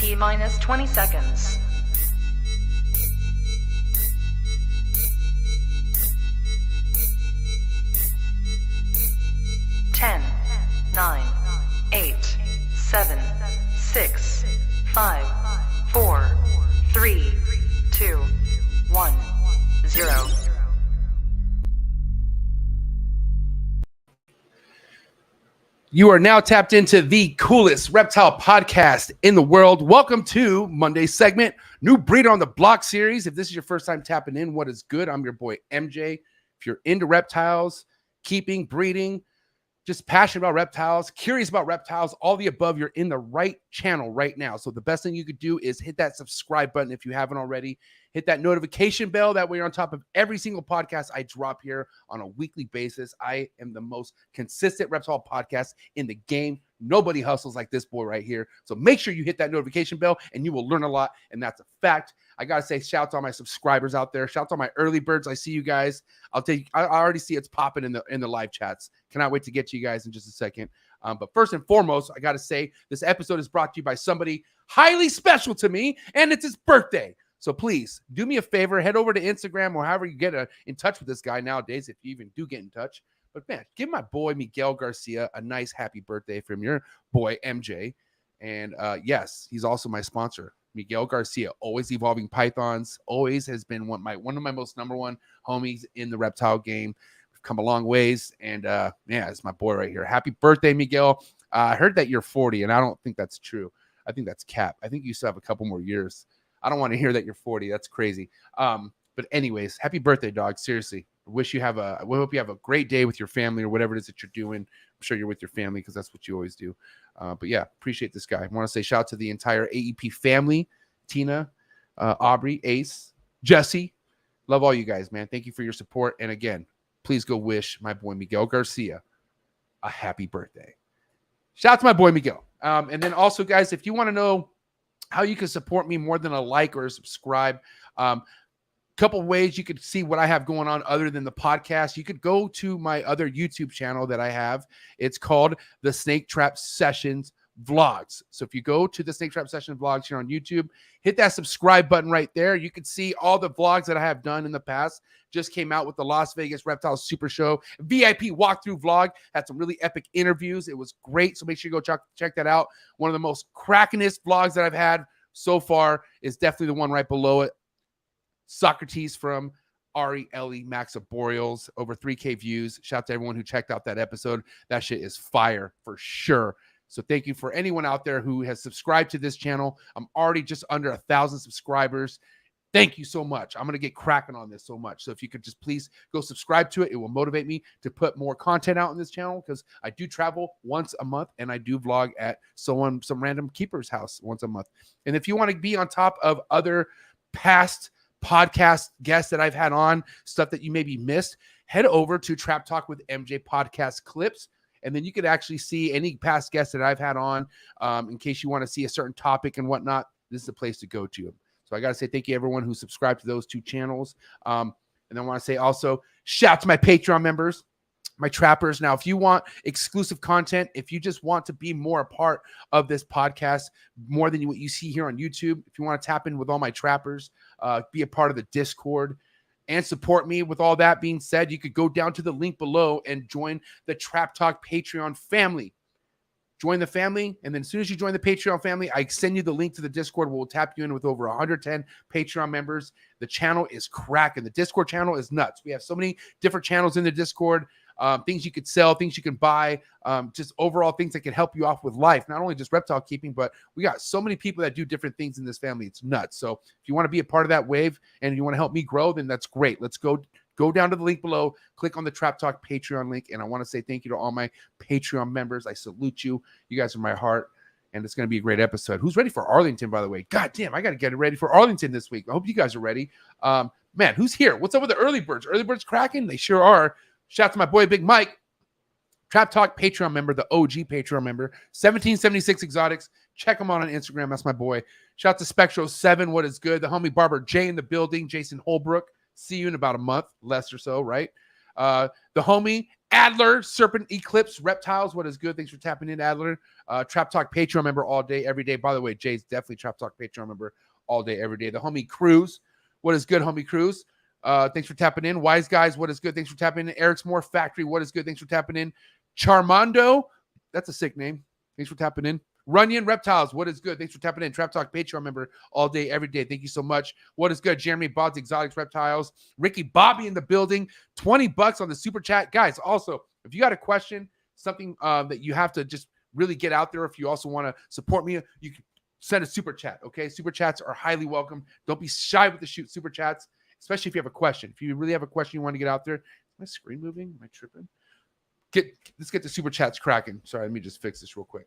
T-minus 20 seconds. 10, 9, 8, 7, 6, 5, 4, 3, 2, 1, 0. You are now tapped into the coolest reptile podcast in the world. Welcome to Monday's segment, New Breed on the Block series. If this is your first time tapping in, what is good? I'm your boy, MJ. If you're into reptiles, keeping, breeding, just passionate about reptiles, curious about reptiles, all the above, you're in the right channel right now. So the best thing you could do is hit that subscribe button if you haven't already. Hit that notification bell. That way you're on top of every single podcast I drop here on a weekly basis. I am the most consistent reptile podcast in the game. Nobody hustles like this boy right here. So make sure you hit that notification bell and you will learn a lot. And that's a fact. I got to say, shout out to all my subscribers out there. Shout out to all my early birds. I see you guys. I already see it's popping in the live chats. Cannot wait to get to you guys in just a second. But first and foremost, I got to say this episode is brought to you by somebody highly special to me, and it's his birthday. So please do me a favor, head over to Instagram or however you get in touch with this guy nowadays, if you even do get in touch. But man, give my boy Miguel Garcia a nice happy birthday from your boy MJ. And yes, he's also my sponsor, Miguel Garcia. Always Evolving Pythons. Always has been one of my most number one homies in the reptile game. We've come a long ways, and yeah, it's my boy right here. Happy birthday, Miguel. I heard that you're 40, and I don't think that's true. I think that's cap. I think you still have a couple more years. I don't want to hear that you're 40. That's crazy. But anyways, happy birthday, dog. Seriously. We hope you have a great day with your family or whatever it is that you're doing. I'm sure you're with your family because that's what you always do. But yeah, appreciate this guy. I want to say shout out to the entire AEP family, Tina, Aubrey, Ace, Jesse. Love all you guys, man. Thank you for your support. And again, please go wish my boy Miguel Garcia a happy birthday. Shout out to my boy Miguel. And then also, guys, if you want to know how you can support me more than a like or a subscribe, couple ways you could see what I have going on other than the podcast. You could go to my other YouTube channel that I have. It's called The Snake Trap Sessions Vlogs. So if you go to The Snake Trap Sessions Vlogs here on YouTube, hit that subscribe button right there. You can see all the vlogs that I have done in the past. Just came out with the Las Vegas Reptile Super Show VIP walkthrough vlog. Had some really epic interviews. It was great. So make sure you go check that out. One of the most crackinest vlogs that I've had so far is definitely the one right below it. Socrates from RELE Max of Boreals, over 3K views. Shout out to everyone who checked out that episode. That shit is fire for sure. So thank you for anyone out there who has subscribed to this channel. I'm already just under 1,000 subscribers. Thank you so much. I'm going to get cracking on this so much. So if you could just please go subscribe to it, it will motivate me to put more content out on this channel because I do travel once a month and I do vlog at some random keeper's house once a month. And if you want to be on top of other past podcast guests that I've had on, stuff that you maybe missed, head over to Trap Talk with MJ podcast clips. And then you could actually see any past guests that I've had on in case you want to see a certain topic and whatnot. This is the place to go to. So I got to say thank you, everyone who subscribed to those two channels. And then I want to say also, shout out to my Patreon members, my trappers. Now, if you want exclusive content, if you just want to be more a part of this podcast, more than what you see here on YouTube, if you want to tap in with all my trappers, be a part of the Discord, and support me. With all that being said, you could go down to the link below and join the Trap Talk Patreon family. Join the family, and then as soon as you join the Patreon family, I send you the link to the Discord. We'll tap you in with over 110 Patreon members. The channel is cracking. The Discord channel is nuts. We have so many different channels in the Discord, things you could sell, things you can buy, just overall things that can help you off with life. Not only just reptile keeping, but we got so many people that do different things in this family. It's nuts. So if you want to be a part of that wave and you want to help me grow, then that's great. Let's go down to the link below, click on the Trap Talk Patreon link, and I want to say thank you to all my Patreon members. I salute you. You guys are my heart, and it's going to be a great episode. Who's ready for Arlington, by the way? God damn, I got to get ready for Arlington this week. I hope you guys are ready. Man, who's here? What's up with the early birds? Early birds cracking? They sure are. Shout out to my boy, Big Mike. Trap Talk Patreon member, the OG Patreon member, 1776 Exotics. Check him out on Instagram. That's my boy. Shout out to Spectro7. What is good? The homie Barber J in the building. Jason Holbrook. See you in about a month, less or so, right? The homie Adler, Serpent Eclipse, Reptiles. What is good? Thanks for tapping in, Adler. Trap Talk Patreon member all day, every day. By the way, Jay's definitely Trap Talk Patreon member all day, every day. The homie Cruz. What is good, homie Cruz? Thanks for tapping in. Wise Guys, what is good? Thanks for tapping in. Eric's More Factory, what is good? Thanks for tapping in. Charmando, that's a sick name. Thanks for tapping in. Runyon Reptiles, what is good? Thanks for tapping in. Trap Talk Patreon member all day, every day. Thank you so much. What is good? Jeremy Bob's Exotics Reptiles. Ricky Bobby in the building. $20 on the super chat. Guys, also, if you got a question, something that you have to just really get out there, if you also want to support me, you can send a super chat, okay? Super chats are highly welcome. Don't be shy with the super chats, especially if you have a question. If you really have a question you want to get out there. Is my screen moving? Am I tripping? Let's get the super chats cracking. Sorry, let me just fix this real quick.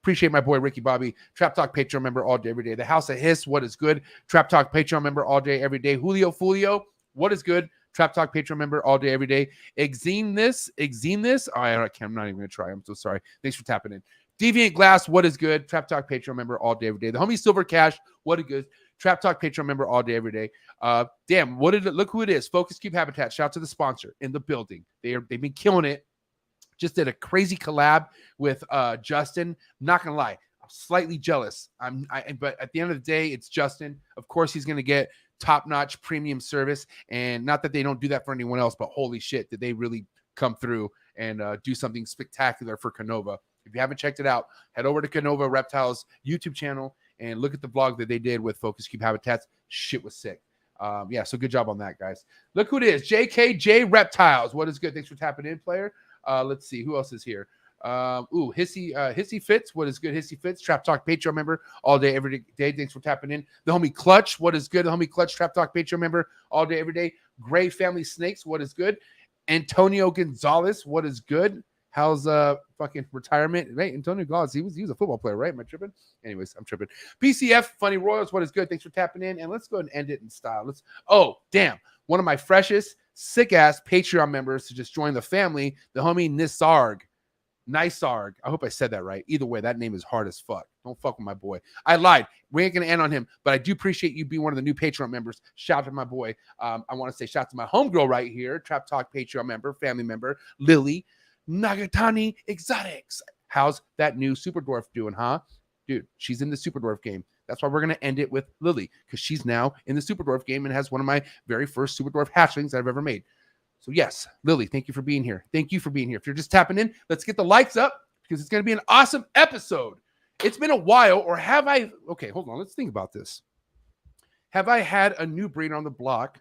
Appreciate my boy Ricky Bobby, Trap Talk Patreon member all day, every day. The House of Hiss, what is good? Trap Talk Patreon member all day, every day. Julio Fulio, what is good? Trap Talk Patreon member all day, every day. Exene this. Oh, I'm not even going to try. I'm so sorry. Thanks for tapping in. Deviant Glass, what is good? Trap Talk Patreon member all day, every day. The homie Silver Cash, what is good? Trap Talk Patreon member all day, every day. Damn, look who it is. Focus Cube Habitat. Shout out to the sponsor in the building. They've been killing it. Just did a crazy collab with Justin. Not gonna lie, I'm slightly jealous. But at the end of the day, it's Justin. Of course, he's gonna get top-notch premium service. And not that they don't do that for anyone else, but holy shit, did they really come through and do something spectacular for Canova. If you haven't checked it out, head over to Canova Reptiles YouTube channel and look at the vlog that they did with Focus Cube Habitats. Shit was sick. Yeah, so good job on that, guys. Look who it is. JKJ Reptiles. What is good? Thanks for tapping in, player. Let's see who else is here. Hissy Fitz. What is good? Hissy Fitz, Trap Talk Patreon member all day, every day. Thanks for tapping in. The homie Clutch. What is good? The homie Clutch, Trap Talk Patreon member all day, every day. Gray Family Snakes. What is good? Antonio Gonzalez. What is good? How's fucking retirement? Right, Antonio Gonzalez. He was a football player, right? Am I tripping? Anyways, I'm tripping. PCF Funny Royals. What is good? Thanks for tapping in. And let's go ahead and end it in style. Oh damn! One of my freshest, sick ass Patreon members to just join the family. The homie Nisarg. I hope I said that right. Either way, that name is hard as fuck. Don't fuck with my boy. I lied. We ain't gonna end on him, but I do appreciate you being one of the new Patreon members. Shout out to my boy. I want to say shout out to my homegirl right here, Trap Talk Patreon member, family member, Lily Nagatani Exotics. How's that new Super Dwarf doing, huh? Dude, she's in the Super Dwarf game. That's why we're going to end it with Lily, because she's now in the Super Dwarf game and has one of my very first Super Dwarf hatchlings that I've ever made. So yes, Lily, thank you for being here. Thank you for being here. If you're just tapping in, let's get the likes up because it's going to be an awesome episode. It's been a while, or have I? Okay, hold on. Let's think about this. Have I had a new breeder on the block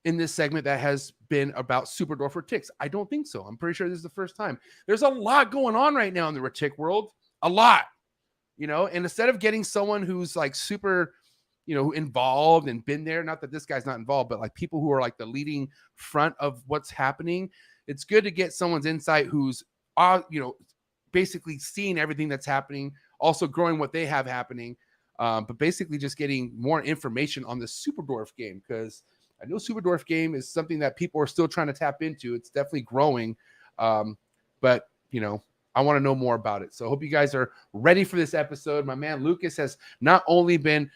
in this segment that has been about Super Dwarf Retics? I don't think so. I'm pretty sure this is the first time. There's a lot going on right now in the Retic world. A lot. You know, and instead of getting someone who's like super, you know, involved and been there, not that this guy's not involved, but like people who are like the leading front of what's happening, it's good to get someone's insight who's, you know, basically seeing everything that's happening, also growing what they have happening, but basically just getting more information on the Super Dwarf game, because I know Super Dwarf game is something that people are still trying to tap into. It's definitely growing, but, you know, I want to know more about it. So I hope you guys are ready for this episode. My man Lucas has not only been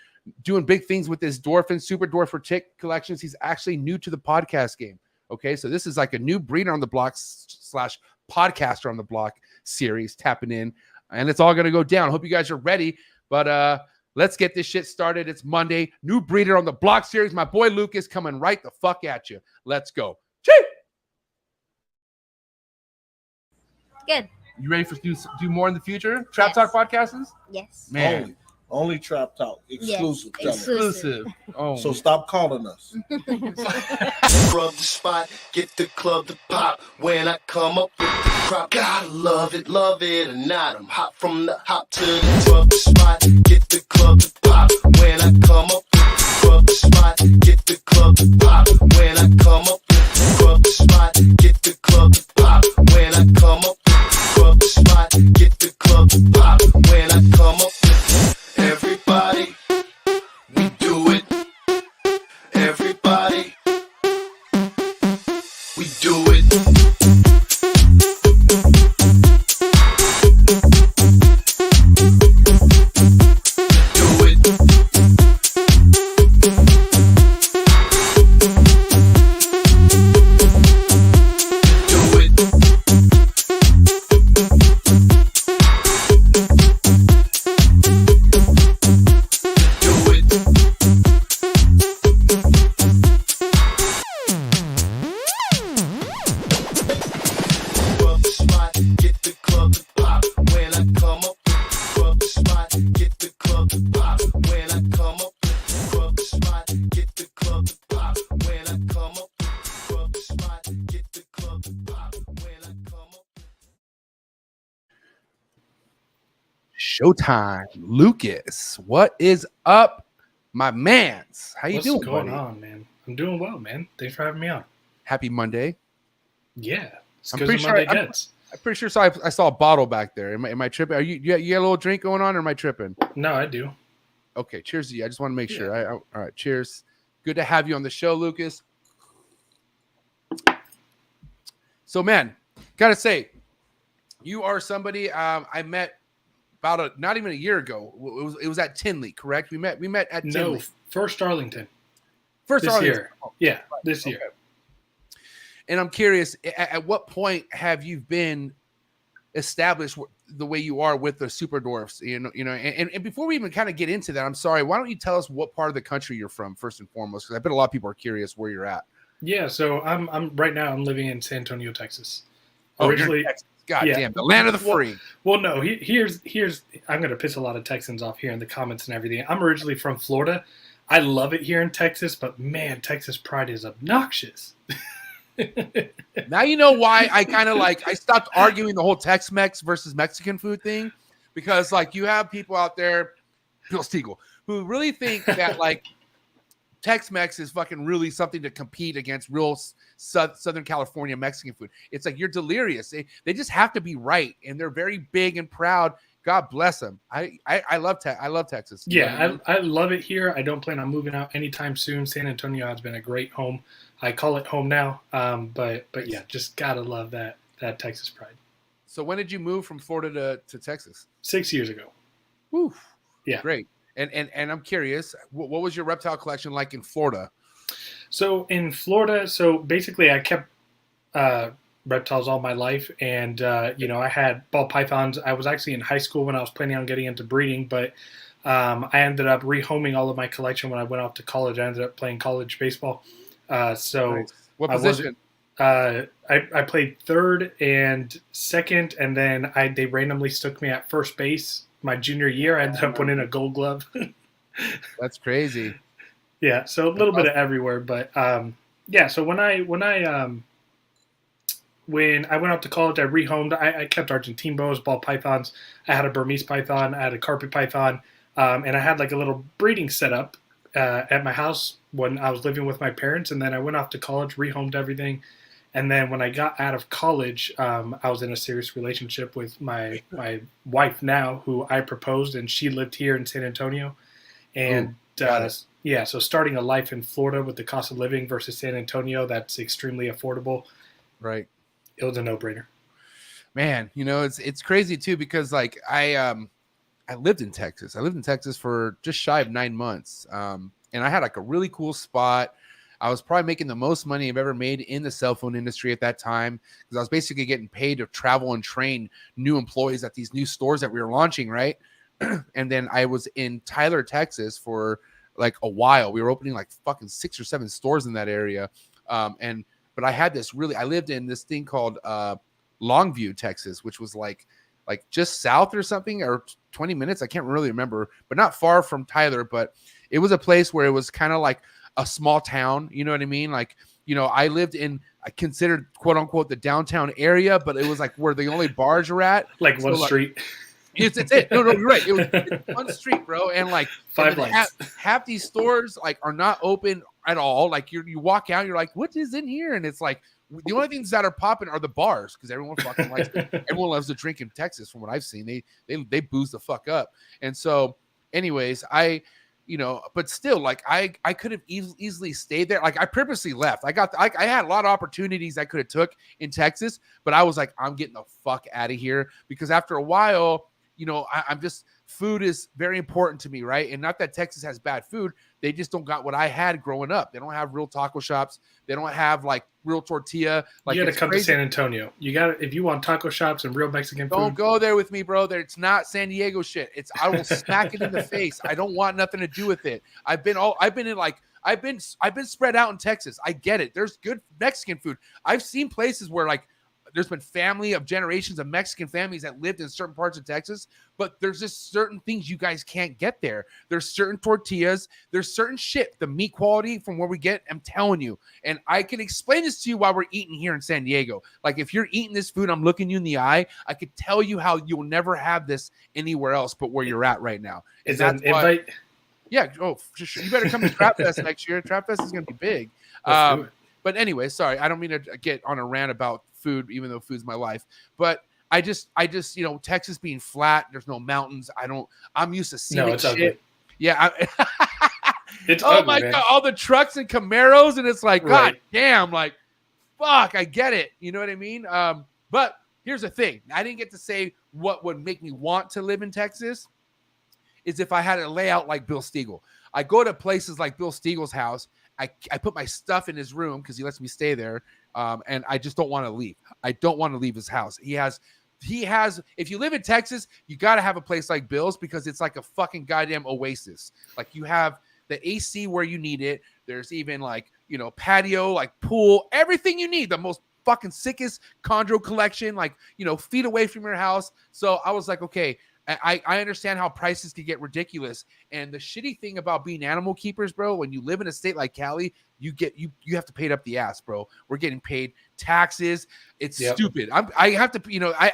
doing big things with his Dwarf and Super Dwarf Retic collections, he's actually new to the podcast game. Okay, so this is like a new breeder on the block / podcaster on the block series tapping in, and it's all going to go down. Hope you guys are ready, but let's get this shit started. It's Monday. New breeder on the block series. My boy Lucas coming right the fuck at you. Let's go. Chee! Good. You ready for do more in the future? Trap Talk podcasts? Yes. Man. Only Trap Talk. Exclusive. Yes. Exclusive. Oh. So stop calling us. Rub the spot, get the club to pop. When I come up with the crop, gotta love it or not. I'm hot from the hop to the rub the spot, get the club to pop. When I come up with the rub the spot, get the club to pop. When I come up with the rub the spot, get the club to pop. When I come up with the rub the spot, get the club to pop. When I come up with everybody, we do it. Everybody, we do it. Do it. Do it. showtime. Lucas, what is up, my mans? How you doing, What's going buddy? on, man? I'm doing well, man. Thanks for having me on. Happy Monday. Yeah, it's I'm good pretty as sure Monday gets. I'm pretty sure I saw a bottle back there. Am I tripping? Are you got a little drink going on, or am I tripping? No, I do. Okay, cheers to you. I just want to make sure. Yeah. All right, cheers. Good to have you on the show, Lucas. So, man, gotta say, you are somebody I met about not even a year ago. It was at Tinley, correct? We met at Tinley. No, first Arlington. First This Arlington. year. Yeah, this year. And I'm curious, at what point have you been established the way you are with the super dwarfs? And before we even kind of get into that, I'm sorry, why don't you tell us what part of the country you're from first and foremost? Because I bet a lot of people are curious where you're at. Yeah, so I'm right now. I'm living in San Antonio, Texas. Oh, Originally, you're in Texas. God yeah. damn, the land of the free. Well, no. Here's. I'm gonna piss a lot of Texans off here in the comments and everything. I'm originally from Florida. I love it here in Texas, but man, Texas pride is obnoxious. Now you know why I kind of I stopped arguing the whole Tex-Mex versus Mexican food thing, because you have people out there, Bill Stiegel, who really think that Tex-Mex is fucking really something to compete against real Southern California Mexican food. It's you're delirious. They just have to be right, and they're very big and proud. God bless them. I love Texas. Yeah, I love it here. I don't plan on moving out anytime soon. San Antonio has been a great home. I call it home now. But yeah, just gotta love that Texas pride. So when did you move from Florida to Texas? 6 years ago. Woo. Yeah. Great. And I'm curious, what was your reptile collection like in Florida? So in Florida, basically I kept reptiles all my life, and I had ball pythons. I was actually in high school when I was planning on getting into breeding, but I ended up rehoming all of my collection when I went off to college. I ended up playing college baseball. Nice. What position? I played third and second, and then they randomly stuck me at first base my junior year. I ended up winning a Gold Glove. That's crazy. Yeah, so a little bit of everywhere, but so when I went out to college, I rehomed. I kept Argentine boas, ball pythons. I had a Burmese python. I had a carpet python, and I had a little breeding setup at my house when I was living with my parents. And then I went off to college, rehomed everything. And then when I got out of college, I was in a serious relationship with my wife now, who I proposed, and she lived here in San Antonio. And so starting a life in Florida with the cost of living versus San Antonio, that's extremely affordable. Right. It was a no-brainer. Man, it's crazy too, because I lived in Texas. I lived in Texas for just shy of 9 months. And I had a really cool spot. I was probably making the most money I've ever made in the cell phone industry at that time, because I was basically getting paid to travel and train new employees at these new stores that we were launching, right? And then I was in Tyler, Texas for a while. We were opening fucking 6 or 7 stores in that area. But I had I lived in this thing called Longview, Texas, which was just south or something, or 20 minutes. I can't really remember, but not far from Tyler. But it was a place where it was kind of like a small town. You know what I mean? I lived in, I considered quote unquote the downtown area, but it was where the only bars are at. One street. It's it. No, you're right. It's one street, bro. And 5 lights. Half these stores are not open at all. You walk out, you're like, what is in here? And it's the only things that are popping are the bars, because everyone fucking likes it. Everyone loves to drink in Texas, from what I've seen. They booze the fuck up. And so, anyways, but still, I could have easily stayed there. I purposely left. I had a lot of opportunities I could have took in Texas, but I was I'm getting the fuck out of here, because after a while, I'm just, food is very important to me, right? And not that Texas has bad food. They just don't got what I had growing up. They don't have real taco shops. They don't have real tortilla. You got to come to San Antonio. If you want taco shops and real Mexican food. Don't go there with me, bro. It's not San Diego shit. I will smack it in the face. I don't want nothing to do with it. I've been spread out in Texas. I get it. There's good Mexican food. I've seen places where there's been family of generations of Mexican families that lived in certain parts of Texas, but there's just certain things you guys can't get there. There's certain tortillas, there's certain shit, the meat quality from where we get, I'm telling you. And I can explain this to you while we're eating here in San Diego. Like if you're eating this food, I'm looking you in the eye, I could tell you how you'll never have this anywhere else but where you're at right now. And is that an invite? Yeah. Oh, for sure. You better come to Trap Fest next year. Trap Fest is going to be big. But anyway, sorry, I don't mean to get on a rant about food, even though food's my life. But I just, Texas being flat, there's no mountains. I'm used to seeing shit. Ugly. Yeah. It's oh ugly, my man. God, all the trucks and Camaros, and it's like, right. God damn, like, fuck, I get it. You know what I mean? But here's the thing. I didn't get to say what would make me want to live in Texas. Is if I had a layout like Bill Stiegel. I go to places like Bill Stiegel's house. I put my stuff in his room because he lets me stay there. And I just don't want to leave. I don't want to leave his house. He has, if you live in Texas, you got to have a place like Bill's because it's like a fucking goddamn oasis. Like you have the AC where you need it. There's even like, patio, like pool, everything you need. The most fucking sickest chondro collection, like, feet away from your house. So I was like, okay, I understand how prices could get ridiculous. And the shitty thing about being animal keepers, bro, when you live in a state like Cali, you have to pay it up the ass, bro. We're getting paid taxes. It's stupid. I have to,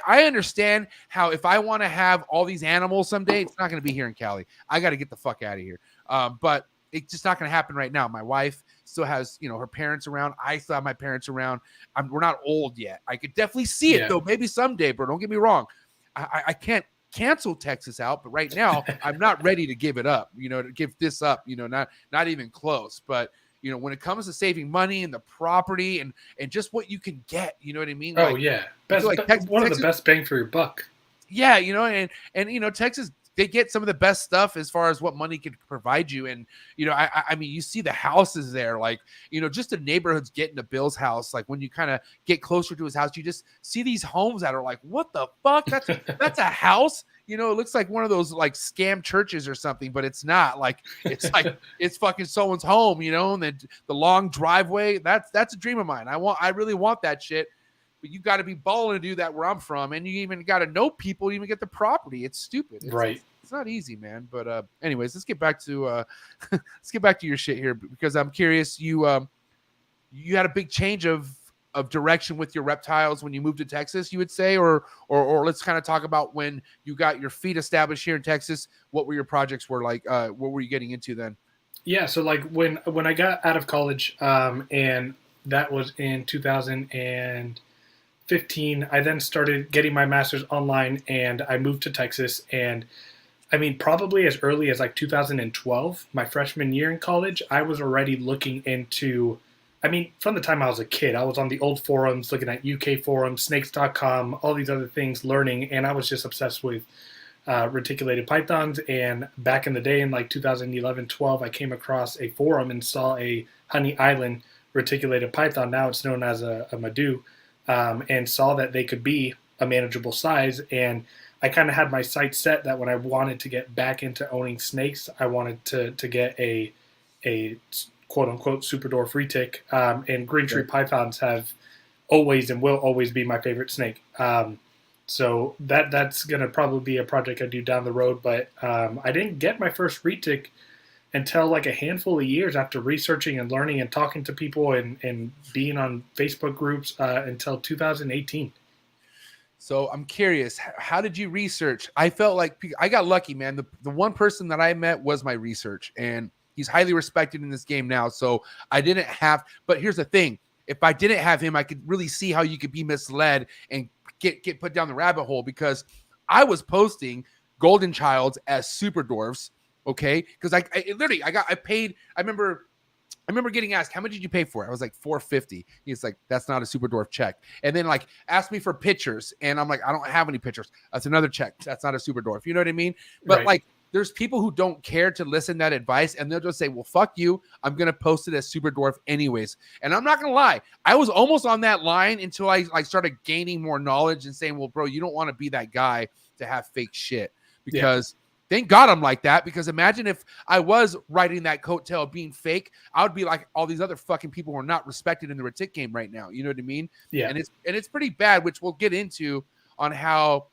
I understand how if I want to have all these animals someday, it's not going to be here in Cali. I got to get the fuck out of here. But it's just not going to happen right now. My wife still has, her parents around. I still have my parents around. We're not old yet. I could definitely see it though. Maybe someday, bro. Don't get me wrong. I can't cancel Texas out, but right now I'm not ready to give it up, to give this up, not even close. But when it comes to saving money and the property and just what you can get, you know what I mean? Oh, yeah. One of the best bang for your buck. Yeah, and Texas, they get some of the best stuff as far as what money can provide you. And, I mean, you see the houses there, like, just the neighborhoods getting to Bill's house. Like when you kind of get closer to his house, you just see these homes that are like, what the fuck? That's a house. It looks like one of those like scam churches or something, but it's not. Like it's fucking someone's home, and then the long driveway. That's a dream of mine. I really want that shit. But you got to be balling to do that where I'm from, and you even got to know people to even get the property. It's stupid. It's not easy, man. But anyways, let's get back to your shit here because I'm curious. You had a big change of direction with your reptiles when you moved to Texas, you would say, or let's kind of talk about when you got your feet established here in Texas. What were your projects were like? What were you getting into then? Yeah, so like when I got out of college, and that was in 2015, I then started getting my master's online, and I moved to Texas. And I mean, probably as early as like 2012, my freshman year in college, I was already looking into. I mean, from the time I was a kid, I was on the old forums, looking at UK forums, snakes.com, all these other things, learning, and I was just obsessed with reticulated pythons. And back in the day, in like 2011, 12, I came across a forum and saw a Honey Island reticulated python. Now it's known as a Madu, and saw that they could be a manageable size. And I kind of had my sights set that when I wanted to get back into owning snakes, I wanted to get a quote-unquote super dwarf retic, and green tree pythons have always and will always be my favorite snake. So that's going to probably be a project I do down the road, but I didn't get my first retic until like a handful of years after researching and learning and talking to people and being on Facebook groups until 2018. So I'm curious, how did you research? I felt like I got lucky, man. The one person that I met was my research, and he's highly respected in this game now. So I didn't have, but here's the thing. If I didn't have him, I could really see how you could be misled and get put down the rabbit hole, because I was posting golden childs as super dwarfs. Okay. Cause I remember getting asked, how much did you pay for it? I was like, $450. He's like, that's not a super dwarf check. And then like asked me for pictures. And I'm like, I don't have any pictures. That's another check. That's not a super dwarf. You know what I mean? But right. Like, there's people who don't care to listen to that advice, and they'll just say, well, fuck you. I'm going to post it as super dwarf anyways. And I'm not going to lie. I was almost on that line until I like started gaining more knowledge and saying, well, bro, you don't want to be that guy to have fake shit, because Thank God I'm like that, because imagine if I was riding that coattail being fake, I would be like all these other fucking people who are not respected in the retic game right now. You know what I mean? Yeah. And it's pretty bad, which we'll get into on how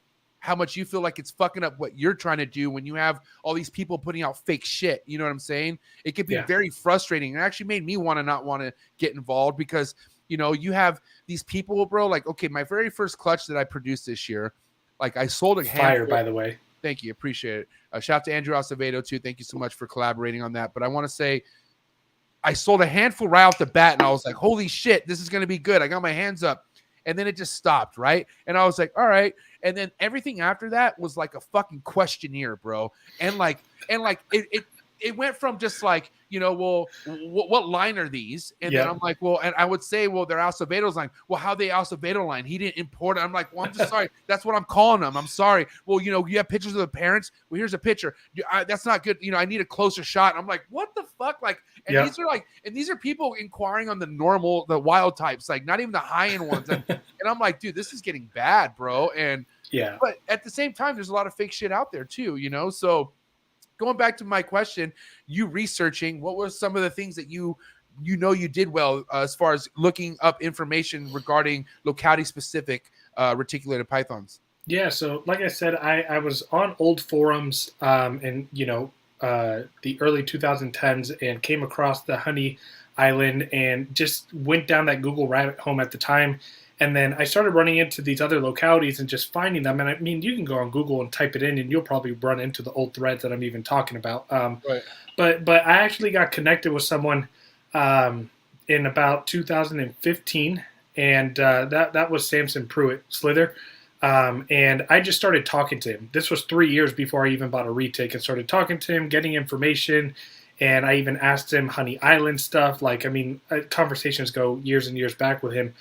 much you feel like it's fucking up what you're trying to do when you have all these people putting out fake shit. You know what I'm saying? It could be very frustrating. It actually made me not want to get involved because, you know, you have these people, bro, like, okay, my very first clutch that I produced this year, like I sold a fire, by the way. Thank you. Appreciate it. Shout out to Andrew Acevedo too. Thank you so much for collaborating on that. But I want to say I sold a handful right off the bat and I was like, holy shit, this is going to be good. I got my hands up. And then it just stopped, right? And I was like, all right. And then everything after that was like a fucking questionnaire, bro. And it went from just like, you know, well, what line are these? And then I'm like, well, and I would say, well, they're Acevedo's line. Well, how they Acevedo line? He didn't import it. I'm like, well, I'm just sorry. That's what I'm calling them. I'm sorry. Well, you know, you have pictures of the parents. Well, here's a picture. That's not good. You know, I need a closer shot. I'm like, what the fuck? Like, and these are people inquiring on the wild types, like not even the high end ones. And I'm like, dude, this is getting bad, bro. And but at the same time, there's a lot of fake shit out there too, you know? So going back to my question, you researching, what were some of the things that you did well as far as looking up information regarding locality specific reticulated pythons? Yeah, so like I said, I was on old forums in the early 2010s and came across the Honey Island and just went down that Google rabbit hole at the time. And then I started running into these other localities and just finding them. And I mean, you can go on Google and type it in and you'll probably run into the old threads that I'm even talking about. Right. But I actually got connected with someone in about 2015. And that was Samson Pruitt Slither. And I just started talking to him. This was 3 years before I even bought a retic, and started talking to him, getting information. And I even asked him Honey Island stuff. Like, I mean, conversations go years and years back with him.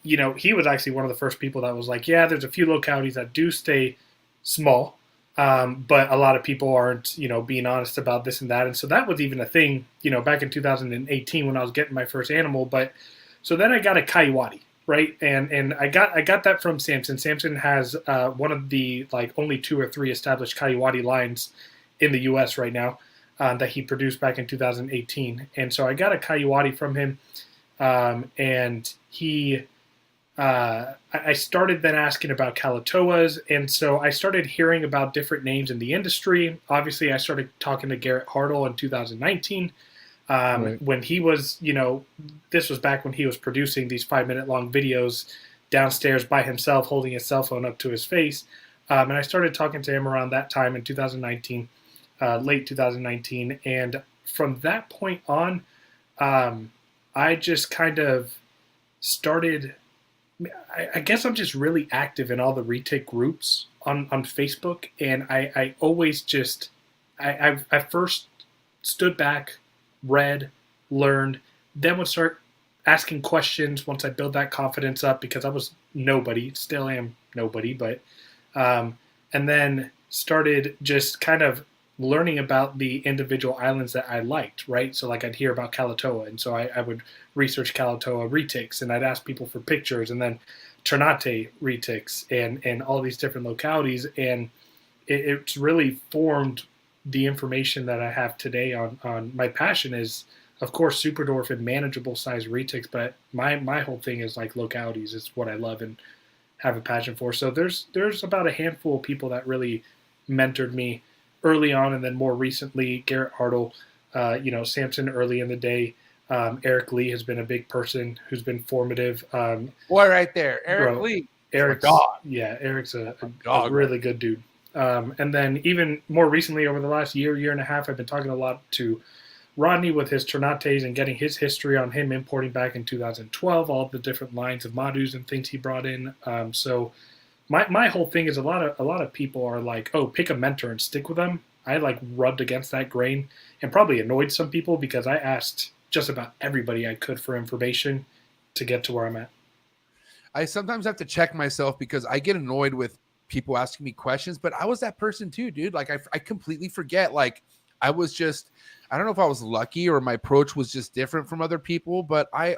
You know, he was actually one of the first people that was like, yeah, there's a few localities that do stay small, but a lot of people aren't, you know, being honest about this and that. And so that was even a thing, you know, back in 2018 when I was getting my first animal. But so then I got a Coyote, right? And I got that from Samson. Samson has one of the like only 2 or 3 established Coyote lines in the U.S. right now that he produced back in 2018. And so I got a Coyote from him. And I started then asking about Kalatoas, and so I started hearing about different names in the industry. Obviously, I started talking to Garrett Hartle in 2019, when he was, you know, this was back when he was producing these 5-minute long videos downstairs by himself, holding his cell phone up to his face. And I started talking to him around that time in 2019, late 2019, and from that point on, I just kind of started, I guess I'm just really active in all the retic groups on Facebook. And I always just, I first stood back, read, learned, then would start asking questions once I built that confidence up, because I was nobody, still am nobody, but, and then started just kind of learning about the individual islands that I liked, right? So like I'd hear about Kalatoa, and so I would research Kalatoa retics, and I'd ask people for pictures, and then Ternate retics, and all these different localities, and it's really formed the information that I have today on my passion is, of course, Superdorf and manageable size retics, but my whole thing is like localities. It's what I love and have a passion for. So there's about a handful of people that really mentored me early on, and then more recently, Garrett Hartle, Samson early in the day. Eric Lee has been a big person who's been formative. Boy, right there, Eric Lee. Eric's God. Yeah, Eric's a dog, really good dude. And then even more recently, over the last year and a half, I've been talking a lot to Rodney with his Ternates and getting his history on him importing back in 2012, all the different lines of Madus and things he brought in. So my whole thing is a lot of people are like, oh, pick a mentor and stick with them. I like rubbed against that grain and probably annoyed some people because I asked just about everybody I could for information to get to where I'm at. I sometimes have to check myself because I get annoyed with people asking me questions, but I was that person too, dude. Like I completely forget. Like I don't know if I was lucky or my approach was just different from other people, but I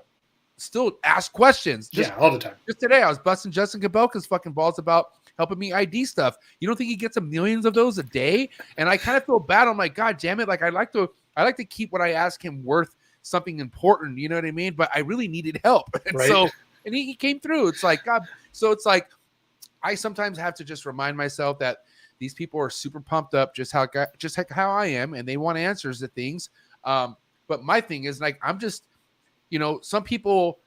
still ask questions. All the time. Just today, I was busting Justin Kabelka's fucking balls about helping me ID stuff. You don't think he gets a millions of those a day? And I kind of feel bad. I'm like, God damn it. Like I like to keep what I ask him worth something important. You know what I mean? But I really needed help. And Right. so, and he came through. It's like, God. So it's like, I sometimes have to just remind myself that these people are super pumped up, just like how I am. And they want answers to things. But my thing is like, I'm just, some people,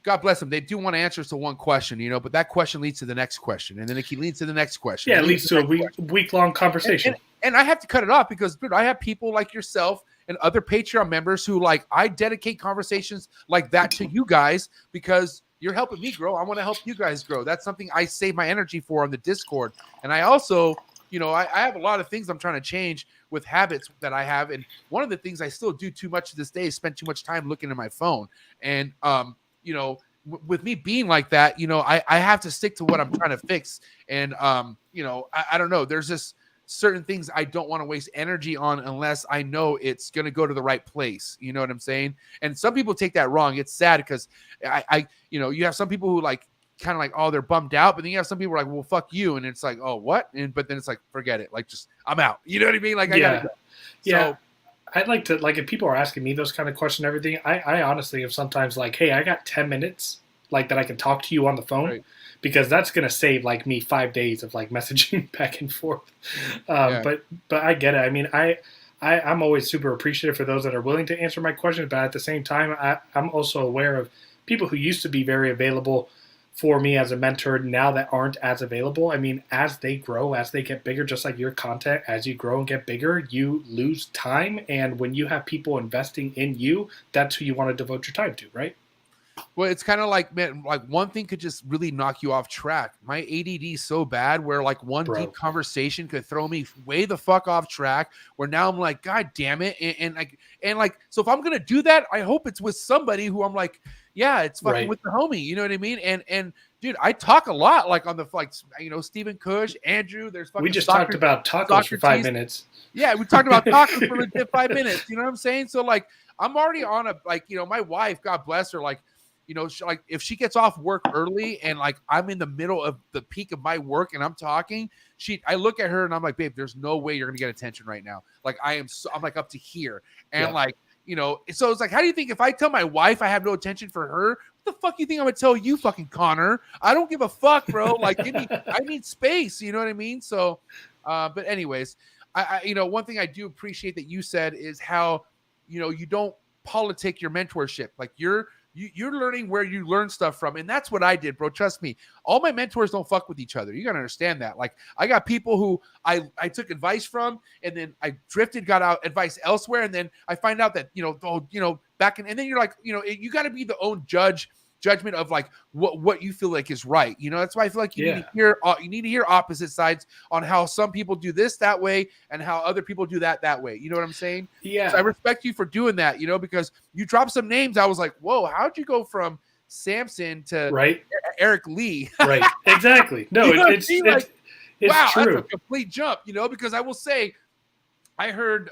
God bless them, they do want answers to one question, but that question leads to the next question. And then it leads to the next question. Yeah, it leads to a week-long conversation. And I have to cut it off because, dude, I have people like yourself and other Patreon members who, like, I dedicate conversations like that to you guys because you're helping me grow. I want to help you guys grow. That's something I save my energy for on the Discord. And I also, I have a lot of things I'm trying to change with habits that I have. And one of the things I still do too much to this day is spend too much time looking at my phone. And, with me being like that, I have to stick to what I'm trying to fix. And, I don't know. There's just certain things I don't want to waste energy on unless I know it's going to go to the right place. You know what I'm saying? And some people take that wrong. It's sad because you have some people who like kind of like, oh, they're bummed out. But then you have some people who are like, well, fuck you. And it's like, oh, what? But then it's like, forget it. Like, just, I'm out. You know what I mean? Like, I gotta go. Yeah. So, I'd like to, like, if people are asking me those kind of questions and everything, I honestly am sometimes like, hey, I got 10 minutes, like, that I can talk to you on the phone, right, because that's going to save, like, me 5 days of, like, messaging back and forth. But I get it. I mean, I'm always super appreciative for those that are willing to answer my questions, but at the same time, I'm also aware of people who used to be very available for me as a mentor now that aren't as available. I mean, as they grow, as they get bigger, just like your content, as you grow and get bigger, you lose time. And when you have people investing in you, that's who you want to devote your time to, right? Well, it's kind of like, man, like one thing could just really knock you off track. My ADD is so bad where like one deep conversation could throw me way the fuck off track where now I'm like, God damn it. And like, so if I'm going to do that, I hope it's with somebody who I'm like, yeah, it's fucking with the homie. You know what I mean? And dude, I talk a lot, like on the, like, Stephen Cush, Andrew, there's fucking, we just talked about tacos for 5 minutes. Yeah. We talked about tacos for legit 5 minutes. You know what I'm saying? So like, I'm already on a, like, my wife, God bless her, like, like if she gets off work early and like I'm in the middle of the peak of my work and I'm talking, I look at her and I'm like, babe, there's no way you're gonna get attention right now. Like I'm like up to here. And like, so it's like, how do you think if I tell my wife I have no attention for her, what the fuck you think I'm gonna tell you, fucking Connor? I don't give a fuck, bro. Like I need space, you know what I mean? So but anyways, I one thing I do appreciate that you said is how you don't politic your mentorship. Like you're learning where you learn stuff from. And that's what I did, bro. Trust me. All my mentors don't fuck with each other. You got to understand that. Like I got people who I took advice from and then I drifted, got out advice elsewhere. And then I find out that, back in, and then you're like, you got to be the own judgment of like what you feel like is right. That's why I feel like you need to hear opposite sides on how some people do this that way and how other people do that way. You know what I'm saying? Yeah. So I respect you for doing that, because you dropped some names. I was like, whoa, how'd you go from Samson to Eric Lee? Right. Exactly. No, it's wow, true. That's a complete jump, because I will say I heard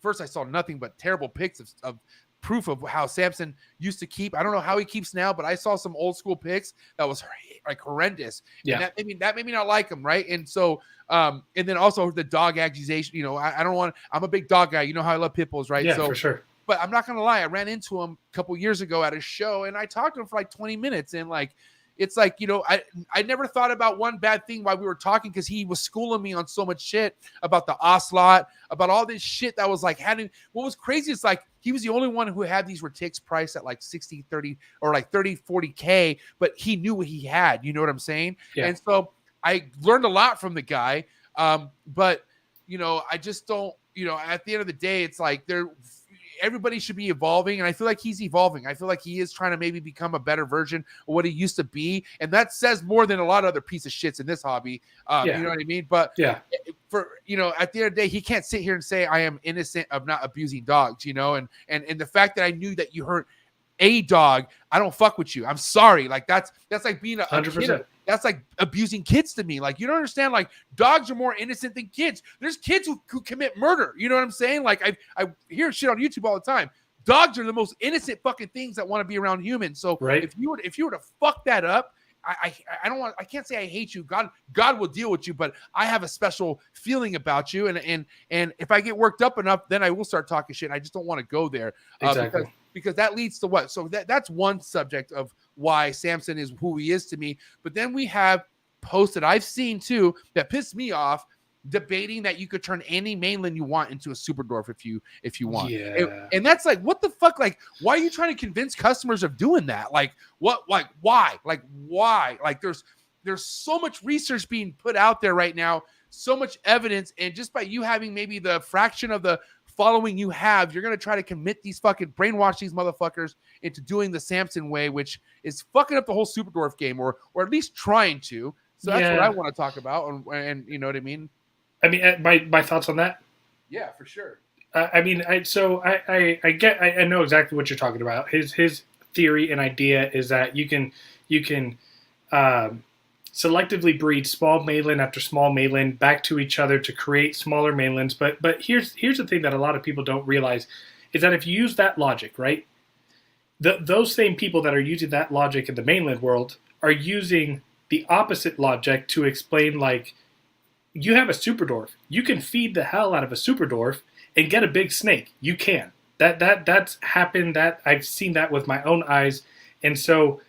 first I saw nothing but terrible pics of proof of how Samson used to keep. I don't know how he keeps now, but I saw some old school pics that was like horrendous. Yeah. And that made me not like him. Right. And so, and then also the dog accusation, I'm a big dog guy. You know how I love pit bulls, right? Yeah, so, for sure. But I'm not going to lie. I ran into him a couple years ago at a show and I talked to him for like 20 minutes and like, it's like, I never thought about one bad thing while we were talking because he was schooling me on so much shit about the ocelot, about all this shit that was like what was crazy is like he was the only one who had these retics priced at like 60, 30 or like 30, 40K, but he knew what he had. You know what I'm saying? Yeah. And so I learned a lot from the guy. But, I just don't, at the end of the day, it's like everybody should be evolving. And I feel like he's evolving. I feel like he is trying to maybe become a better version of what he used to be. And that says more than a lot of other piece of shits in this hobby. You know what I mean? But for, at the end of the day, he can't sit here and say, I am innocent of not abusing dogs, and the fact that I knew that you hurt a dog, I don't fuck with you. I'm sorry. Like that's like being a 100%. Kid. That's like abusing kids to me. Like, you don't understand, like dogs are more innocent than kids. There's kids who commit murder. You know what I'm saying? Like I hear shit on YouTube all the time. Dogs are the most innocent fucking things that want to be around humans. So if you were to fuck that up I can't say I hate you. God will deal with you, but I have a special feeling about you. And if I get worked up enough, then I will start talking shit. I just don't want to go there. Exactly. Because that leads to what? So that's one subject of why Samson is who he is to me. But then we have posts that I've seen too that piss me off, debating that you could turn any mainland you want into a super dwarf if you want. Yeah. And that's like, what the fuck? Like, why are you trying to convince customers of doing that? Like, what? Like, why? Like, why? Like, there's so much research being put out there right now, so much evidence, and just by you having maybe the fraction of the following you have, you're gonna try to brainwash these motherfuckers into doing the Samson way, which is fucking up the whole super dwarf game, or at least trying to. So that's what I want to talk about, and you know what I mean. I mean, my thoughts on that. Yeah, for sure. I mean, I know exactly what you're talking about. His theory and idea is that you can selectively breed small mainland after small mainland back to each other to create smaller mainlands. But here's the thing that a lot of people don't realize is that if you use that logic, right, those same people that are using that logic in the mainland world are using the opposite logic to explain, like, you have a super dwarf. You can feed the hell out of a super dwarf and get a big snake. You can. That's happened. That I've seen that with my own eyes. And so,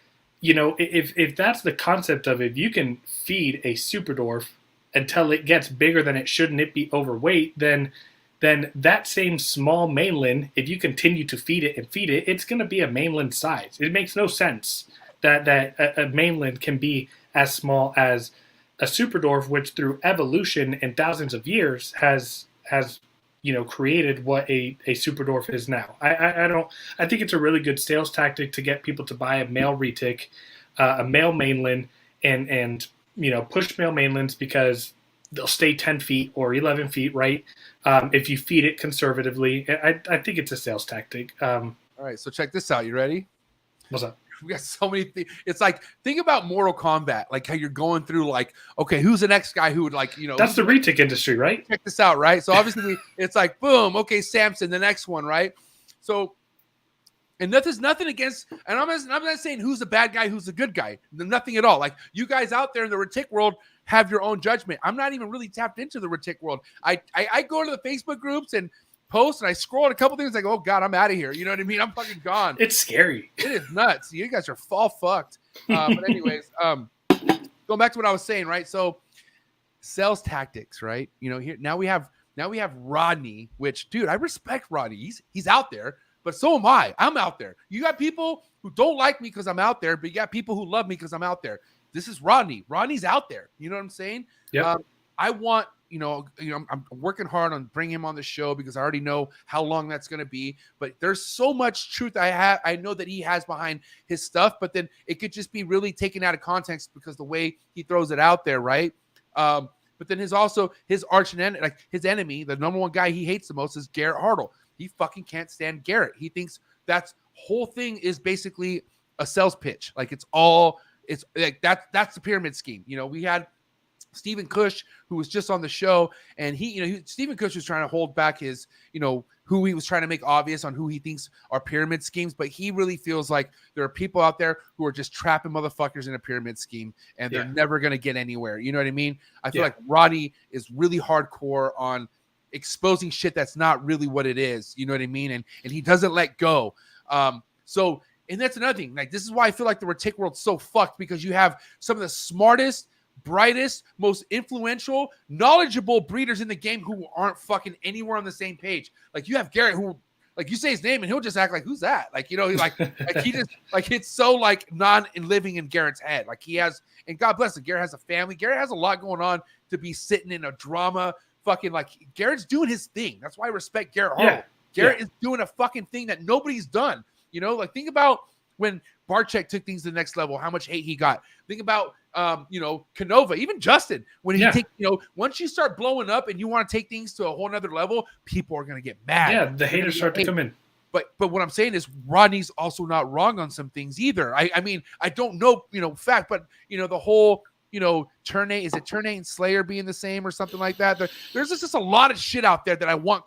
you know, if that's the concept of it, you can feed a super dwarf until it gets bigger than it should and it be overweight, then that same small mainland, if you continue to feed it, it's going to be a mainland size. It makes no sense that a mainland can be as small as a super dwarf, which through evolution and thousands of years has created what a super dwarf is now. I think it's a really good sales tactic to get people to buy a male retic, a male mainland, and push male mainlands because they'll stay 10 feet or 11 feet, right? If you feed it conservatively. I think it's a sales tactic. All right, so check this out. You ready? What's up? We got so many things. It's like, think about Mortal Kombat, like how you're going through, like, okay, who's the next guy who would, like, that's the retic industry, right? Check this out, right? So obviously it's like, boom, okay, Samson, the next one, right? So, and there's nothing against, and I'm not saying who's the bad guy, who's the good guy, nothing at all. Like, you guys out there in the retic world have your own judgment. I'm not even really tapped into the retic world. I go to the Facebook groups and post, and I scroll at a couple things, like, oh god, I'm out of here. You know what I mean? I'm fucking gone. It's scary. It is nuts. You guys are all fucked. But anyways, going back to what I was saying, right? So sales tactics, right? Here now we have Rodney, which, dude, I respect Rodney. He's out there, but so am I. I'm out there. You got people who don't like me because I'm out there, but you got people who love me because I'm out there. This is Rodney. Rodney's out there. You know what I'm saying? Yeah. I want, I'm working hard on bringing him on the show because I already know how long that's going to be. But there's so much truth I know that he has behind his stuff, but then it could just be really taken out of context because the way he throws it out there, right? But then his arch enemy, like his enemy, the number one guy he hates the most is Garrett Hartle. He fucking can't stand Garrett. He thinks that's whole thing is basically a sales pitch. Like, it's like that's the pyramid scheme. We had Stephen Cush, who was just on the show, and Stephen Cush was trying to hold back his, who he was trying to make obvious on who he thinks are pyramid schemes, but he really feels like there are people out there who are just trapping motherfuckers in a pyramid scheme, and they're never going to get anywhere. You know what I mean? I feel like Roddy is really hardcore on exposing shit that's not really what it is. You know what I mean? And he doesn't let go. And that's another thing. Like, this is why I feel like the retic world's so fucked, because you have some of the smartest, brightest, most influential, knowledgeable breeders in the game who aren't fucking anywhere on the same page. Like, you have Garrett, who, like, you say his name and he'll just act like, who's that? Like, he just, like, it's so, like, living in Garrett's head. Like, he has, and God bless him, Garrett has a family. Garrett has a lot going on to be sitting in a drama. Fucking, like, Garrett's doing his thing. That's why I respect Garrett Hartle. Yeah. Garrett is doing a fucking thing that nobody's done. Like, think about when Barczyk took things to the next level, how much hate he got. Think about, Canova, even Justin, when he once you start blowing up and you want to take things to a whole nother level, people are going to get mad. Yeah, the haters start to come in. But what I'm saying is Rodney's also not wrong on some things either. I mean, I don't know, fact, but, the whole, Turnate, is it Turnate and Slayer being the same or something like that? There's just a lot of shit out there that I want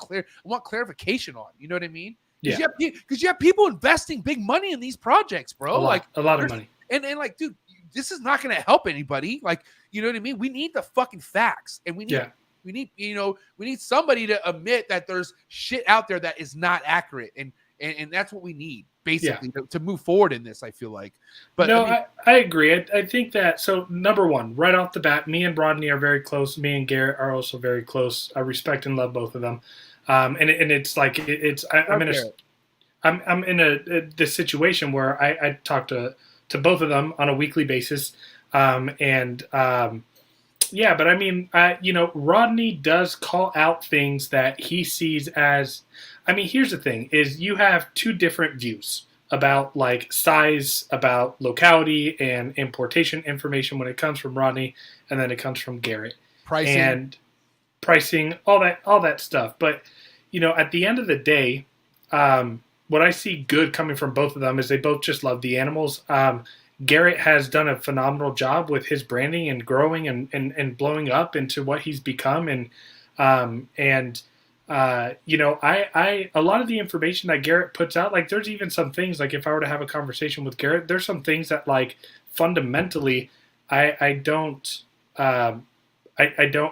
clarification on. You know what I mean? Yeah. Because you have people investing big money in these projects, bro. A lot of money. And like, dude, this is not going to help anybody. Like, you know what I mean? We need the fucking facts, and we need somebody to admit that there's shit out there that is not accurate, and that's what we need basically to move forward in this. I feel like, but no, I mean, I agree. I think that, so number one, right off the bat, me and Rodney are very close. Me and Garrett are also very close. I respect and love both of them, and it's like I'm in this situation where I talk to both of them on a weekly basis, but I mean, Rodney does call out things that he sees as. I mean, here's the thing: is you have two different views about like size, about locality, and importation information when it comes from Rodney, and then it comes from Garrett. Pricing, all that stuff. But at the end of the day, what I see good coming from both of them is they both just love the animals. Garrett has done a phenomenal job with his branding and growing and blowing up into what he's become. A lot of the information that Garrett puts out, like there's even some things, like if I were to have a conversation with Garrett, there's some things that like fundamentally I don't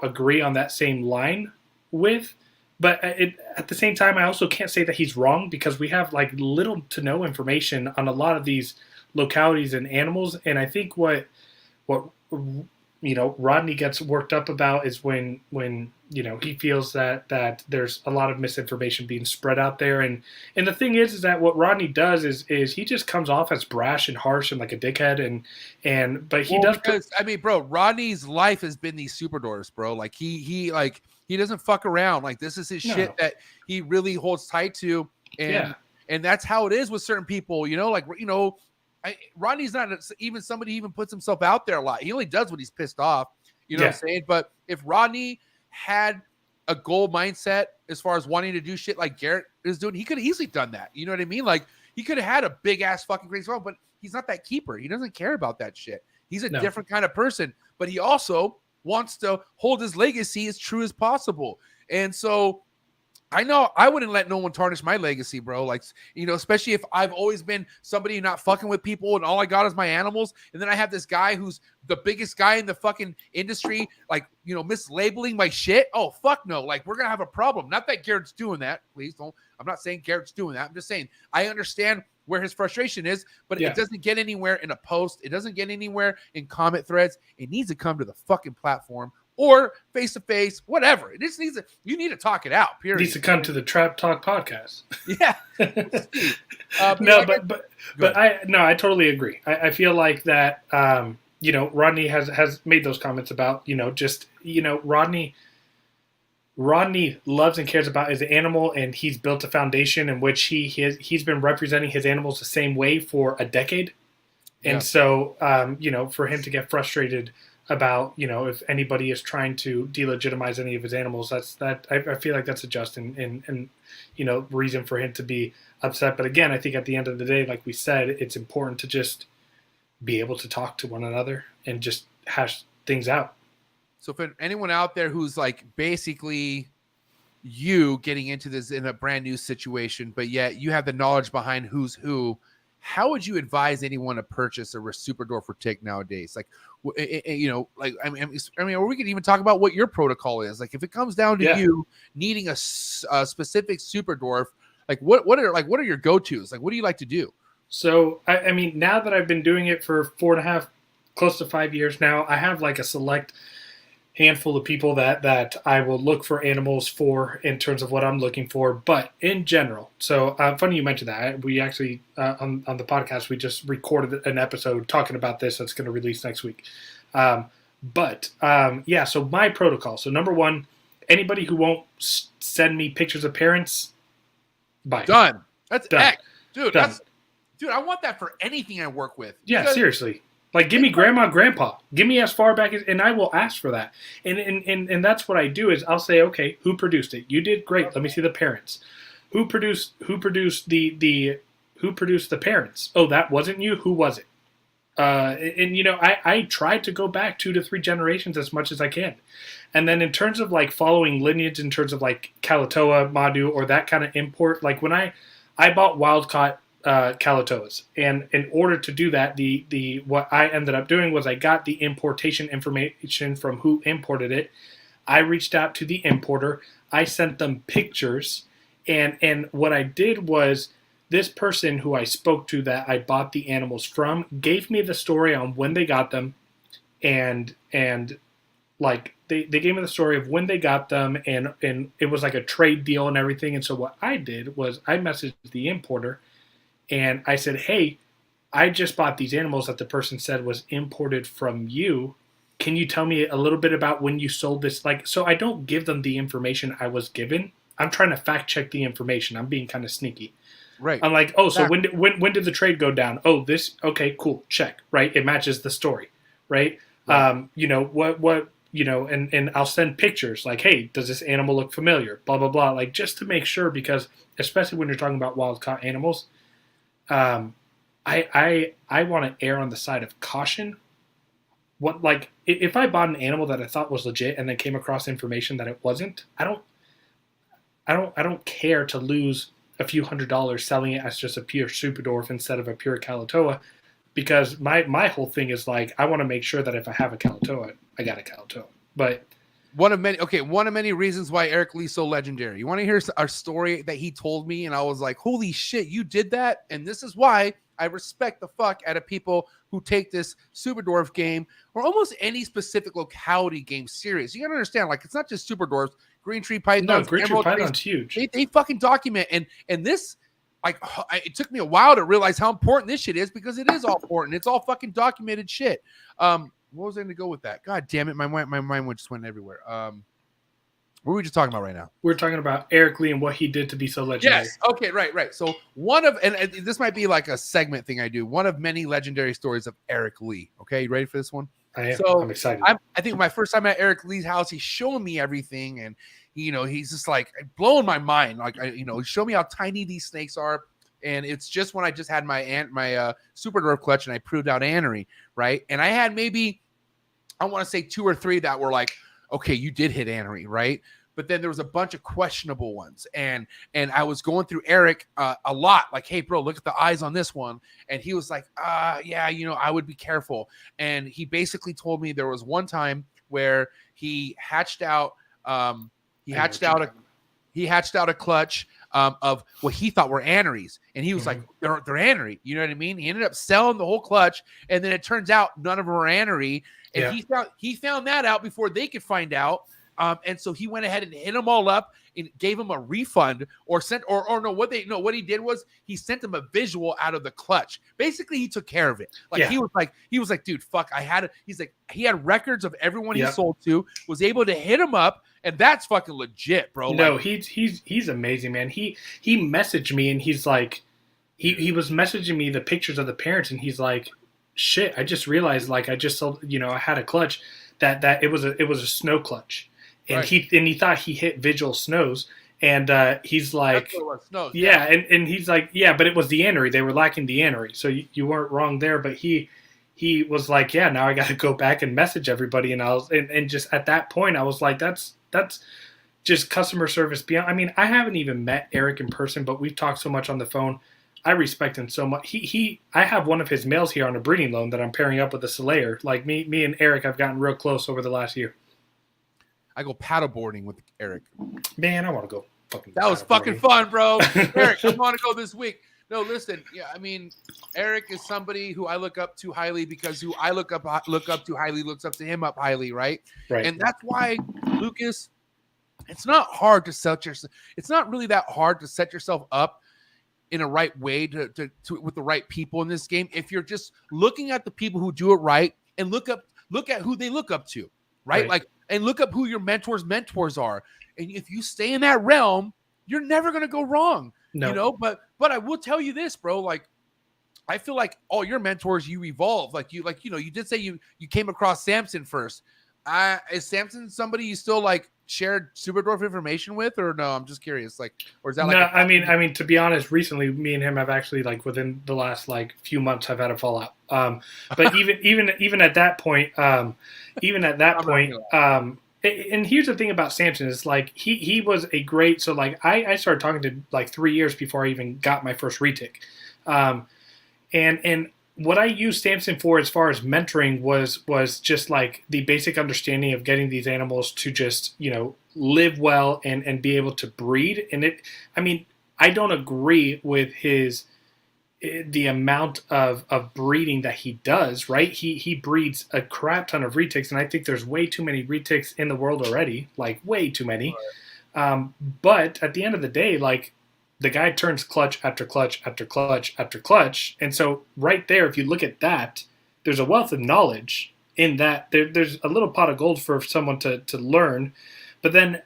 agree on that same line with. But at the same time, I also can't say that he's wrong, because we have like little to no information on a lot of these localities and animals. And I think what Rodney gets worked up about is when he feels that there's a lot of misinformation being spread out there. And the thing is that what Rodney does is he just comes off as brash and harsh and like a dickhead. But he does. Because, I mean, bro, Rodney's life has been these superdwarfs, bro. Like he doesn't fuck around. Like this is his shit that he really holds tight to. And that's how it is with certain people, Rodney's not even somebody who even puts himself out there a lot. He only does when he's pissed off. You know what I'm saying? But if Rodney had a goal mindset as far as wanting to do shit like Garrett is doing, he could have easily done that. You know what I mean? Like he could have had a big ass fucking crazy phone, but he's not that keeper. He doesn't care about that shit. He's a different kind of person, but he also wants to hold his legacy as true as possible. And so I know I wouldn't let no one tarnish my legacy, bro. Like, especially if I've always been somebody not fucking with people and all I got is my animals. And then I have this guy who's the biggest guy in the fucking industry, like, mislabeling my shit. Oh, fuck no. Like, we're going to have a problem. Not that Garrett's doing that. Please don't. I'm not saying Garrett's doing that. I'm just saying I understand where his frustration is, but it doesn't get anywhere in a post. It doesn't get anywhere in comment threads. It needs to come to the fucking platform. Or face to face, whatever. It just you need to talk it out. Period. It needs to come to the Trap Talk podcast. Yeah. I totally agree. I feel like that. Rodney has made those comments about Rodney loves and cares about his animal, and he's built a foundation in which he's been representing his animals the same way for a decade, and so for him to get frustrated about if anybody is trying to delegitimize any of his animals, I feel like that's a just and reason for him to be upset. But again, I think at the end of the day, like we said, it's important to just be able to talk to one another and just hash things out. So for anyone out there who's like basically you getting into this in a brand new situation, but yet you have the knowledge behind who's who, how would you advise anyone to purchase a Superdorf or tick nowadays? Like, or we could even talk about what your protocol is. Like, if it comes down to you needing a specific Superdorf, like what are your go-tos? Like, what do you like to do? So, I mean, now that I've been doing it for 4.5, close to 5 years now, I have like a select handful of people that I will look for animals for in terms of what I'm looking for. But in general, so funny you mentioned that. We actually, on the podcast, we just recorded an episode talking about this that's going to release next week. So my protocol. So number one, anybody who won't send me pictures of parents, bye. Done. That's done. Heck. Dude, done. I want that for anything I work with. Yeah, seriously. Like, give me grandma, grandpa. Give me as far back as, and I will ask for that. And that's what I do is I'll say, okay, who produced it? You did great. Let me see the parents. Who produced the parents? Oh, that wasn't you. Who was it? I try to go back 2 to 3 generations as much as I can. And then in terms of like following lineage, in terms of like Kalatoa, Madu, or that kind of import, like when I bought wild caught Calatoas. And in order to do that, the what I ended up doing was I got the importation information from who imported it. I reached out to the importer. I sent them pictures. And what I did was this person who I spoke to that I bought the animals from gave me the story on when they got them. And like they gave me the story of when they got them, and it was like a trade deal and everything. And so what I did was I messaged the importer and I said, hey, I just bought these animals that the person said was imported from you. Can you tell me a little bit about when you sold this? Like, so I don't give them the information I was given. I'm trying to fact check the information. I'm being kind of sneaky. Right. I'm like, oh, so when did the trade go down? Oh, this, okay, cool, check, right? It matches the story, right? You know, what, you know, and I'll send pictures like, hey, does this animal look familiar? Blah, blah, blah. Like, just to make sure, because especially when you're talking about wild caught animals, I want to err on the side of caution. What, like, if I bought an animal that I thought was legit and then came across information that it wasn't, I don't care to lose a few $100s selling it as just a pure Superdorf instead of a pure Calatoa, because my whole thing is like, I want to make sure that if I have a Calatoa, I got a Calatoa. But one of many reasons why Eric Lee's so legendary. You want to hear our story that he told me, and I was like, holy shit, you did that? And this is why I respect the fuck out of people who take this Superdorf game or almost any specific locality game serious. You gotta understand, like, it's not just Superdorfs, Green Tree Pythons. No, Green Tree Python's huge. They fucking document, and this, like, it took me a while to realize how important this shit is, because it is all important. It's all fucking documented shit. What was I going to go with that? God damn it, my mind just went everywhere. What were we just talking about right now? We're talking about Eric Lee and what he did to be so legendary. Yes. Okay. Right. So and this might be like a segment thing I do. One of many legendary stories of Eric Lee. Okay, you ready for this one? I am. So I'm excited. I think my first time at Eric Lee's house, he's showing me everything, and he's just like blowing my mind. Like, show me how tiny these snakes are. And it's just when I just had my Superdorf clutch and I proved out anery, right? And I had maybe, I want to say 2 or 3 that were like, okay, you did hit anery, right? But then there was a bunch of questionable ones. And I was going through Eric a lot, like, hey, bro, look at the eyes on this one. And he was like, yeah, I would be careful. And he basically told me there was one time where he hatched out a clutch of what he thought were aneries, and he was like, they're anery. You know what I mean? He ended up selling the whole clutch, and then it turns out none of them were anery, and he found that out before they could find out. And so he went ahead and hit them all up and gave them a refund, or sent what he did was he sent them a visual out of the clutch. Basically, he took care of it. Like, he was like, dude, fuck, he's like, he had records of everyone he sold to, was able to hit him up, and that's fucking legit, bro. No, like, he's amazing, man. He messaged me, and he's like, he was messaging me the pictures of the parents, and he's like, shit, I just realized, like, I just sold, I had a clutch that it was a snow clutch. And right. he thought he hit visual snows, and he's like, snows, yeah, and he's like, yeah, but it was the anery. They were lacking the anery, so you weren't wrong there. But he was like, yeah, now I got to go back and message everybody, and just at that point, I was like, that's just customer service beyond. I mean, I haven't even met Eric in person, but we've talked so much on the phone. I respect him so much. I have one of his males here on a breeding loan that I'm pairing up with a Solaire. Like me and Eric have gotten real close over the last year. I go paddleboarding with Eric. Man, I want to go fucking. That was fucking fun, bro. Eric, I want to go this week. No, listen. Yeah, I mean, Eric is somebody who I look up to highly, because who I look up to highly looks up to him up highly, right? Right. And that's why, Lucas, it's not hard to set yourself. It's not really that hard to set yourself up in a right way to with the right people in this game. If you're just looking at the people who do it right and look at who they look up to, right? Like, and look up who your mentors are. And if you stay in that realm, you're never going to go wrong. No. But I will tell you this, bro, like, I feel like all your mentors, you evolve. You did say you came across Samson first. Is Samson somebody you still like shared Superdorf information with, or no? I'm just curious. Like, or is that like? No, I mean, to be honest, recently me and him have actually, like, within the last like few months, have had a fallout. But even at that point, and here's the thing about Samson is, like, he was a great. So, like, I started talking to like 3 years before I even got my first retic. And what I used Samson for as far as mentoring was just like the basic understanding of getting these animals to just, live well and be able to breed. And I don't agree with the amount of breeding that he does, right? He breeds a crap ton of retics, and I think there's way too many retics in the world already, like way too many. But at the end of the day, like, the guy turns clutch after clutch after clutch after clutch. And so right there, if you look at that, there's a wealth of knowledge in that. There's a little pot of gold for someone to learn. But then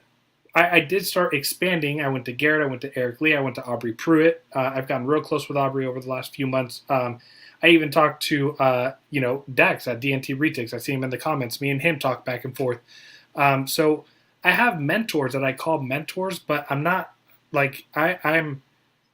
I did start expanding. I went to Garrett. I went to Eric Lee. I went to Aubrey Pruitt. I've gotten real close with Aubrey over the last few months. I even talked to, Dax at DNT Retics. I see him in the comments. Me and him talk back and forth. So I have mentors that I call mentors, but I'm not like I'm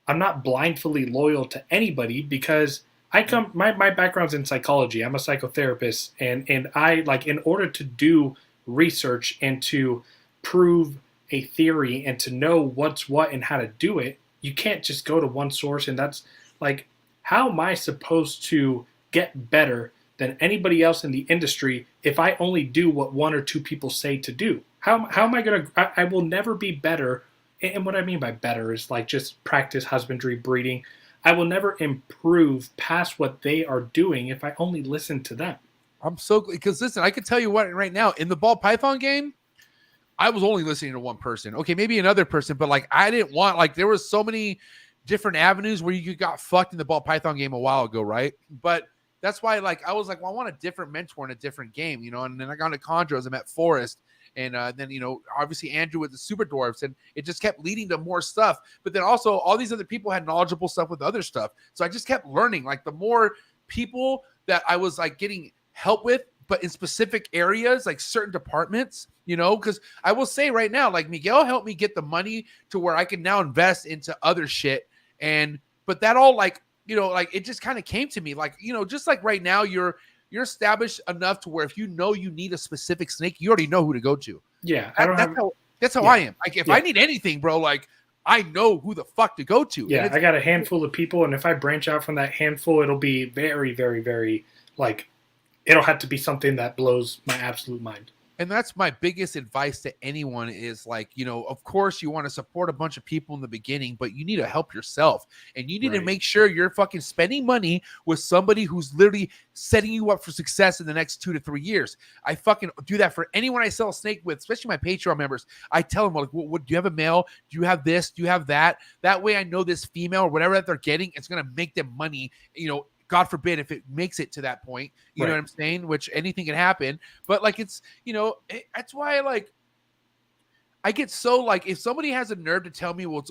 not blindly loyal to anybody, because my background's in psychology. I'm a psychotherapist, and I, like, in order to do research and to prove a theory and to know what's what and how to do it, you can't just go to one source. And that's like, how am I supposed to get better than anybody else in the industry if I only do what one or two people say to do? How am I going to, I will never be better. And what I mean by better is like just practice, husbandry, breeding. I will never improve past what they are doing if I only listen to them. I'm so, because listen, I can tell you what, right now in the ball python game, I was only listening to one person. Okay, maybe another person, but like, I didn't want, like, there was so many different avenues where you got fucked in the ball python game a while ago, right? But that's why, like, I was like, well, I want a different mentor in a different game, and then I got into chondros. I met Forrest. And then, obviously Andrew with the super dwarfs, and it just kept leading to more stuff. But then also all these other people had knowledgeable stuff with other stuff. So I just kept learning. Like, the more people that I was like getting help with, but in specific areas, like certain departments, because I will say right now, like, Miguel helped me get the money to where I can now invest into other shit. But that all, like, like, it just kind of came to me, like, just like right now, you're established enough to where if you need a specific snake, you already know who to go to. Yeah. That's how I am. Like, if I need anything, bro, like, I know who the fuck to go to. Yeah. I got a handful of people. And if I branch out from that handful, it'll be very, very, very, like, it'll have to be something that blows my absolute mind. And that's my biggest advice to anyone is, like, of course you want to support a bunch of people in the beginning, but you need to help yourself, and you need to make sure you're fucking spending money with somebody who's literally setting you up for success in the next 2 to 3 years. I fucking do that for anyone I sell a snake with, especially my Patreon members. I tell them, like, what do you have a male? Do you have this? Do you have that? That way I know this female or whatever that they're getting, it's going to make them money, God forbid if it makes it to that point, you know what I'm saying? Which anything can happen. But like, it's, that's why I get so, like, if somebody has a nerve to tell me, well,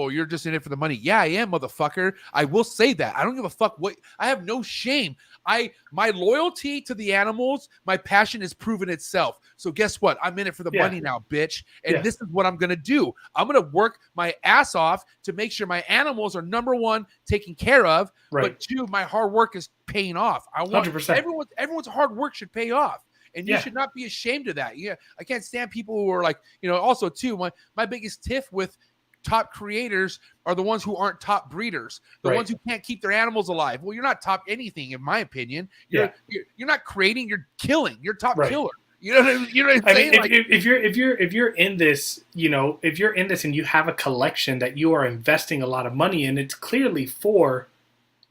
you're just in it for the money. Yeah, I am, motherfucker. I will say that. I don't give a fuck what, I have no shame. My loyalty to the animals, my passion has proven itself. So guess what? I'm in it for the money now, bitch. And this is what I'm going to do. I'm going to work my ass off to make sure my animals are, number one, taken care of, but two, my hard work is paying off. I want 100%. Everyone's hard work should pay off. And you should not be ashamed of that. Yeah, I can't stand people who are like, also too, my biggest tiff with top creators are the ones who aren't top breeders, the ones who can't keep their animals alive. Well, you're not top anything, in my opinion. You're not creating, you're killing. You're top killer. You know what I'm saying? If you're in this, if you're in this and you have a collection that you are investing a lot of money in, it's clearly for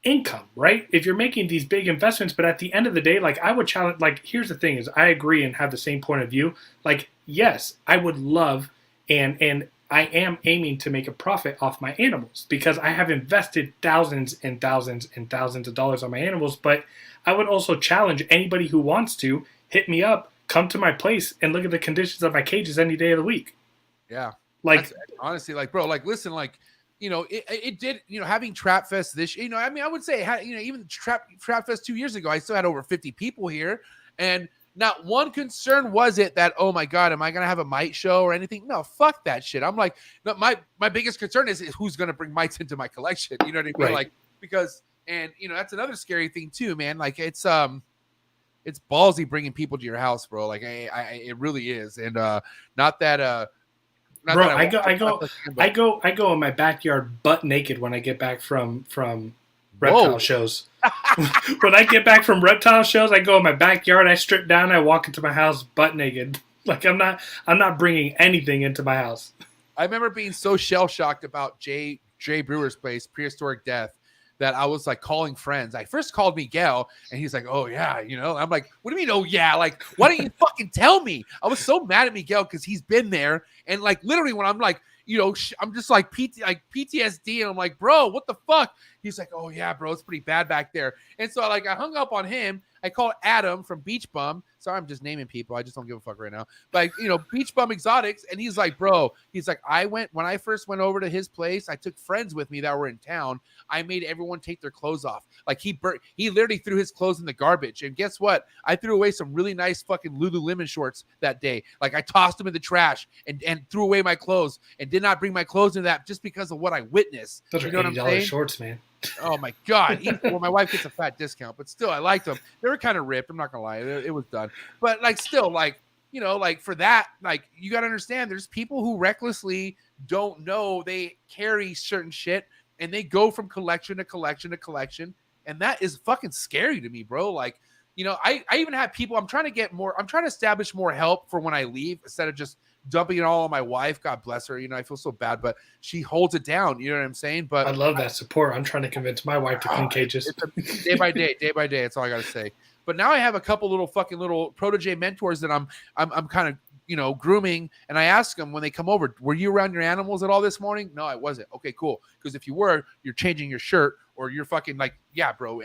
income, right? If you're making these big investments, but at the end of the day, like, I would challenge, like, here's the thing is, I agree and have the same point of view. Like, yes, I would love and I am aiming to make a profit off my animals because I have invested thousands and thousands and thousands of dollars on my animals. But I would also challenge anybody who wants to hit me up, come to my place and look at the conditions of my cages any day of the week. Yeah. Like, that's, honestly, like, bro, like, listen, like, it did, having Trap Fest this, I would say, even Trap Fest 2 years ago, I still had over 50 people here. And not one concern was it that, oh my God, am I going to have a mite show or anything? No, fuck that shit. I'm like, no, my biggest concern is who's going to bring mites into my collection. You know what I mean? Right. Like, because, and that's another scary thing too, man. Like, it's ballsy bringing people to your house, bro. Like, it really is. And, not that, bro, I go in my backyard butt naked when I get back from reptile shows. When I get back from reptile shows, I go in my backyard, I strip down, I walk into my house butt naked. Like I'm not bringing anything into my house. I remember being so shell shocked about Jay Brewer's place, Prehistoric Death, that I was like calling friends. I first called Miguel, and he's like, "Oh yeah, you know." I'm like, "What do you mean? Oh yeah? Like, why don't you fucking tell me?" I was so mad at Miguel because he's been there, and like literally when I'm like, you know, I'm just like PTSD, and I'm like, "Bro, what the fuck?" He's like, "Oh yeah, bro, it's pretty bad back there." And so like I hung up on him. I called Adam from Beach Bum. Sorry, I'm just naming people. I just don't give a fuck right now. But you know, Beach Bum Exotics, and he's like, "Bro," he's like, when I first went over to his place, I took friends with me that were in town. I made everyone take their clothes off. Like he literally threw his clothes in the garbage. And guess what? I threw away some really nice fucking Lululemon shorts that day. Like I tossed them in the trash and threw away my clothes and did not bring my clothes into that just because of what I witnessed. Those are $80 shorts, man. Oh my God. Well, my wife gets a fat discount, but still I liked them. They were kind of ripped. I'm not gonna lie. It was done. But like still, like, you know, like for that, like you gotta understand there's people who recklessly don't know they carry certain shit and they go from collection to collection to collection. And that is fucking scary to me, bro. Like, you know, I even have people, I'm trying to establish more help for when I leave instead of just dumping it all on my wife. God bless her. You know, I feel so bad, but she holds it down. You know what I'm saying? But I love that support. I'm trying to convince my wife to come cages. Day by day. That's all I got to say. But now I have a couple little protege mentors that I'm kind of, you know, grooming. And I ask them when they come over, were you around your animals at all this morning? No, I wasn't. Okay, cool. Because if you were, you're changing your shirt or you're fucking like, yeah, bro,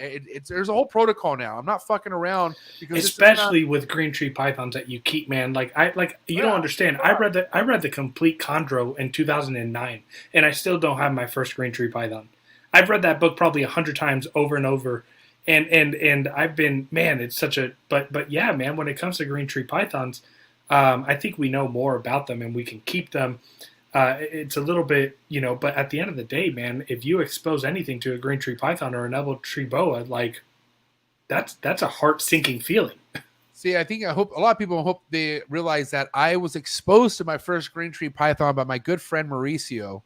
there's a whole protocol now. I'm not fucking around because especially with green tree pythons that you keep, man. You don't understand. I read the complete chondro in 2009 and I still don't have my first green tree python. I've read that book probably 100 times over and over. And I've been, man, it's such a, but yeah, man, when it comes to green tree pythons, I think we know more about them and we can keep them. It's a little bit, you know, but at the end of the day, man, if you expose anything to a green tree python or an elbow tree boa, like that's a heart sinking feeling. See, I hope a lot of people hope they realize that I was exposed to my first green tree python by my good friend Mauricio.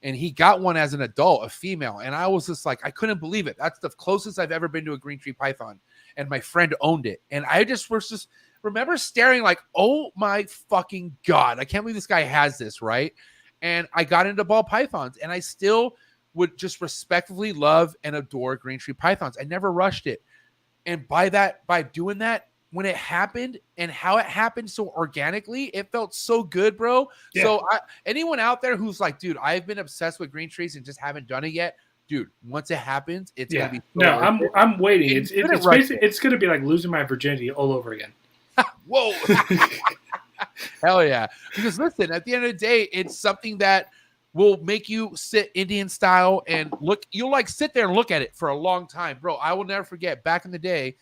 And he got one as an adult, a female. And I was just like, I couldn't believe it. That's the closest I've ever been to a green tree python. And my friend owned it. And I just remember staring like, oh my fucking God, I can't believe this guy has this, right? And I got into ball pythons and I still would just respectfully love and adore green tree pythons. I never rushed it. And by doing that, when it happened and how it happened so organically, it felt so good, bro. Yeah. So anyone out there who's like, dude, I've been obsessed with green trees and just haven't done it yet. Dude, once it happens, it's going to be I'm waiting. It's going to be like losing my virginity all over again. Whoa. Hell yeah. Because listen, at the end of the day, it's something that will make you sit Indian style and look. You'll like sit there and look at it for a long time, bro. I will never forget back in the day,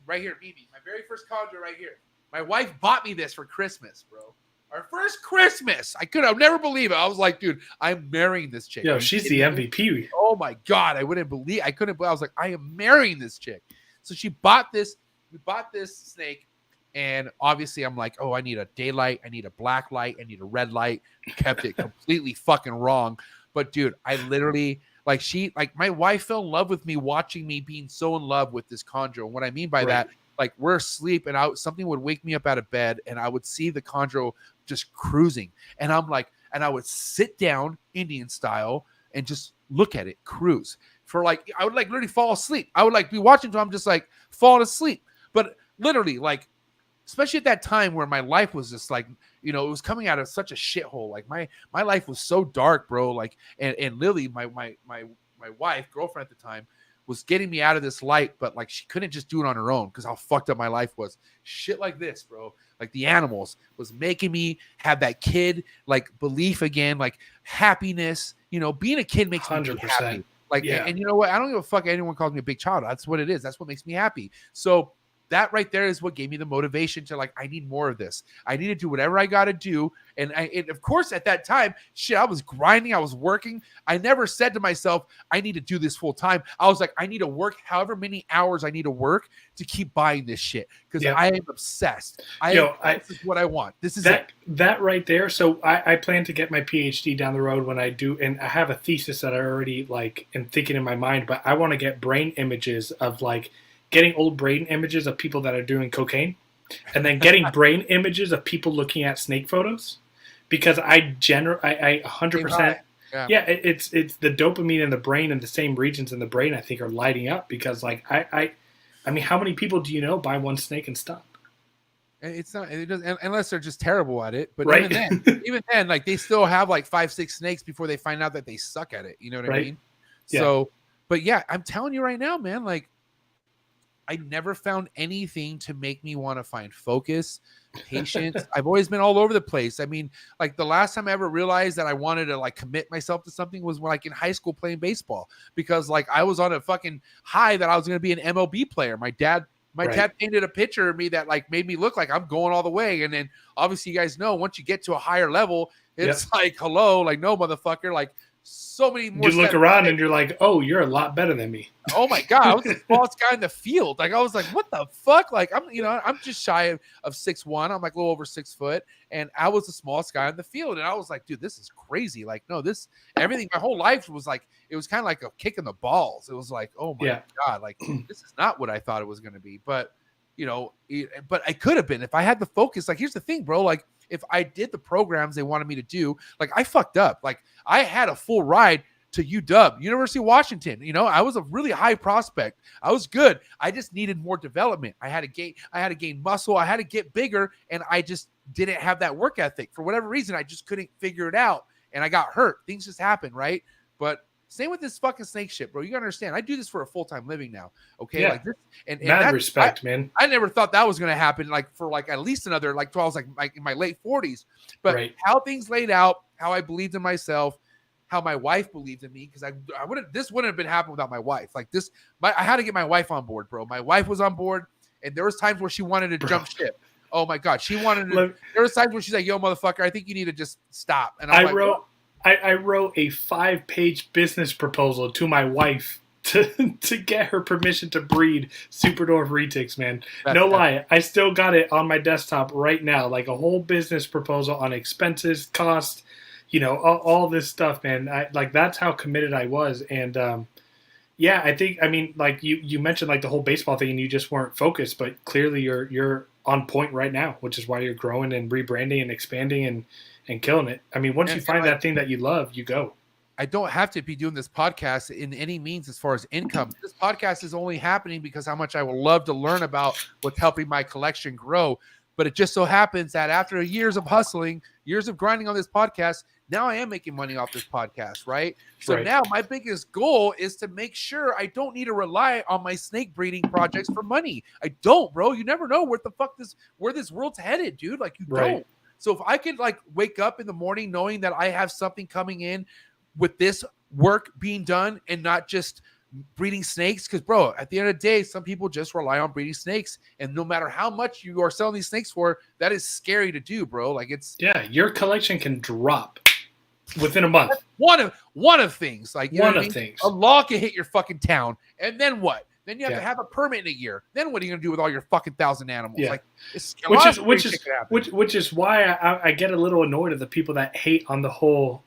right here, Mimi, my very first conjure right here. My wife bought me this for Christmas, bro. Our first Christmas. I'll never believe it. I was like, dude, I'm marrying this chick. Yo, she's the MVP. Oh my God. I couldn't believe. I was like, I am marrying this chick. So she bought this. We bought this snake. And obviously I'm like, oh, I need a daylight. I need a black light. I need a red light. Kept it completely fucking wrong. But dude, I literally my wife fell in love with me watching me being so in love with this chondro. And what I mean by that, like we're asleep and something would wake me up out of bed and I would see the chondro just cruising. And I'm like, and I would sit down Indian style and just look at it cruise for like, I would like literally fall asleep. I would like be watching until I'm just like falling asleep. But literally like, especially at that time where my life was just like, you know, it was coming out of such a shithole. Like my life was so dark, bro. Like, and Lily, my wife, girlfriend at the time, was getting me out of this light, but like she couldn't just do it on her own because how fucked up my life was. Shit like this, bro. Like the animals was making me have that kid like belief again, like happiness. You know, being a kid makes 100%. Me happy. Like, yeah. And you know what? I don't give a fuck. Anyone calls me a big child. That's what it is. That's what makes me happy. So that right there is what gave me the motivation to like, I need more of this. I need to do whatever I got to do. And of course, at that time, shit, I was grinding. I was working. I never said to myself, I need to do this full time. I was like, I need to work however many hours I need to work to keep buying this shit. Because I am obsessed. This is what I want. This is that right there. So I plan to get my PhD down the road when I do. And I have a thesis that I already like am thinking in my mind. But I want to get brain images of like, getting old brain images of people that are doing cocaine and then getting brain images of people looking at snake photos because I 100%. It's the dopamine in the brain and the same regions in the brain, I think, are lighting up because like, I mean, how many people do you know buy one snake and stop? It's not, it doesn't, unless they're just terrible at it. But right. even then, like they still have like 5-6 snakes before they find out that they suck at it. You know what I mean? Yeah. So, but yeah, I'm telling you right now, man, like, I never found anything to make me want to find focus, patience. I've always been all over the place. I mean, like the last time I ever realized that I wanted to like commit myself to something was when like in high school playing baseball, because like I was on a fucking high that I was going to be an MLB player. My dad painted a picture of me that like made me look like I'm going all the way. And then obviously you guys know once you get to a higher level, it's like, hello, like no motherfucker, like so many more. You look around and you're like, oh, you're a lot better than me. Oh my God. I was the smallest guy in the field. Like I was like, what the fuck? Like I'm just shy of 6'1". I'm like a little over 6 foot. And I was the smallest guy in the field. And I was like, dude, this is crazy. Like, no, everything, my whole life was like, it was kind of like a kick in the balls. It was like, oh my God, like this is not what I thought it was going to be. But but I could have been if I had the focus. Like, here's the thing, bro. Like, if I did the programs they wanted me to do, like I fucked up. Like I had a full ride to UW, University of Washington. I was a really high prospect. I was good. I just needed more development. I had to gain muscle. I had to get bigger, and I just didn't have that work ethic for whatever reason. I just couldn't figure it out, and I got hurt. Things just happen, right? But same with this fucking snake shit, bro. You gotta understand. I do this for a full-time living now. Okay. Yeah. Like this, and mad respect, man. I never thought that was gonna happen like for like at least another like 12, like in my late 40s. But how things laid out, how I believed in myself, how my wife believed in me, because this wouldn't have been happening without my wife. Like this, I had to get my wife on board, bro. My wife was on board, and there was times where she wanted to jump ship. Oh my God, she wanted to. There was times where she's like, "Yo, motherfucker, I think you need to just stop." And I wrote a 5-page business proposal to my wife to get her permission to breed Superdwarf retics, man. No lie. I still got it on my desktop right now, like a whole business proposal on expenses, cost, all this stuff, man. That's how committed I was. And I mean, like you mentioned like the whole baseball thing and you just weren't focused, but clearly you're on point right now, which is why you're growing and rebranding and expanding and killing it. I mean, once you find that thing that you love, you go. I don't have to be doing this podcast in any means as far as income. This podcast is only happening because how much I would love to learn about what's helping my collection grow. But it just so happens that after years of hustling, years of grinding on this podcast, now I am making money off this podcast, right? So now my biggest goal is to make sure I don't need to rely on my snake breeding projects for money. I don't, bro. You never know where this world's headed, dude. Like you don't. So if I could like wake up in the morning knowing that I have something coming in with this work being done and not just breeding snakes, because bro, at the end of the day, some people just rely on breeding snakes, and no matter how much you are selling these snakes for, that is scary to do, bro. Like your collection can drop within a month. One of things, like things. A law can hit your fucking town, and then what? Then you have to have a permit in a year. Then what are you gonna do with all your fucking 1,000 animals? Yeah. Like, which is why I get a little annoyed at the people that hate on the whole.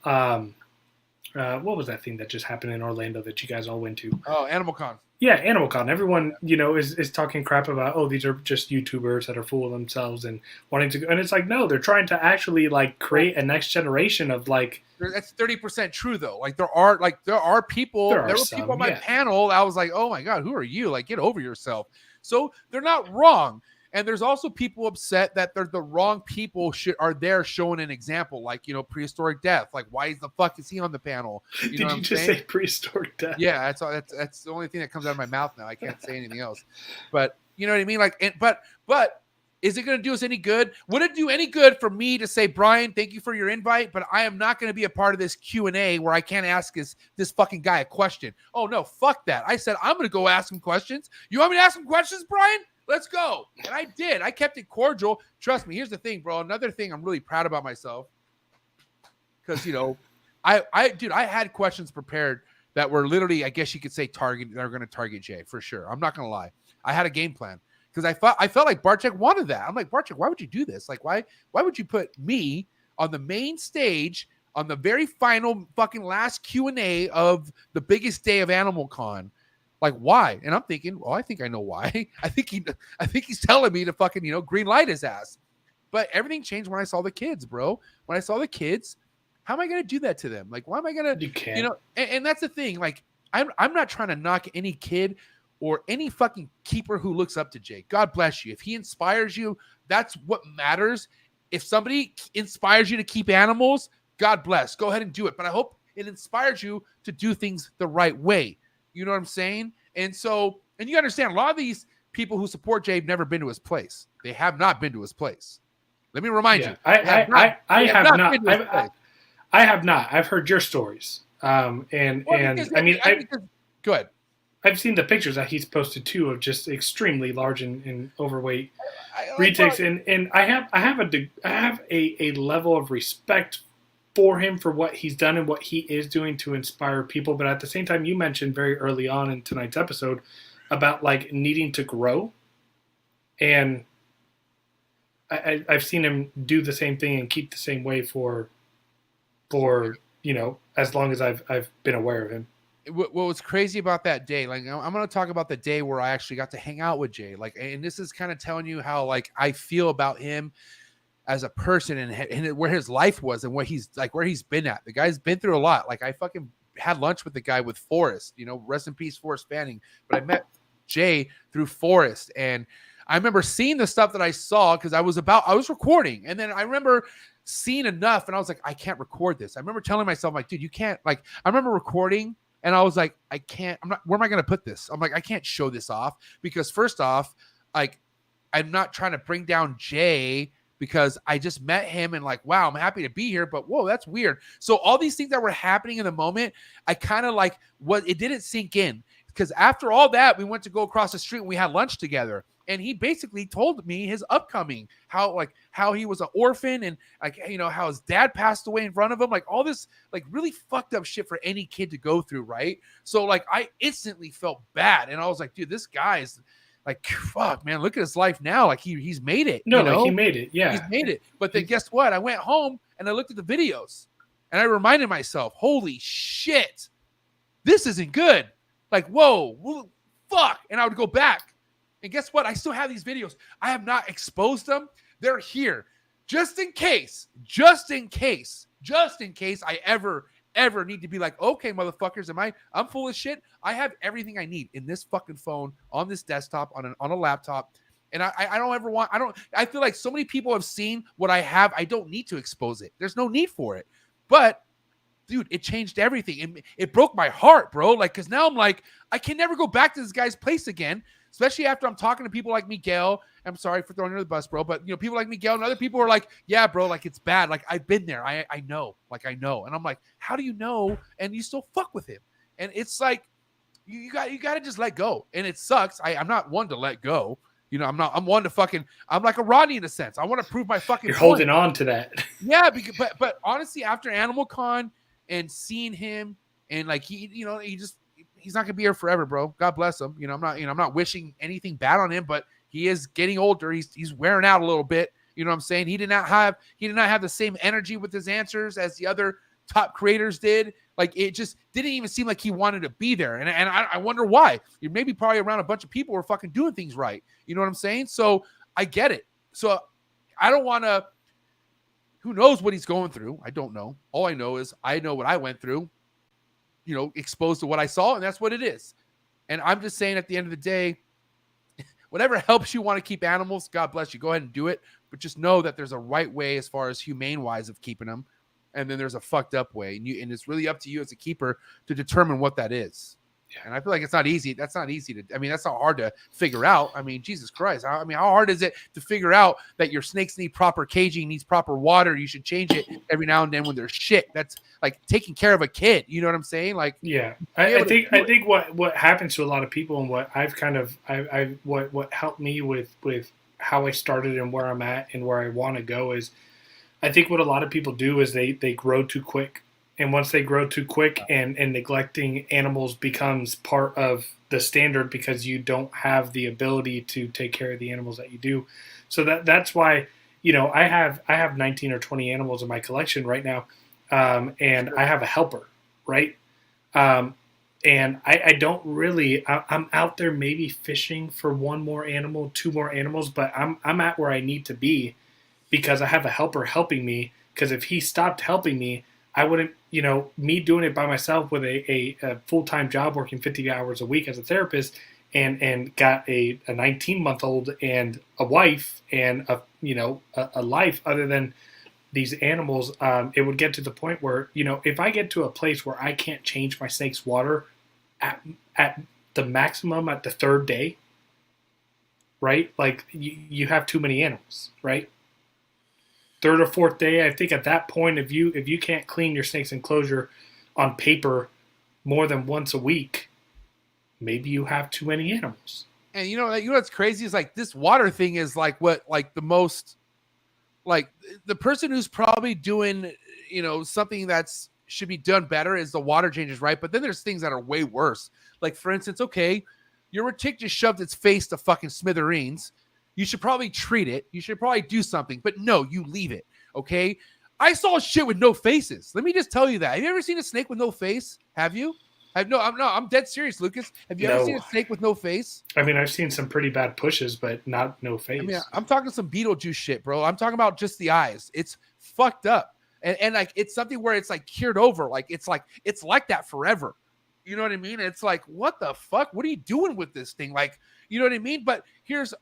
What was that thing that just happened in Orlando that you guys all went to? Oh, Animal Con. Yeah, Animal Con. Everyone, is talking crap about, oh, these are just YouTubers that are fooling themselves and wanting to go. And it's like, no, they're trying to actually like create a next generation of like. That's 30% true though. Like there are people. There were people on my panel. I was like, oh my God, who are you? Like, get over yourself. So they're not wrong. And there's also people upset that they're the wrong people are there showing an example, like, prehistoric death. Like, why the fuck is he on the panel? Did you just say prehistoric death? Yeah, that's the only thing that comes out of my mouth now. I can't say anything else. But you know what I mean? Like, but is it going to do us any good? Would it do any good for me to say, Brian, thank you for your invite, but I am not going to be a part of this Q&A where I can't ask this fucking guy a question? Oh no, fuck that. I said I'm going to go ask him questions. You want me to ask him questions, Brian? let's go. And I did. I kept it cordial. Trust me. Here's the thing, bro. Another thing I'm really proud about myself. Because, I had questions prepared that were literally, I guess you could say, they're going to target Jay for sure. I'm not going to lie. I had a game plan because I felt like Bartek wanted that. I'm like, Bartek, why would you do this? Like, why would you put me on the main stage on the very final fucking last Q&A of the biggest day of Animal Con? Like, why? And I'm thinking, well, I think I know why. I think he's telling me to fucking, green light his ass. But everything changed when I saw the kids, bro. When I saw the kids, how am I going to do that to them? Like, why am I going to, You can't. And that's the thing. Like, I'm not trying to knock any kid or any fucking keeper who looks up to Jay. God bless you. If he inspires you, that's what matters. If somebody inspires you to keep animals, God bless. Go ahead and do it. But I hope it inspires you to do things the right way. You know what I'm saying? And so, and you understand, a lot of these people who support Jay have never been to his place. They have not been to his place. Let me remind you. I have not. I have not. I've heard your stories. Go ahead. I've seen the pictures that he's posted too of just extremely large and overweight retics, and I have a level of respect for him for what he's done and what he is doing to inspire people. But at the same time, you mentioned very early on in tonight's episode about like needing to grow, and I've seen him do the same thing and keep the same way for as long as I've been aware of him. What was crazy about that day, like I'm going to talk about the day where I actually got to hang out with Jay, like, and this is kind of telling you how like I feel about him as a person and where his life was and what he's like, where he's been at. The guy's been through a lot. Like I fucking had lunch with the guy with Forrest, rest in peace, Forrest Fanning. But I met Jay through Forrest, and I remember seeing the stuff that I saw because I was recording, and then I remember seeing enough, and I was like, I can't record this. I remember telling myself, like, dude, you can't. Like, I remember recording. And I was like, I can't, where am I going to put this? I'm like, I can't show this off because first off, like, I'm not trying to bring down Jay because I just met him and like, wow, I'm happy to be here, but whoa, that's weird. So all these things that were happening in the moment, I kind of like it didn't sink in because after all that, we went to go across the street and we had lunch together. And he basically told me his upcoming, how he was an orphan and like, how his dad passed away in front of him, like all this like really fucked up shit for any kid to go through. Right. So like, I instantly felt bad. And I was like, dude, this guy's like, fuck, man, look at his life now. Like he's made it. Like he made it. Yeah. He's made it. But then guess what? I went home and I looked at the videos and I reminded myself, holy shit, this isn't good. Like, whoa, fuck. And I would go back. And guess what? I still have these videos. I have not exposed them. They're here. Just in case I ever need to be like, okay, motherfuckers, I'm full of shit. I have everything I need in this fucking phone, on this desktop, on a laptop. And I don't ever want, I feel like so many people have seen what I have. I don't need to expose it. There's no need for it. But dude, it changed everything. It broke my heart, bro. Like, cause now I'm like, I can never go back to this guy's place again. Especially after I'm talking to people like Miguel. I'm sorry for throwing you under the bus, bro. But, people like Miguel and other people are like, yeah, bro, like it's bad. Like I've been there. I know. Like I know. And I'm like, how do you know? And you still fuck with him. And it's like, you got to just let go. And it sucks. I'm not one to let go. I'm one to fucking, I'm like a Rodney in a sense. I want to prove my fucking You're point. holding on to that. Yeah. But honestly, after Animal Con and seeing him and like, he's not gonna be here forever, bro. God bless him. I'm not wishing anything bad on him, but he is getting older. He's wearing out a little bit. You know what I'm saying? He did not have the same energy with his answers as the other top creators did. Like it just didn't even seem like he wanted to be there. And I wonder why. You're maybe probably around a bunch of people who are fucking doing things right. You know what I'm saying? So I get it. So I don't want to. Who knows what he's going through? I don't know. All I know is I know what I went through. Exposed to what I saw, and that's what it is. And I'm just saying at the end of the day, whatever helps you want to keep animals, God bless you. Go ahead and do it. But just know that there's a right way as far as humane wise of keeping them. And then there's a fucked up way. And it's really up to you as a keeper to determine what that is. And I feel like it's not easy. That's not easy to, I mean, that's not hard to figure out. I mean, Jesus Christ. I mean, how hard is it to figure out that your snakes need proper caging, needs proper water? You should change it every now and then when they're shit. That's like taking care of a kid. You know what I'm saying? Like, yeah, I think what happens to a lot of people, and what I've kind of, what helped me with how I started and where I'm at and where I want to go is, I think what a lot of people do is they grow too quick. And once they grow too quick and neglecting animals becomes part of the standard because you don't have the ability to take care of the animals that you do. So that's why, you know, I have 19 or 20 animals in my collection right now. And I have a helper, right? And I don't really, I'm out there maybe fishing for one more animal, two more animals, but I'm at where I need to be because I have a helper helping me. Because if he stopped helping me, I wouldn't, you know, me doing it by myself with a full-time job working 50 hours a week as a therapist and got a 19-month-old and a wife and a life other than these animals, it would get to the point where, you know, if I get to a place where I can't change my snake's water at the maximum at the third day, right? Like you have too many animals, right? Third or fourth day, I think at that point, if you can't clean your snake's enclosure on paper more than once a week, maybe you have too many animals. And you know what's crazy is like this water thing is like what like the most like the person who's probably doing, you know, something that's should be done better is the water changes, right? But then there's things that are way worse. Like for instance, okay, your retic just shoved its face to fucking smithereens. You should probably treat it. You should probably do something. But no, you leave it, okay? I saw shit with no faces. Let me just tell you that. Have you ever seen a snake with no face? Have you? I'm dead serious, Lucas. Have you ever seen a snake with no face? I mean, I've seen some pretty bad pushes, but not no face. I mean, I'm talking some Beetlejuice shit, bro. I'm talking about just the eyes. It's fucked up. And like, it's something where it's like cured over. Like, it's like that forever. You know what I mean? It's like, what the fuck? What are you doing with this thing? Like, you know what I mean? But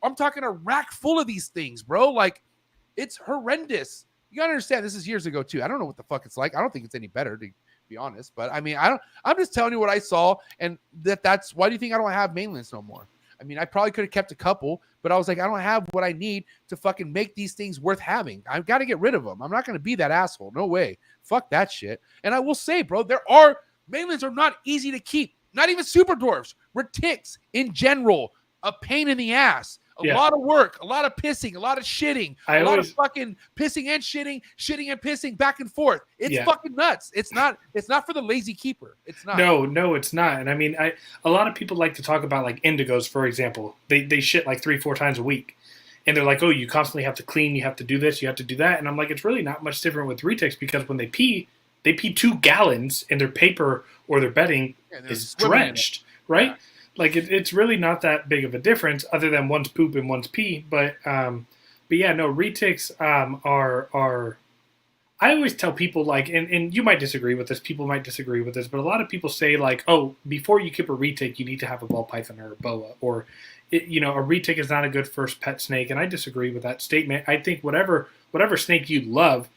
I'm talking a rack full of these things, bro. Like, it's horrendous. You gotta understand, this is years ago too. I don't know what the fuck it's like. I don't think it's any better, to be honest. But I mean, I'm just telling you what I saw, and that's why do you think I don't have mainlands no more? I mean, I probably could have kept a couple, but I was like, I don't have what I need to fucking make these things worth having. I've got to get rid of them. I'm not going to be that asshole. No way. Fuck that shit. And I will say, bro, mainlands are not easy to keep. Not even super dwarfs. Retics in general, a pain in the ass. A lot of work, a lot of pissing, a lot of shitting, a lot of fucking pissing and shitting and pissing back and forth. It's fucking nuts. It's not for the lazy keeper. It's not. No, it's not. And I mean, a lot of people like to talk about like indigos, for example. They shit like 3-4 times a week. And they're like, oh, you constantly have to clean, you have to do this, you have to do that. And I'm like, it's really not much different with retics because when they pee 2 gallons and their paper or their bedding is drenched, right? Yeah. Like it's really not that big of a difference, other than one's poop and one's pee. But yeah, no, retics are. I always tell people like, and you might disagree with this. People might disagree with this, but a lot of people say like, oh, before you keep a retic, you need to have a ball python or a boa, or a retic is not a good first pet snake. And I disagree with that statement. I think whatever snake you love,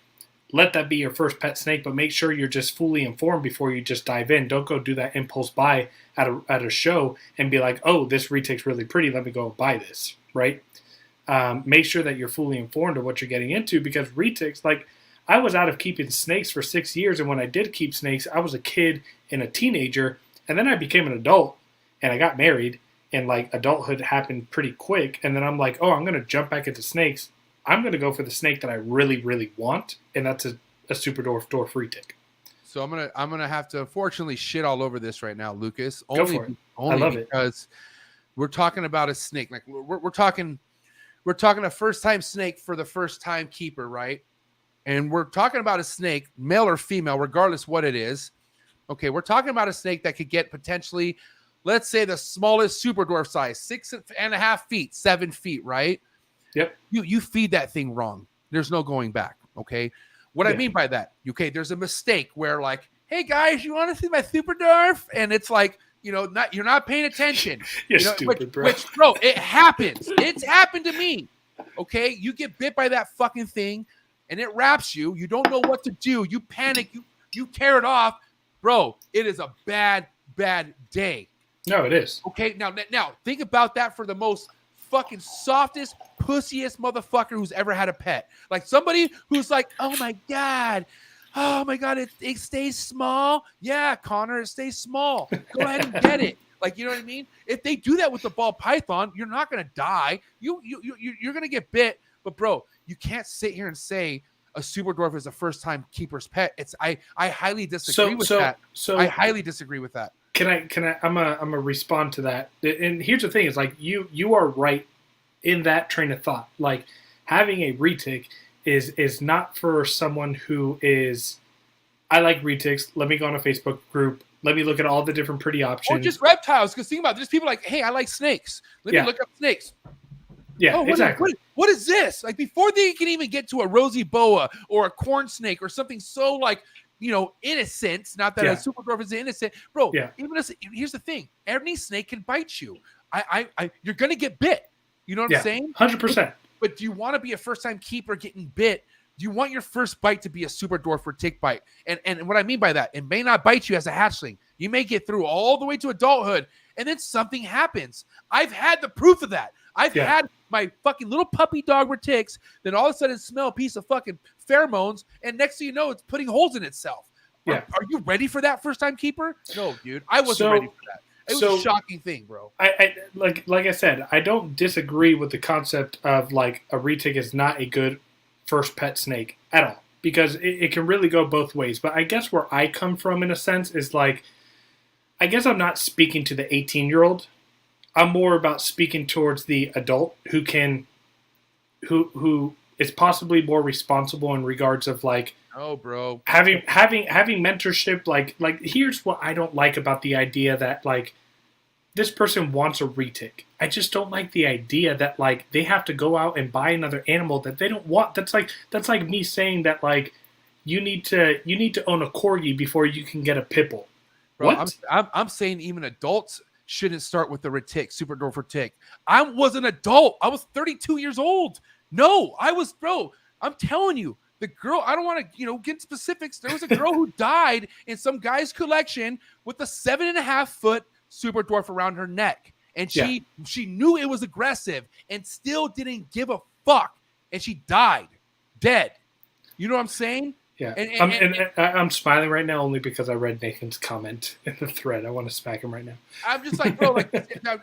let that be your first pet snake, but make sure you're just fully informed before you just dive in. Don't go do that impulse buy at a show and be like, oh, this retic's really pretty, let me go buy this, right? Make sure that you're fully informed of what you're getting into, because retics, like, I was out of keeping snakes for 6 years, and when I did keep snakes, I was a kid and a teenager, and then I became an adult, and I got married, and, like, adulthood happened pretty quick, and then I'm like, oh, I'm going to jump back into snakes. I'm going to go for the snake that I really, really want, and that's a super dwarf retic. So I'm gonna have to unfortunately shit all over this right now, Lucas. Go for it. I love it because we're talking about a snake. Like we're talking a first time snake for the first time keeper, right? And we're talking about a snake, male or female, regardless what it is. Okay, we're talking about a snake that could get potentially, let's say, the smallest super dwarf size, 6.5 feet, 7 feet, right? Yep. You feed that thing wrong. There's no going back. Okay. What I mean by that, okay, there's a mistake where like, hey guys, you want to see my super dwarf? And it's like, you're not paying attention. You're stupid, bro. Which, bro, it happens. It's happened to me. Okay. You get bit by that fucking thing and it wraps you. You don't know what to do. You panic. You tear it off. Bro, it is a bad, bad day. No, it is. Okay, now think about that for the most fucking softest, pussiest motherfucker who's ever had a pet. Like somebody who's like, oh my god, it stays small. Yeah, Connor, it stays small. Go ahead and get it. Like, you know what I mean? If they do that with the ball python, you're not gonna die. You're gonna get bit. But bro, you can't sit here and say a super dwarf is a first time keeper's pet. I highly disagree with that. So I highly disagree with that. Can I? I'm a respond to that. And here's the thing: is like you are right in that train of thought. Like having a retic is not for someone who is. I like retics. Let me go on a Facebook group. Let me look at all the different pretty options. Or just reptiles. Because think about it, there's people like, hey, I like snakes. Let me look up snakes. Yeah, exactly. What is this? Like before they can even get to a rosy boa or a corn snake or something so like, innocent. Not that a super dwarf is innocent, bro. Yeah. Here's the thing: any snake can bite you. You're gonna get bit. You know what I'm saying? 100%. But do you want to be a first time keeper getting bit? Do you want your first bite to be a super dwarf or tick bite? And what I mean by that, it may not bite you as a hatchling. You may get through all the way to adulthood, and then something happens. I've had the proof of that. I've had my fucking little puppy dog with ticks, then all of a sudden smell a piece of fucking pheromones, and next thing you know, it's putting holes in itself. Yeah. Are you ready for that first time keeper? No, dude. I wasn't ready for that. It was a shocking thing, bro. I like I said, I don't disagree with the concept of like a retic is not a good first pet snake at all, because it can really go both ways. But I guess where I come from in a sense is like, I guess I'm not speaking to the 18-year-old. I'm more about speaking towards the adult who is possibly more responsible in regards of like, oh, bro, having mentorship. Like here's what I don't like about the idea that like this person wants a retic. I just don't like the idea that like they have to go out and buy another animal that they don't want. That's like me saying that like you need to own a corgi before you can get a pit bull. Bro, what? I'm saying even adults shouldn't start with the retic, super dwarf retic. I was an adult. I was 32 years old. No, I was, bro. I'm telling you, the girl, I don't want to, get specifics. There was a girl who died in some guy's collection with a 7.5 foot super dwarf around her neck. And she knew it was aggressive and still didn't give a fuck. And she died dead. You know what I'm saying? Yeah. And I'm smiling right now only because I read Nathan's comment in the thread. I want to smack him right now. I'm just like, bro, like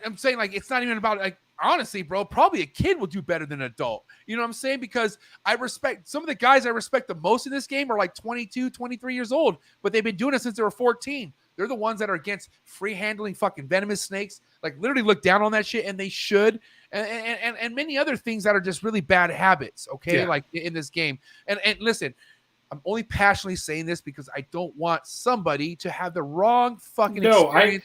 I'm saying, like, it's not even about, like, honestly, bro, probably a kid will do better than an adult. You know what I'm saying? Because I respect some of the guys I respect the most in this game are like 22, 23 years old, but they've been doing it since they were 14. They're the ones that are against free handling fucking venomous snakes, like literally look down on that shit, and they should. And many other things that are just really bad habits, okay? Like in this game. And listen, I'm only passionately saying this because I don't want somebody to have the wrong fucking experience.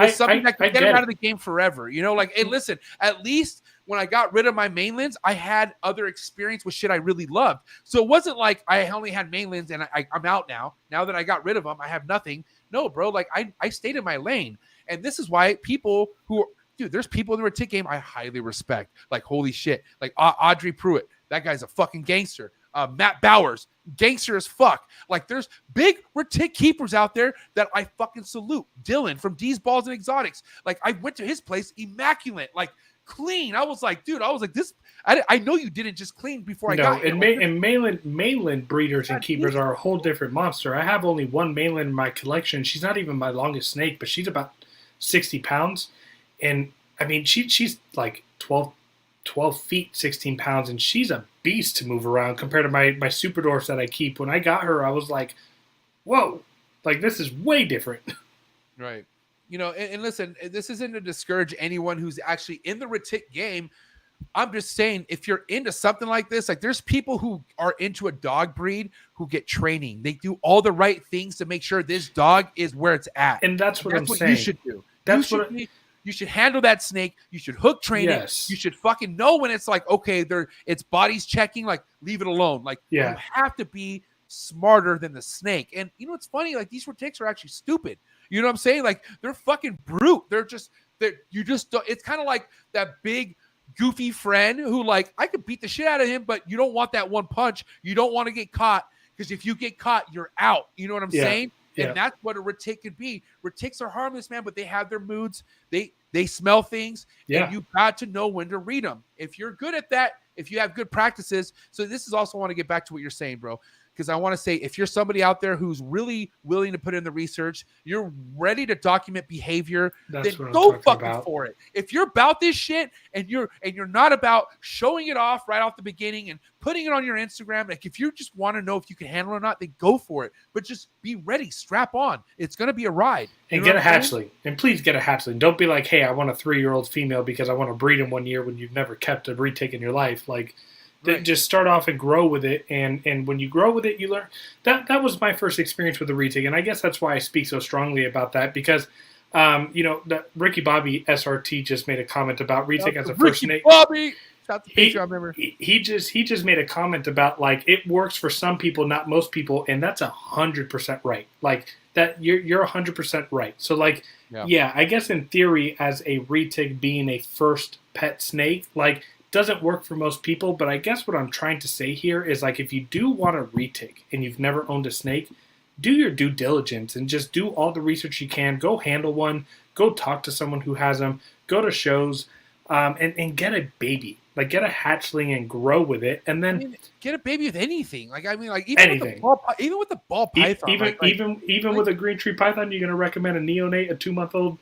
Something that can get them out of the game forever. Like, hey, listen, at least when I got rid of my mainlands, I had other experience with shit I really loved. So it wasn't like I only had mainlands and I'm out now. Now that I got rid of them, I have nothing. No, bro, like I stayed in my lane. And this is why people there's people in the retic game I highly respect. Like, holy shit. Like Audrey Pruitt, that guy's a fucking gangster. Matt Bowers, gangster as fuck. Like, there's big retic keepers out there that I fucking salute. Dylan from D's Balls and Exotics. Like, I went to his place, immaculate, like clean. I was like, dude, this. I know you didn't just clean before I got here. And mainland breeders and keepers are a whole different monster. I have only one mainland in my collection. She's not even my longest snake, but she's about 60 pounds. And I mean, she's like 12 feet, 16 pounds, and she's a beast to move around compared to my super dwarfs that I keep. When I got her, I was like, whoa, like this is way different. Right. And listen, this isn't to discourage anyone who's actually in the retic game. I'm just saying, if you're into something like this, like there's people who are into a dog breed who get training. They do all the right things to make sure this dog is where it's at. And that's what I'm saying. You should do. You should handle that snake. You should hook train it. You should fucking know when it's like, okay, its body's checking, like leave it alone. Like you have to be smarter than the snake. And it's funny, like these retics are actually stupid. You know what I'm saying? Like they're fucking brute. It's kind of like that big goofy friend who like, I could beat the shit out of him, but you don't want that one punch. You don't want to get caught, because if you get caught, you're out. You know what I'm saying? Yeah. And that's what a retic could be. Retics are harmless, man, but they have their moods. They smell things, Yeah. and you got to know when to read them. If you're good at that, if you have good practices. So this is also, I want to get back to what you're saying, bro, because I want to say, if you're somebody out there who's really willing to put in the research, you're ready to document behavior, That's then what I'm go talking fucking about. for it. If you're about this shit and you're not about showing it off right off the beginning and putting it on your Instagram, like if you just want to know if you can handle it or not, then go for it. But just be ready, strap on. It's gonna be a ride. You And know get a what I'm saying? hatchling. And please get a hatchling. Don't be like, hey, I want a 3-year-old female because I want to breed in 1 year when you've never kept a retic in your life. Like, Right. just start off and grow with it. And when you grow with it, you learn. That was my first experience with the retic. And I guess that's why I speak so strongly about that, because, Ricky Bobby SRT just made a comment about retic as a first snake. Bobby. Shout to Patreon member. He just made a comment about, like, it works for some people, not most people, and that's 100% right. Like, that you're 100% right. So, like, yeah, I guess in theory, as a retic being a first pet snake, like, doesn't work for most people. But I guess what I'm trying to say here is, like, if you do want a retic and you've never owned a snake, do your due diligence and just do all the research you can. Go handle one. Go talk to someone who has them. Go to shows, and get a baby. Like, get a hatchling and grow with it, and then Get a baby with anything. Like, I mean, like even anything. With the ball python, even with a green tree python, you're gonna recommend a neonate, a 2-month-old.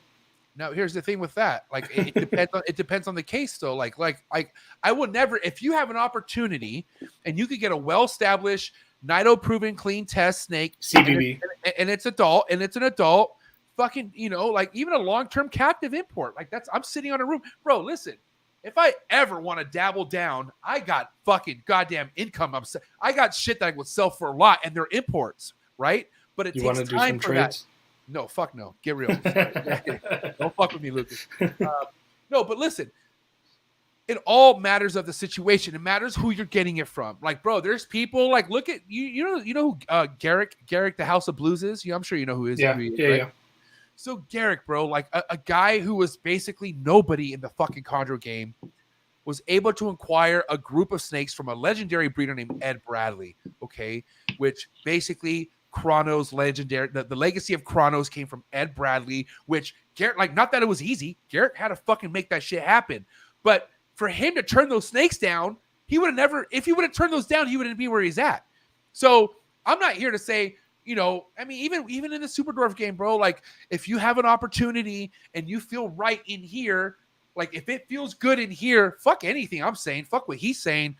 Now, here's the thing with that. Like, it depends on the case, though. Like I would never, if you have an opportunity and you could get a well-established, NIDO-proven clean test snake, CBB, and it's an adult, fucking, like even a long-term captive import. Like, I'm sitting on a room, bro. Listen, if I ever want to dabble down, I got fucking goddamn income. I got shit that I would sell for a lot, and they're imports, right? But it takes time for that. No, fuck no. Get real. Don't fuck with me, Lucas. No, but listen, it all matters of the situation. It matters who you're getting it from. Like, bro, there's people, like, look at you know who Garrick, the House of Blues is? I'm sure you know who he is. Yeah. So Garrick, bro, like a guy who was basically nobody in the fucking Chondro game, was able to acquire a group of snakes from a legendary breeder named Ed Bradley, okay, which basically Chronos legendary, the legacy of Chronos came from Ed Bradley, which Garrett, like, not that it was easy. Garrett had to fucking make that shit happen. But for him to turn those snakes down, he would have never, if he would have turned those down, he wouldn't be where he's at. So I'm not here to say, I mean, even in the Super Dwarf game, bro, like, if you have an opportunity and you feel right in here, like, if it feels good in here, fuck anything I'm saying, fuck what he's saying.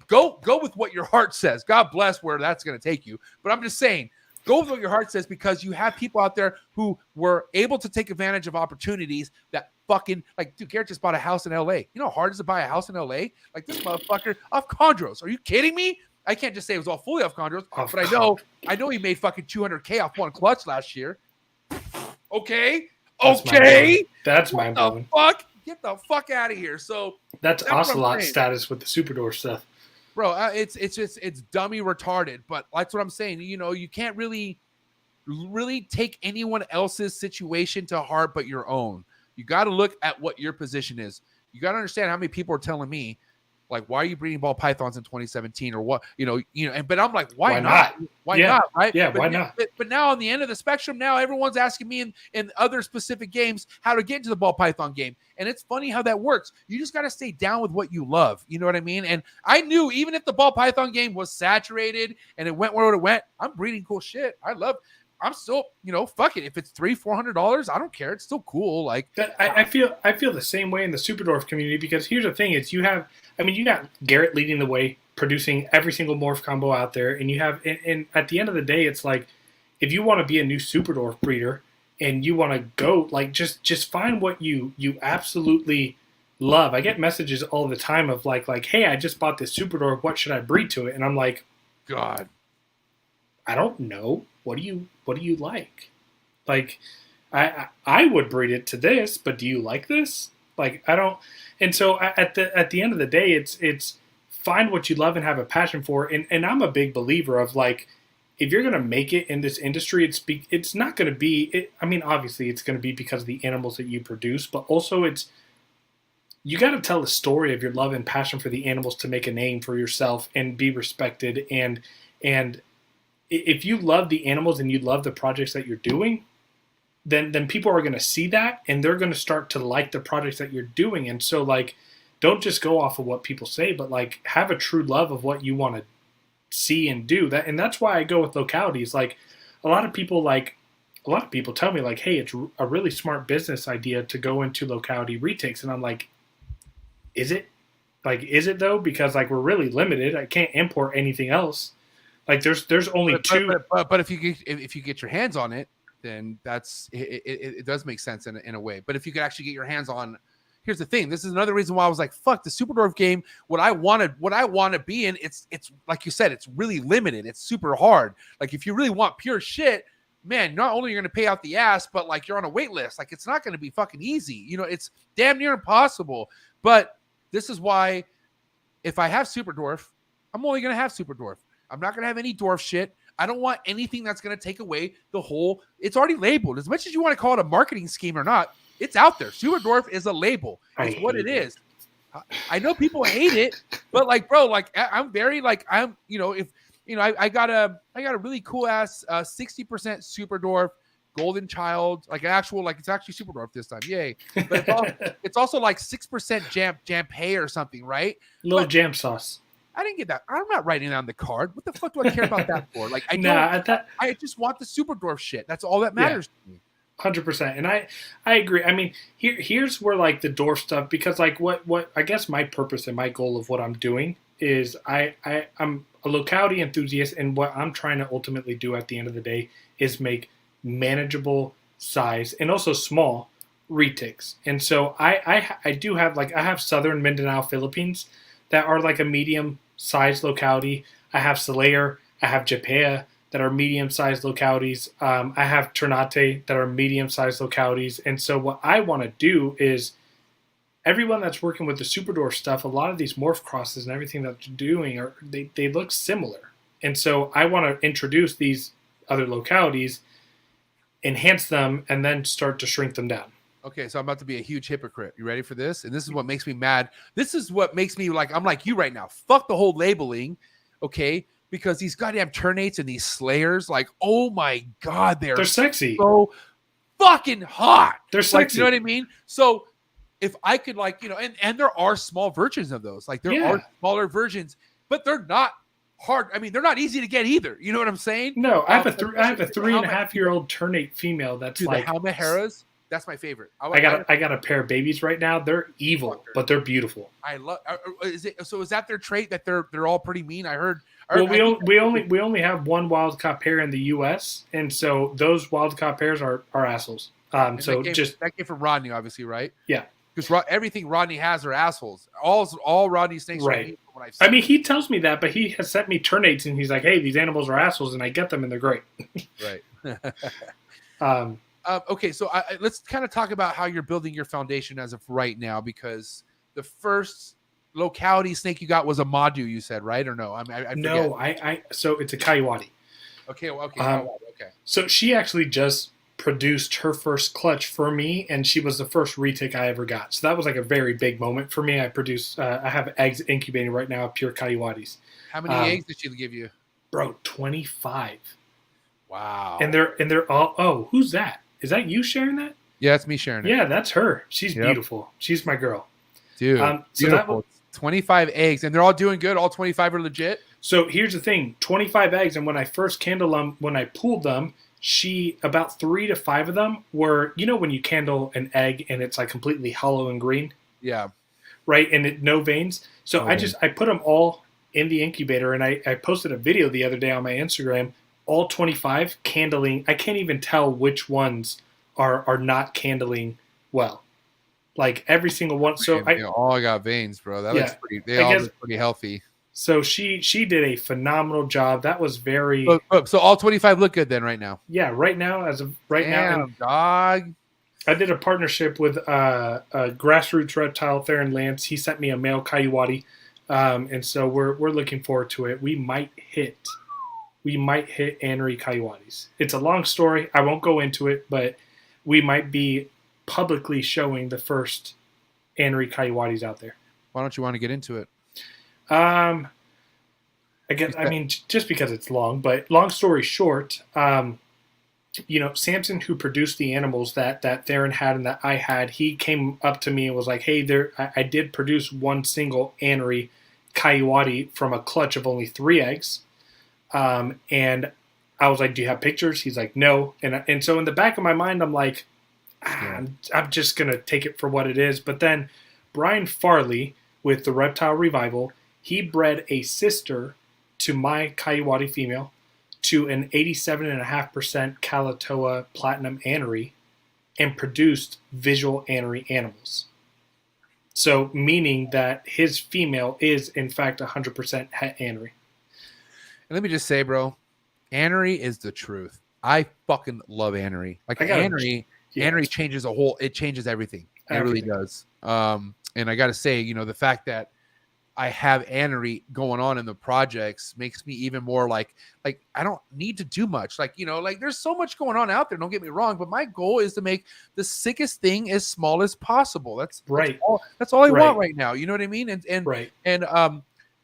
Go with what your heart says. God bless where that's going to take you. But I'm just saying, go with what your heart says, because you have people out there who were able to take advantage of opportunities that fucking, like, dude, Garrett just bought a house in LA. You know how hard it is to buy a house in LA? Like, this motherfucker off Chondros. Are you kidding me? I can't just say it was all fully off Chondros, but I know he made fucking $200K off one clutch last year. Okay. That's mind-blowing. Fuck. Get the fuck out of here. So that's Ocelot status with the Super Dwarf stuff, bro. It's dummy retarded, but that's what I'm saying. You can't really take anyone else's situation to heart but your own. You got to look at what your position is. You got to understand how many people are telling me, like, why are you breeding ball pythons in 2017 or what? But I'm like, why not? Why not? Right? Yeah. Why not? But now on the end of the spectrum, now everyone's asking me in other specific games how to get into the ball python game. And it's funny how that works. You just got to stay down with what you love. You know what I mean? And I knew even if the ball python game was saturated and it went where it went, I'm breeding cool shit. I'm still, fuck it. If it's $300-$400, I don't care. It's still cool. Like, I feel the same way in the Super Dwarf community, because here's the thing: is you got Garrett leading the way, producing every single morph combo out there, and you have, and at the end of the day, it's like, if you want to be a new Super Dwarf breeder and you want to go, like, just find what you absolutely love. I get messages all the time of like, hey, I just bought this Super Dwarf. What should I breed to it? And I'm like, God, I don't know. What do you like? Like, I would breed it to this, but do you like this? Like, I don't. And so at the end of the day, it's find what you love and have a passion for. And I'm a big believer of, like, if you're gonna make it in this industry, it's not gonna be. I mean, obviously, it's gonna be because of the animals that you produce, but also you got to tell the story of your love and passion for the animals to make a name for yourself and be respected and if you love the animals and you love the projects that you're doing, then people are going to see that and they're going to start to like the projects that you're doing. And so like, don't just go off of what people say, but like have a true love of what you want to see and do that. And that's why I go with localities. Like a lot of people tell me like, hey, it's a really smart business idea to go into locality retakes. And I'm like, is it? Like, is it though? Because like we're really limited. I can't import anything else. Like there's only two. But if you get your hands on it, then it does make sense in a way. But if you could actually get your hands on, here's the thing. This is another reason why I was like, fuck the Super Dwarf game. What I want to be in, it's like you said, it's really limited. It's super hard. Like if you really want pure shit, man, not only you're going to pay out the ass, but like you're on a wait list. Like it's not going to be fucking easy. You know, it's damn near impossible. But this is why if I have Super Dwarf, I'm only going to have Super Dwarf. I'm not going to have any dwarf shit. I don't want anything that's going to take away the whole. It's already labeled. As much as you want to call it a marketing scheme or not, it's out there. Super Dwarf is a label. It's what it is. I know people hate it, but like, bro, like I'm very like I'm. You know, if you know, I got a really cool ass 60% Super Dwarf Golden Child, like actual, like it's actually Super Dwarf this time, yay! But it's also like 6% jam pay or something, right? Little jam sauce. I didn't get that. I'm not writing down the card. What the fuck do I care about that for? Like, I just want the Super Dwarf shit. That's all that matters to me. 100%. And I agree. I mean, here's where like the dwarf stuff, because like what I guess my purpose and my goal of what I'm doing is I'm a locality enthusiast, and what I'm trying to ultimately do at the end of the day is make manageable size and also small retics. And so I do have like, I have Southern Mindanao, Philippines that are like a medium sized locality. I have Salayer, I have Japea that are medium sized localities. I have Ternate that are medium sized localities. And so what I want to do is everyone that's working with the Super Dwarf stuff, a lot of these morph crosses and everything that they're doing they look similar. And so I want to introduce these other localities, enhance them, and then start to shrink them down. Okay, so I'm about to be a huge hypocrite. You ready for this? And this is what makes me mad. This is what makes me like, I'm like you right now. Fuck the whole labeling, okay? Because these goddamn Ternates and these Slayers, like, oh my God, they're sexy. So fucking hot. They're sexy. Like, you know what I mean? So if I could like, you know, and there are small versions of those. Like there are smaller versions, but they're not hard. I mean, they're not easy to get either. You know what I'm saying? No, I have a 3.5-year-old Ternate female that's dude, like the Halmaheras. That's my favorite. I got a pair of babies right now. They're evil, but they're beautiful. I love. Is that their trait that they're all pretty mean? I heard. Well, we only have one wild caught pair in the U.S., and so those wild caught pairs are assholes. So that came from Rodney, obviously, right? Yeah, because everything Rodney has are assholes. All Rodney snakes right. Are what I've seen. I mean, he tells me that, but he has sent me Ternates, and he's like, "Hey, these animals are assholes," and I get them, and they're great. Right. Okay, so let's kind of talk about how you're building your foundation as of right now, because the first locality snake you got was a Madu, you said, right? Or no? I forget. No, so it's a Kayuwadi. Okay, okay. Okay. So she actually just produced her first clutch for me, and she was the first retic I ever got. So that was like a very big moment for me. I have eggs incubating right now, pure Kayuwadis. How many eggs did she give you? Bro, 25. Wow. And they're all, who's that? Is that you sharing that? Yeah, it's me sharing it. Yeah, that's her. She's beautiful. She's my girl. Dude, so that was 25 eggs, and they're all doing good? All 25 are legit? So here's the thing. 25 eggs, and when I first candled them, when I pooled them, about 3 to 5 of them were, you know when you candle an egg and it's like completely hollow and green? Yeah. Right? And no veins. So I put them all in the incubator, and I posted a video the other day on my Instagram, all 25 candling. I can't even tell which ones are not candling well. Like every single one. So they all got veins, bro. That looks pretty. They all look pretty healthy. So she did a phenomenal job. That was very. So all 25 look good then right now. Yeah, right now now, dog. I did a partnership with a grassroots reptile, Theron Lance. He sent me a male Kayuwadi, and so we're looking forward to it. We might hit Anery Kayuwadis. It's a long story. I won't go into it, but we might be publicly showing the first Anery Kayuwadis out there. Why don't you want to get into it? I mean, just because it's long, but long story short, Samson, who produced the animals that Theron had and that I had, he came up to me and was like, hey, I did produce one single anery coyote from a clutch of only 3 eggs. And I was like, do you have pictures? He's like, no. And so in the back of my mind, I'm like, I'm just going to take it for what it is. But then Brian Farley with the Reptile Revival, he bred a sister to my coyote female to an 87.5% Kalatoa Platinum anery and produced visual anery animals. So meaning that his female is in fact 100% het anery. And let me just say, bro, anery is the truth. I fucking love anery. Like anery changes it changes everything. It really does. And I got to say, the fact that I have anery going on in the projects makes me even more like I don't need to do much. Like there's so much going on out there. Don't get me wrong, but my goal is to make the sickest thing as small as possible. That's right. That's all I want right now. You know what I mean?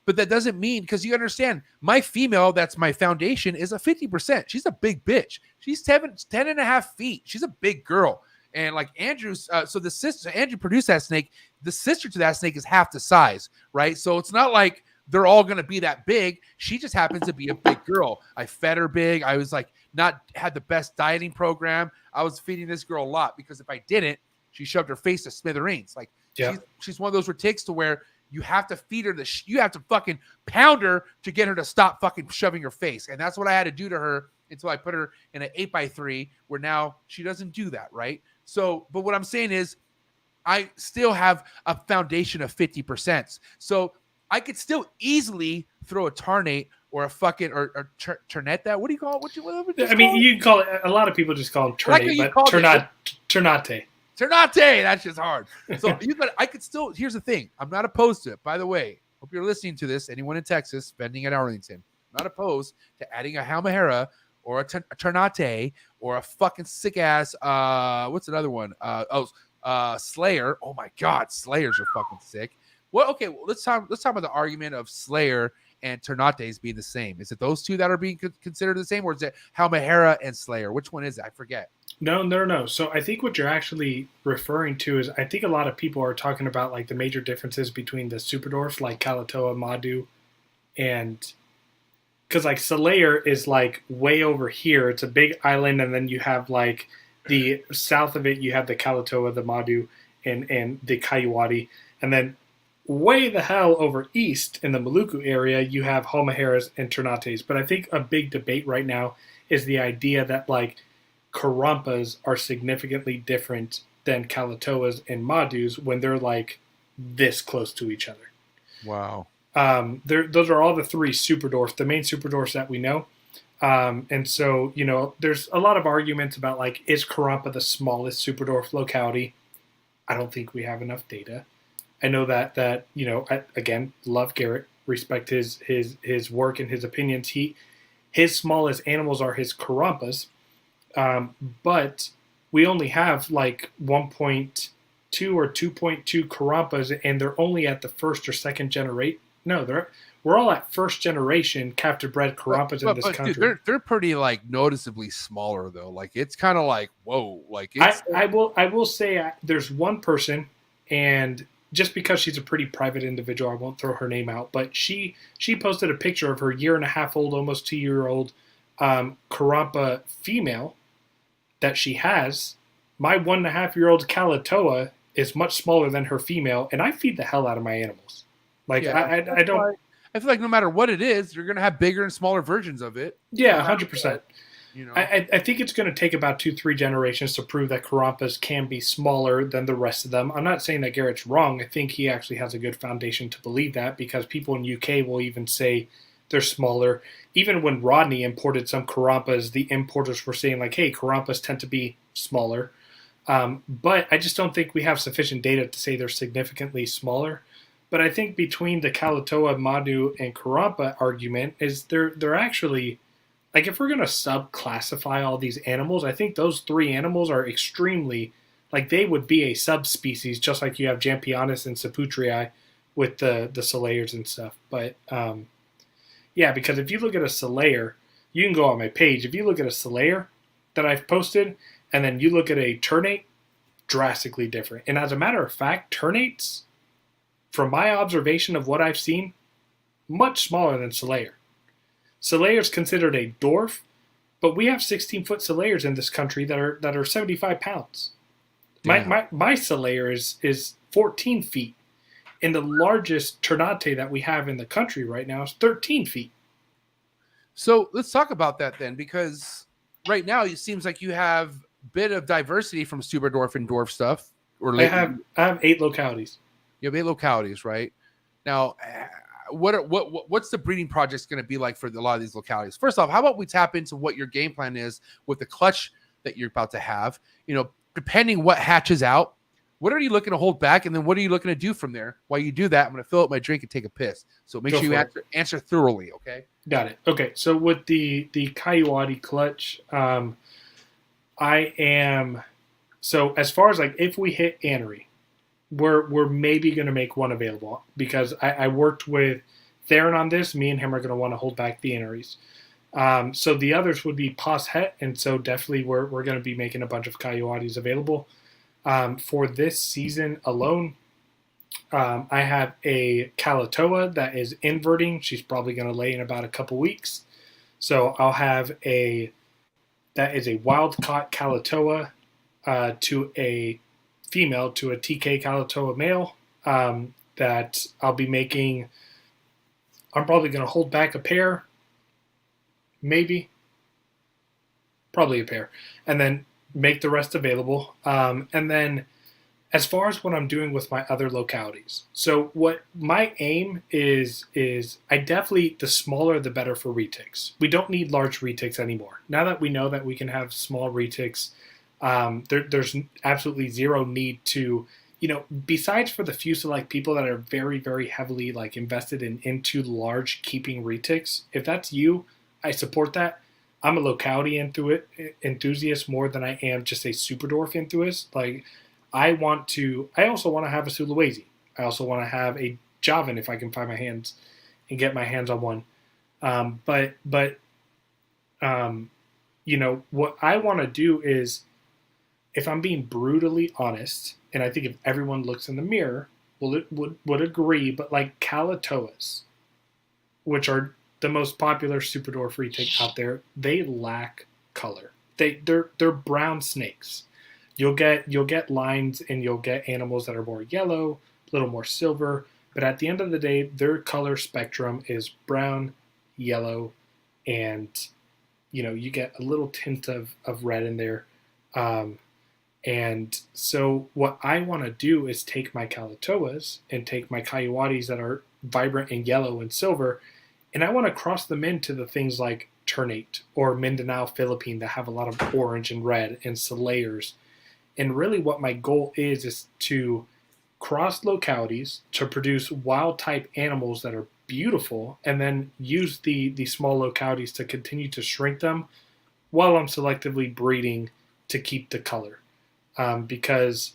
But that doesn't mean, because you understand, my female, that's my foundation, is a 50%. She's a big bitch. She's 10.5 feet. She's a big girl. And like Andrew's, so the sister, Andrew produced that snake. The sister to that snake is half the size, right? So it's not like they're all going to be that big. She just happens to be a big girl. I fed her big. I was like, had the best dieting program. I was feeding this girl a lot, because if I didn't, she shoved her face to smithereens. Like she's one of those retics to where you have to feed her you have to fucking pound her to get her to stop fucking shoving her face. And that's what I had to do to her until I put her in an 8x3, where now she doesn't do that, right? So, but what I'm saying is, I still have a foundation of 50%. So I could still easily throw a tarnate or a fucking or ternate. That, what do you call it? I mean, you can call it, a lot of people just call them ternate, but ternate. Ternate, that's just hard. So I could still, here's the thing. I'm not opposed to it. By the way, hope you're listening to this. Anyone in Texas, vending at Arlington, I'm not opposed to adding a Halmahera or a ternate or a fucking sick ass, what's another one? Slayer. Oh my God, Slayers are fucking sick. Well, okay, let's talk about the argument of Slayer and Ternates being the same. Is it those two that are being considered the same, or is it Halmahera and Slayer? Which one is it? I forget. No. So I think what you're actually referring to is, I think a lot of people are talking about like the major differences between the superdwarfs like Kalatoa, Madu, and because like Slayer is like way over here. It's a big island, and then you have like the south of it, you have the Kalatoa, the Madu, and the Coyote, and then way the hell over east in the Maluku area, you have Halmaheras and Ternates. But I think a big debate right now is the idea that like Karampas are significantly different than Kalatoas and Madus when they're like this close to each other. Wow. Those are all the 3 superdwarfs, the main superdwarfs that we know. And so, there's a lot of arguments about like, is Karampa the smallest superdwarf locality? I don't think we have enough data. I know that I, again, love Garrett, respect his work and his opinions. His smallest animals are his Karampas, but we only have like 1.2 or 2.2 Karampas, and they're only at the first or second generation. No, we're all at first generation captive bred Karampas in this country. Dude, they're pretty like noticeably smaller though. Like it's kind of like whoa. Like it's, I will say there's one person, and just because she's a pretty private individual, I won't throw her name out, but she posted a picture of her 1.5-year-old, almost 2-year-old Karampa female that she has. My 1.5-year-old Kalatoa is much smaller than her female, and I feed the hell out of my animals. Like I don't. I feel like no matter what it is, you're gonna have bigger and smaller versions of it. Yeah, 100%. I think it's going to take about 2-3 generations to prove that Karampas can be smaller than the rest of them. I'm not saying that Garrett's wrong. I think he actually has a good foundation to believe that, because people in UK will even say they're smaller. Even when Rodney imported some Karampas, the importers were saying like, hey, Karampas tend to be smaller. But I just don't think we have sufficient data to say they're significantly smaller. But I think between the Kalatoa, Madu, and Karampa argument is they're actually... Like, if we're going to subclassify all these animals, I think those 3 animals are extremely, like, they would be a subspecies, just like you have Jampianus and Saputrii with the Salayers and stuff. But, Yeah, because if you look at a Solaire, you can go on my page. If you look at a Solaire that I've posted, and then you look at a Ternate, drastically different. And as a matter of fact, Ternates, from my observation of what I've seen, much smaller than Solaire. Solaire is considered a dwarf, but we have 16-foot Solaires in this country that are 75 pounds. My Solaire is 14 feet. And the largest Ternate that we have in the country right now is 13 feet. So let's talk about that then, because right now it seems like you have a bit of diversity from super dwarf and dwarf stuff. I have 8 localities. You have 8 localities, right? Now, what's the breeding project going to be like for a lot of these localities? First off, how about we tap into what your game plan is with the clutch that you're about to have? You know, depending what hatches out, what are you looking to hold back, and then what are you looking to do from there? While you do that, I'm going to fill up my drink and take a piss. So make sure you answer thoroughly, okay? Got it. Okay, so with the Coyote clutch, I am so as far as like if we hit Anery, we're maybe going to make one available because I worked with Theron on this. Me and him are going to want to hold back the Aneries. So the others would be Pos Het, and so definitely we're going to be making a bunch of Coyotes available. For this season alone, I have a Kalatoa that is inverting. She's probably going to lay in about a couple weeks. So I'll have that is a wild-caught Kalatoa to a female to a TK Kalatoa male that I'll be making. I'm probably going to hold back a pair, maybe, probably a pair, and then make the rest available. And then as far as what I'm doing with my other localities. So what my aim is I definitely, the smaller the better for retics. We don't need large retics anymore. Now that we know that we can have small retics, there's absolutely zero need to, besides for the few select people that are very, very heavily like invested into large keeping retics. If that's you, I support that. I'm a locality enthusiast more than I am just a super dwarf enthusiast. Like, I also want to have a Sulawesi. I also want to have a Javan if I can find my hands and get my hands on one. But what I want to do is, if I'm being brutally honest, and I think if everyone looks in the mirror, would agree, but like Kalatoas, which are the most popular super dwarf retic out there, they lack color. They're brown snakes. You'll get lines and you'll get animals that are more yellow, a little more silver, but at the end of the day, their color spectrum is brown, yellow, and you get a little tint of red in there. And so what I want to do is take my Kalatoas and take my Coyotes that are vibrant and yellow and silver, and I want to cross them into the things like Ternate or Mindanao Philippine that have a lot of orange and red and Solairs. And really what my goal is to cross localities to produce wild type animals that are beautiful, and then use the small localities to continue to shrink them while I'm selectively breeding to keep the color. Because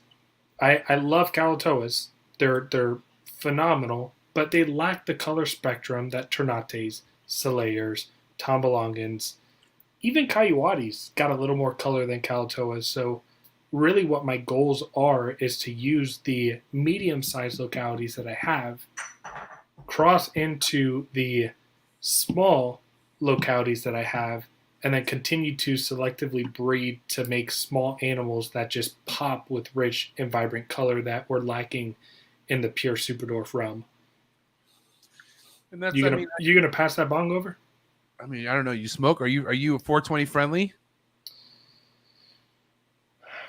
I love Kalatoas. They're phenomenal, but they lack the color spectrum that Ternates, Solairs, Tombolongans, even Coyotes got a little more color than Kalatoas. So really what my goals are is to use the medium-sized localities that I have, cross into the small localities that I have, and then continue to selectively breed to make small animals that just pop with rich and vibrant color that we're lacking in the pure super dwarf realm. And that's, you gonna pass that bong over? I mean, I don't know. You smoke? Are you 420 friendly?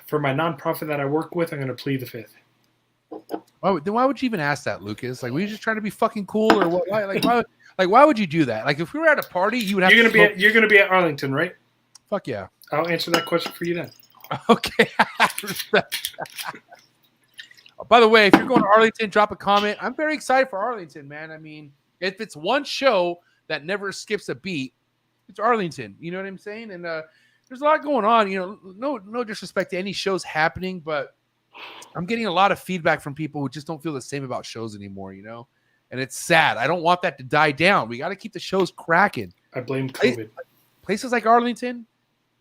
For my nonprofit that I work with, I'm gonna plead the fifth. Why would you even ask that, Lucas? Like, were you just trying to be fucking cool, or what? Why would you do that? Like, if we were at a party, you would have. You're gonna be at Arlington, right? Fuck yeah. I'll answer that question for you then. Okay. By the way, if you're going to Arlington, drop a comment. I'm very excited for Arlington, man. I mean, if it's one show that never skips a beat, it's Arlington. You know what I'm saying? And there's a lot going on. No disrespect to any shows happening, but I'm getting a lot of feedback from people who just don't feel the same about shows anymore. and it's sad. I don't want that to die down. We got to keep the shows cracking. I blame COVID. Places like Arlington,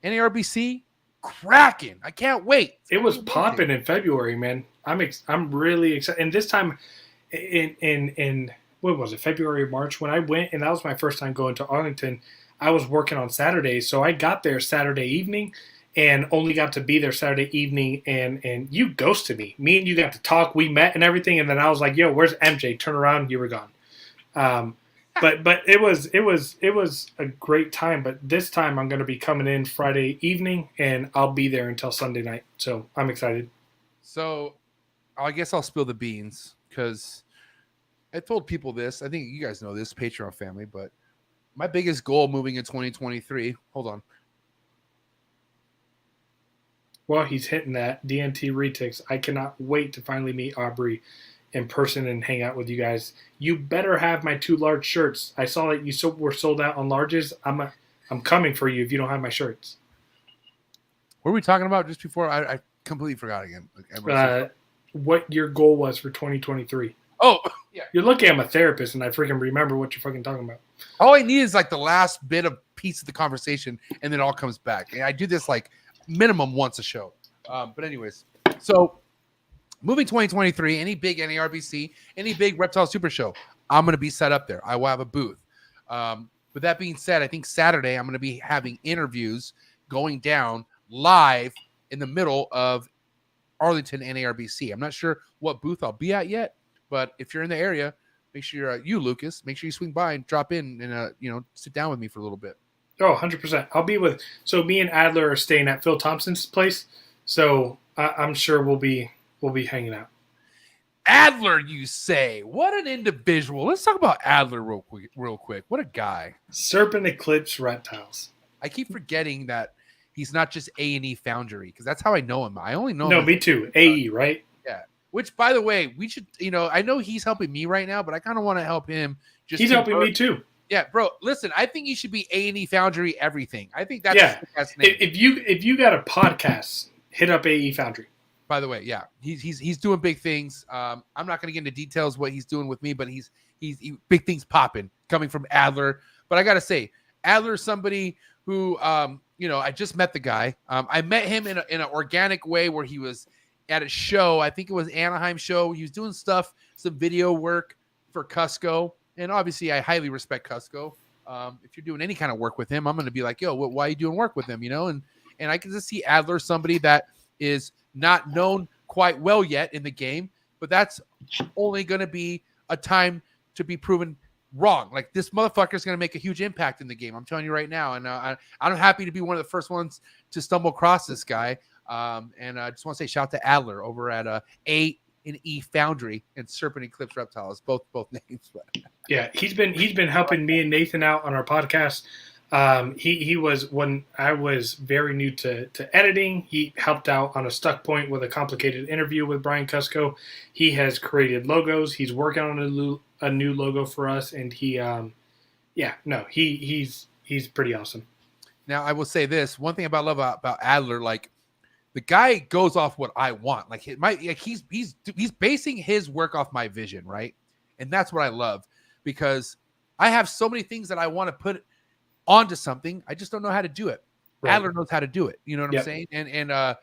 NARBC, cracking. I can't wait. It was popping in February, man. I'm really excited. And this time, in what was it, February or March, when I went, and that was my first time going to Arlington. I was working on Saturdays, so I got there Saturday evening, and only got to be there Saturday evening. And you ghosted me. Me and you got to talk. We met and everything, and then I was like, "Yo, where's MJ?" Turn around, you were gone. But it was a great time. But this time I'm going to be coming in Friday evening, and I'll be there until Sunday night. So I'm excited. So I guess I'll spill the beans because I told people this. I think you guys know this, Patreon family. But my biggest goal moving in 2023. Hold on. Well, he's hitting that DNT Retics. I cannot wait to finally meet Aubrey in person and hang out with you guys. You better have my 2 large shirts. I saw that you were sold out on larges. I'm coming for you if you don't have my shirts. What were we talking about just before? I completely forgot again. What your goal was for 2023. Oh, yeah. You're lucky I'm a therapist and I freaking remember what you're fucking talking about. All I need is like the last bit of piece of the conversation, and then it all comes back. And I do this like minimum once a show. But anyways, so moving 2023, any big NARBC, any big Reptile Super Show, I'm going to be set up there. I will have a booth. With that being said, I think Saturday I'm going to be having interviews going down live in the middle of Arlington NARBC. I'm not sure what booth I'll be at yet, but if you're in the area, make sure Lucas, make sure you swing by and drop in and sit down with me for a little bit. Oh, 100%. I'll be with. So me and Adler are staying at Phil Thompson's place, so I'm sure we'll be hanging out. Adler, you say? What an individual. Let's talk about Adler real quick. What a guy. Serpent Eclipse Reptiles. I keep forgetting that he's not just A&E Foundry, because that's how I know him. I only know him. No, me too. AE, right? Yeah. Which, by the way, we should, I know he's helping me right now, but I kind of want to help him. He's helping me too. Yeah, bro. Listen, I think you should be A&E Foundry everything. I think that's the best name. If you got a podcast, hit up AE Foundry. By the way, yeah, he's doing big things. I'm not going to get into details what he's doing with me, but he's big things popping coming from Adler. But I got to say, Adler is somebody who, I just met the guy. I met him in an organic way where he was at a show. I think it was Anaheim show. He was doing stuff, some video work for Cusco. And obviously, I highly respect Cusco. If you're doing any kind of work with him, I'm going to be like, yo, why are you doing work with him? And I can just see Adler, somebody that is not known quite well yet in the game, but that's only going to be a time to be proven wrong. Like, this motherfucker is going to make a huge impact in the game. I'm telling you right now. And I'm happy to be one of the first ones to stumble across this guy. And I just want to say shout out to Adler over at A&E Foundry and Serpent Eclipse Reptiles, both names. Yeah, he's been helping me and Nathan out on our podcast. He was, when I was very new to editing, he helped out on a stuck point with a complicated interview with Brian Cusco. He has created logos. He's working on a new logo for us, and he's pretty awesome. Now, I will say this one thing I love about Adler, like, the guy goes off what I want. Like, he's basing his work off my vision, right? And that's what I love, because I have so many things that I want to put onto something. I just don't know how to do it. Right. Adler knows how to do it. You know what I'm saying? And I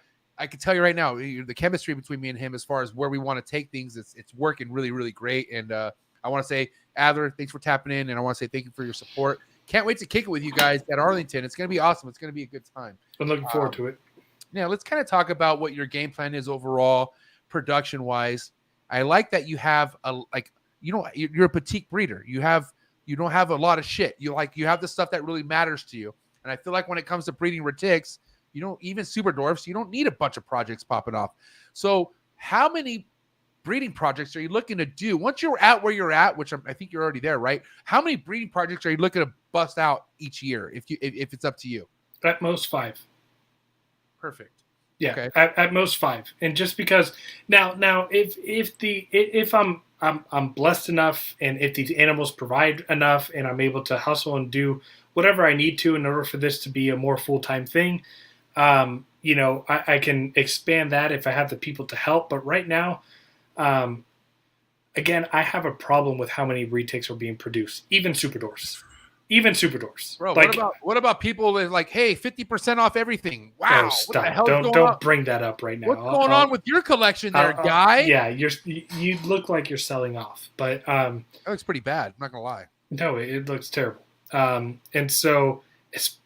can tell you right now, the chemistry between me and him, as far as where we want to take things, it's working really, really great. And I want to say, Adler, thanks for tapping in, and I want to say thank you for your support. Can't wait to kick it with you guys at Arlington. It's going to be awesome. It's going to be a good time. I'm looking forward to it. Now, let's kind of talk about what your game plan is overall, production-wise. I like that you have you're a petite breeder. You don't have a lot of shit. You have the stuff that really matters to you. And I feel like when it comes to breeding retics, even super dwarfs, you don't need a bunch of projects popping off. So how many breeding projects are you looking to do once you're at where you're at, which I think you're already there, right? How many breeding projects are you looking to bust out each year if it's up to you? At most 5. Perfect. Yeah, okay. At most 5. And just because now if I'm blessed enough, and if these animals provide enough, and I'm able to hustle and do whatever I need to in order for this to be a more full-time thing, I can expand that if I have the people to help. But right now, again, I have a problem with how many retakes are being produced, even super doors. Bro, Like, what about people that like, hey, 50% off everything? Wow, stop! what the hell's going on? Don't bring that up right now. What's going on with your collection there, guy? Yeah, you look like you're selling off, but that looks pretty bad. I'm not gonna lie. No, it looks terrible. And so it's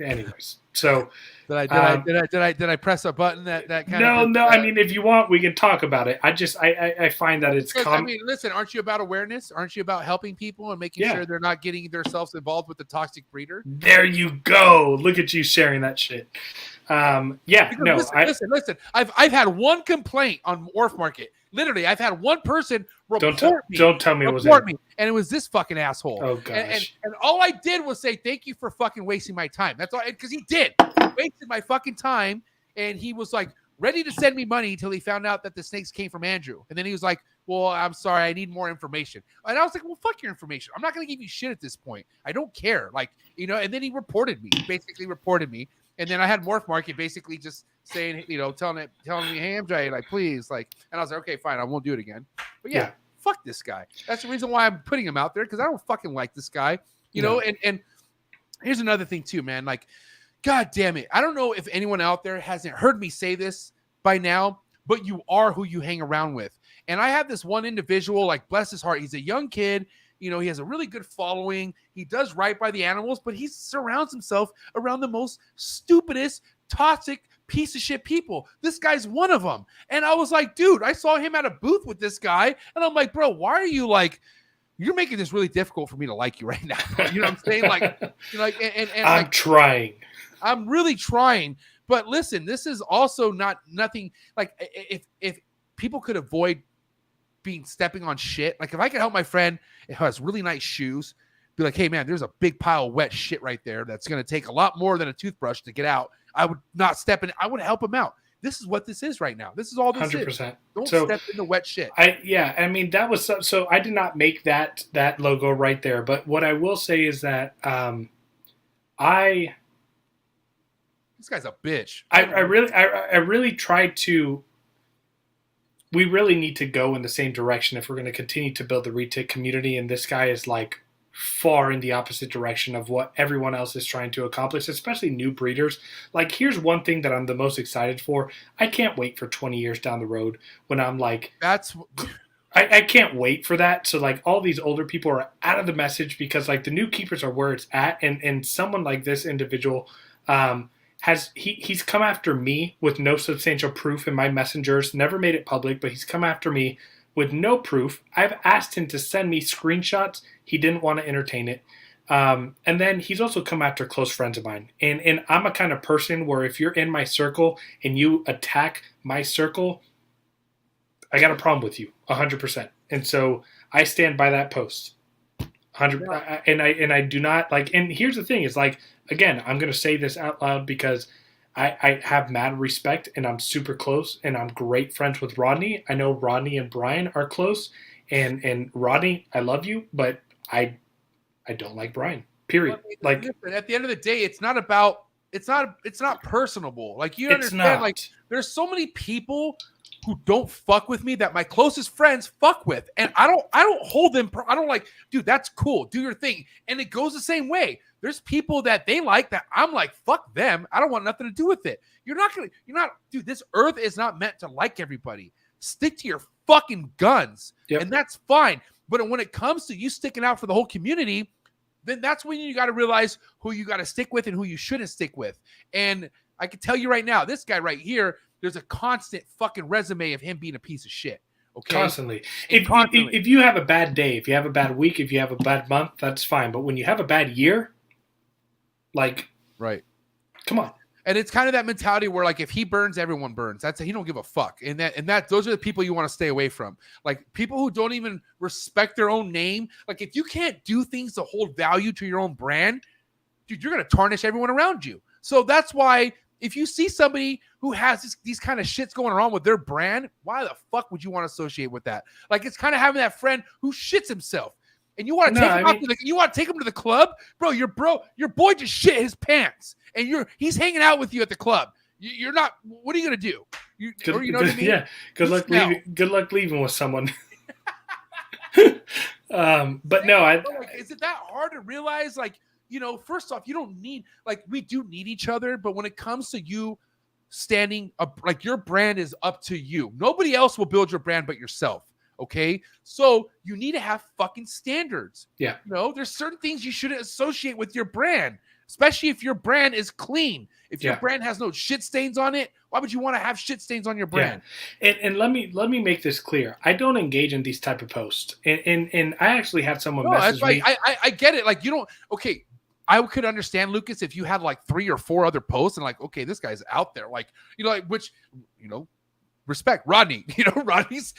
anyways. So did I press a button that kind of? No. I mean, if you want, we can talk about it. I find that it's. I mean, listen, aren't you about awareness? Aren't you about helping people and making sure they're not getting themselves involved with the toxic breeder? There you go. Look at you sharing that shit. Listen. I've had one complaint on Wharf Market. Literally, I've had one person report me. Don't tell me it was me, and it was this fucking asshole. Oh gosh. And all I did was say thank you for fucking wasting my time. That's all, because he did. He wasted my fucking time, and he was like ready to send me money until he found out that the snakes came from Andrew, and then he was like, "Well, I'm sorry, I need more information." And I was like, "Well, fuck your information. I'm not going to give you shit at this point. I don't care." Like, and then he reported me. He basically reported me. And then I had Morph Market basically just saying, telling me, "Hey, MJ, like, please," like, and I was like, "Okay, fine, I won't do it again." But yeah, fuck this guy. That's the reason why I'm putting him out there, because I don't fucking like this guy, know. And here's another thing too, man. Like, God damn it, I don't know if anyone out there hasn't heard me say this by now, but you are who you hang around with. And I have this one individual, like, bless his heart, he's a young kid. He has a really good following. He does right by the animals, but he surrounds himself around the most stupidest, toxic piece of shit people. This guy's one of them. And I was like, dude, I saw him at a booth with this guy. And I'm like, bro, why are you like, you're making this really difficult for me to like you right now. You know what I'm saying? I'm trying. I'm really trying. But listen, this is also nothing like if people could avoid stepping on shit. Like, if I could help my friend who has really nice shoes, be like, hey man, there's a big pile of wet shit right there that's going to take a lot more than a toothbrush to get out. I would not step in. I would help him out. This is what this is right now. This is all this 100%. is. Don't step in the wet shit. I mean, that was so I did not make that logo right there. But what I will say is that this guy's a bitch. I really tried to. We really need to go in the same direction if we're going to continue to build the retic community. And this guy is like far in the opposite direction of what everyone else is trying to accomplish, especially new breeders. Like, here's one thing that I'm the most excited for. I can't wait for 20 years down the road when I'm like, I can't wait for that. So like all these older people are out of the message because like the new keepers are where it's at. And someone like this individual, he's come after me with no substantial proof in my messengers, never made it public, but he's come after me with no proof. I've asked him to send me screenshots. He didn't want to entertain it. And then he's also come after close friends of mine. And I'm a kind of person where if you're in my circle and you attack my circle, I got a problem with you 100%. And so I stand by that post. 100%. And I do not like, and here's the thing is like, again, I'm going to say this out loud because I have mad respect and I'm super close and I'm great friends with Rodney. I know Rodney and Brian are close and Rodney, I love you, but I don't like Brian, period. Like, listen, at the end of the day, it's not personable. Like, you understand, like, there's so many people who don't fuck with me that my closest friends fuck with. And I don't hold them. I don't like, dude, that's cool. Do your thing. And it goes the same way. There's people that they like that I'm like, fuck them. I don't want nothing to do with it. Dude, this earth is not meant to like everybody. Stick to your fucking guns. Yep. And that's fine. But when it comes to you sticking out for the whole community, then that's when you got to realize who you got to stick with and who you shouldn't stick with. And I can tell you right now, this guy right here, there's a constant fucking resume of him being a piece of shit. Okay? Constantly. If you have a bad day, if you have a bad week, if you have a bad month, that's fine. But when you have a bad year, like, right, come on. And it's kind of that mentality where, like, if he burns, everyone burns. He don't give a fuck. And those are the people you want to stay away from. Like, people who don't even respect their own name. Like, if you can't do things to hold value to your own brand, dude, you're going to tarnish everyone around you. So that's why if you see somebody who has these kind of shits going on with their brand, why the fuck would you want to associate with that? Like, it's kind of having that friend who shits himself. And you want to take him to the club, bro. Your boy just shit his pants, and he's hanging out with you at the club. You're not. What are you gonna do? You know what I mean? Yeah. Good luck Smell. leaving. Good luck leaving with someone. But no, like, is it that hard to realize? Like, first off, you don't need, like, we do need each other, but when it comes to you standing up, like, your brand is up to you. Nobody else will build your brand but yourself. Okay, so you need to have fucking standards. Yeah. There's certain things you shouldn't associate with your brand, especially if your brand is clean. If your brand has no shit stains on it, why would you want to have shit stains on your brand? Yeah. And let me make this clear. I don't engage in these type of posts. And I actually had someone message me. I get it. Like, you don't. Okay, I could understand, Lucas, if you had like 3 or 4 other posts and like, okay, this guy's out there, like, which, respect Rodney, Rodney's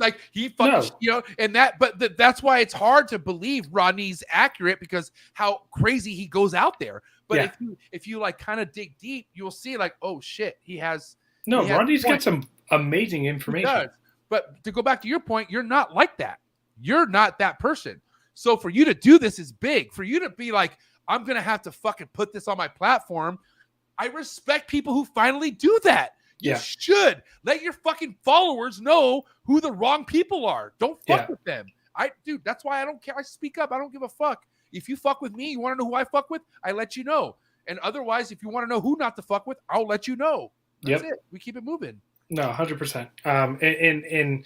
like, he fucking, and that, but that's why it's hard to believe Rodney's accurate, because how crazy he goes out there. But if you like kind of dig deep, you'll see like, oh shit, Rodney's got some amazing information. He does. But to go back to your point, you're not like that. You're not that person. So for you to do this is big. For you to be like, I'm going to have to fucking put this on my platform. I respect people who finally do that. You should let your fucking followers know who the wrong people are. Don't fuck with them. Dude, that's why I don't care. I speak up. I don't give a fuck. If you fuck with me, you want to know who I fuck with, I let you know. And otherwise, if you want to know who not to fuck with, I'll let you know. That's it. We keep it moving. No, 100%. And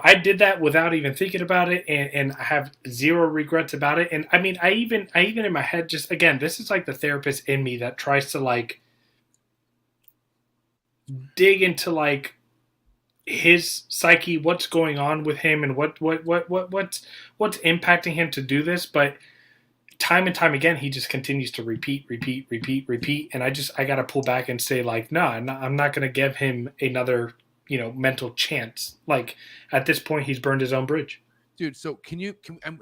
I did that without even thinking about it, and I have zero regrets about it. And I mean, I even in my head, just again, this is like the therapist in me that tries to like dig into like his psyche, what's going on with him, and what's impacting him to do this. But time and time again, he just continues to repeat. And I got to pull back and say like, no, I'm not going to give him another, mental chance. Like at this point, he's burned his own bridge. Dude, so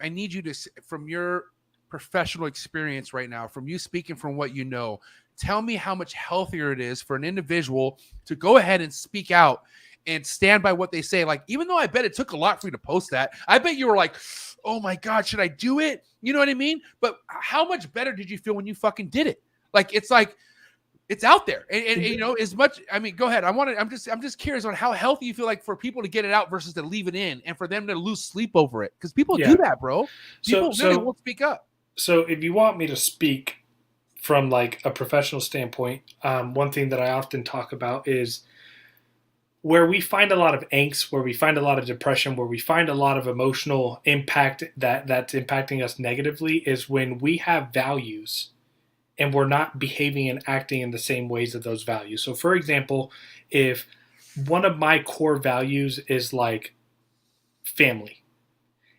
I need you to, from your professional experience right now, from you speaking from what you know, tell me how much healthier it is for an individual to go ahead and speak out and stand by what they say. Like, even though I bet it took a lot for you to post that, I bet you were like, oh my God, should I do it? You know what I mean? But how much better did you feel when you fucking did it? Like, it's out there. And as much, I mean, go ahead. I'm just curious on how healthy you feel like for people to get it out versus to leave it in and for them to lose sleep over it. Because people do that, bro. People really won't speak up. So if you want me to speak from like a professional standpoint, one thing that I often talk about is where we find a lot of angst, where we find a lot of depression, where we find a lot of emotional impact that's impacting us negatively is when we have values and we're not behaving and acting in the same ways of those values. So for example, if one of my core values is like family,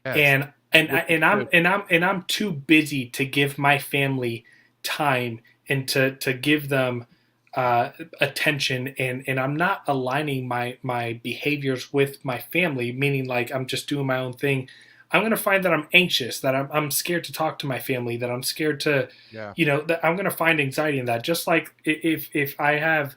and I'm too busy to give my family time and to give them attention, and I'm not aligning my behaviors with my family, meaning like I'm just doing my own thing, I'm going to find that I'm anxious, that I'm scared to talk to my family, that I'm scared to, that I'm going to find anxiety in that. Just like if I have,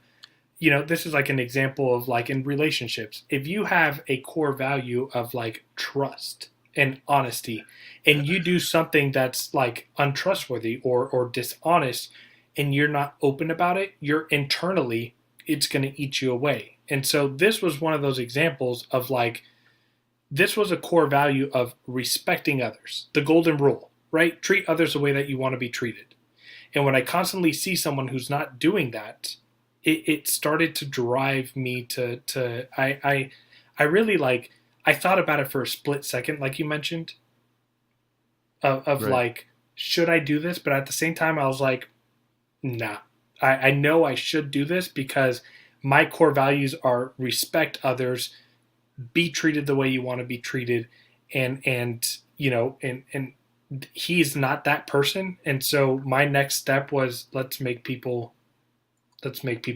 this is like an example of like in relationships, if you have a core value of like trust and honesty, and you do something that's like untrustworthy or dishonest, and you're not open about it, you're internally, it's going to eat you away. And so this was one of those examples of like, this was a core value of respecting others. The golden rule, right? Treat others the way that you want to be treated. And when I constantly see someone who's not doing that, it started to drive me I really like, I thought about it for a split second, like you mentioned, of right. Like, should I do this? But at the same time, I was like, nah, I know I should do this because my core values are respect others, be treated the way you want to be treated. And he's not that person. And so my next step was let's make people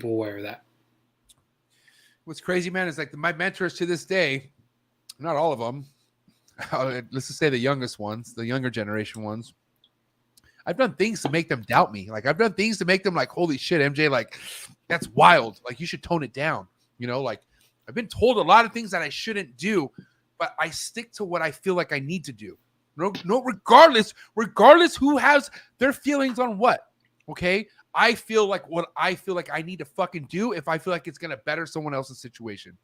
aware of that. What's crazy, man, is like my mentors to this day, not all of them, let's just say the youngest ones, the younger generation ones, I've done things to make them doubt me. Like I've done things to make them like, holy shit, MJ, like that's wild. Like you should tone it down. Like I've been told a lot of things that I shouldn't do, but I stick to what I feel like I need to do. No, regardless who has their feelings on what. Okay. I feel like what I feel like I need to fucking do if I feel like it's going to better someone else's situation.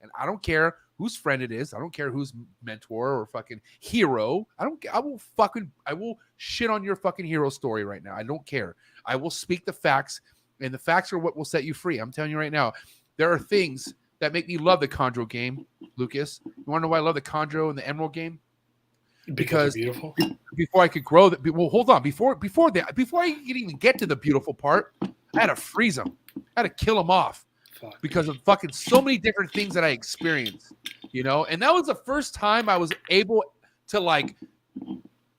And I don't care whose friend it is. I don't care whose mentor or fucking hero. I will shit on your fucking hero story right now. I don't care. I will speak the facts, and the facts are what will set you free. I'm telling you right now, there are things that make me love the Chondro game, Lucas. You want to know why I love the Chondro and the Emerald game? Because beautiful. Before I could grow that, well, hold on. Before I could even get to the beautiful part, I had to freeze them. I had to kill them off because of fucking so many different things that I experienced, you know. And that was the first time I was able to like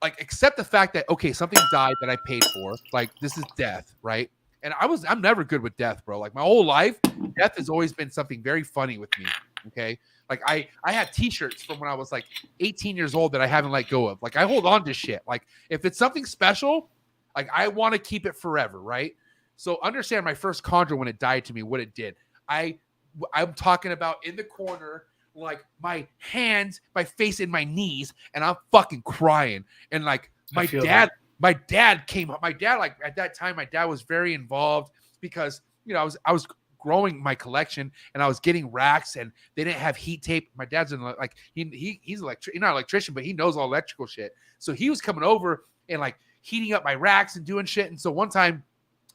accept the fact that okay, something died that I paid for. Like this is death, right? And I'm never good with death, bro. Like my whole life, death has always been something very funny with me. Okay. Like I had t-shirts from when I was like 18 years old that I haven't let go of. Like I hold on to shit. Like if it's something special, like I want to keep it forever. Right. So understand my first Chondro when it died to me, what it did. I'm talking about in the corner, like my hands, my face in my knees, and I'm fucking crying. And like my dad came up. My dad, like at that time, my dad was very involved because, you know, I was growing my collection and I was getting racks and they didn't have heat tape. My dad's like he's not an electrician, but he knows all electrical shit. So he was coming over and like heating up my racks and doing shit. And so one time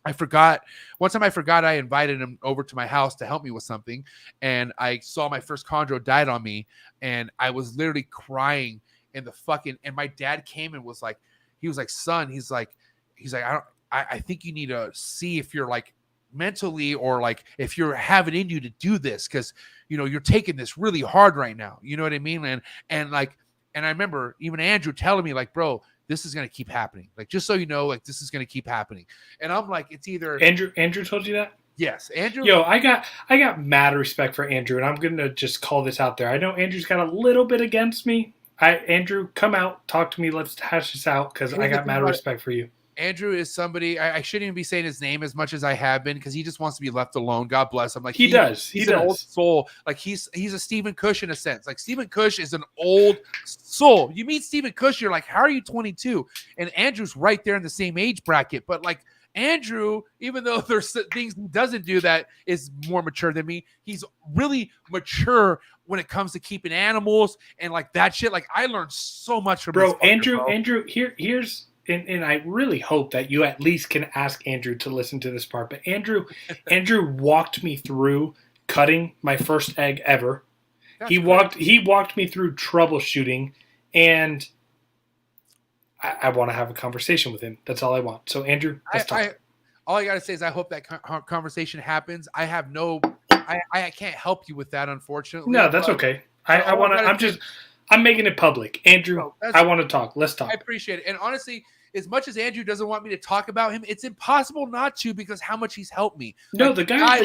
I forgot I invited him over to my house to help me with something. And I saw my first Chondro died on me and I was literally crying and my dad came and was like, he was like, son, he's like, I think you need to see if you're like mentally or like if you're having in you to do this because you know you're taking this really hard right now, you know what I mean? And I remember even Andrew telling me like, bro, this is gonna keep happening, like just so you know, like this is gonna keep happening. And I'm like, it's either Andrew told you that? Yes, Andrew. Yo, I got mad respect for Andrew, and I'm gonna just call this out there. I know Andrew's got a little bit against me. Andrew, come out, talk to me, let's hash this out because I got mad respect for you. Andrew is somebody I shouldn't even be saying his name as much as I have been because he just wants to be left alone. God bless him. Like he does. He's an old soul. Like he's a Stephen Cush in a sense. Like Stephen Cush is an old soul. You meet Stephen Cush, you're like, how are you 22? And Andrew's right there in the same age bracket. But like Andrew, even though there's things he doesn't do that is more mature than me, he's really mature when it comes to keeping animals and like that shit. Like I learned so much from bro. Andrew, here's. And I really hope that you at least can ask Andrew to listen to this part. But Andrew walked me through cutting my first egg ever. He walked me through troubleshooting, and I want to have a conversation with him. That's all I want. So Andrew, let's talk. All I gotta say is I hope that conversation happens. I can't help you with that, unfortunately. No, that's okay. I'm making it public. Andrew, I want to talk. Let's talk. I appreciate it. And honestly, as much as Andrew doesn't want me to talk about him, it's impossible not to because how much he's helped me. No, like, the guy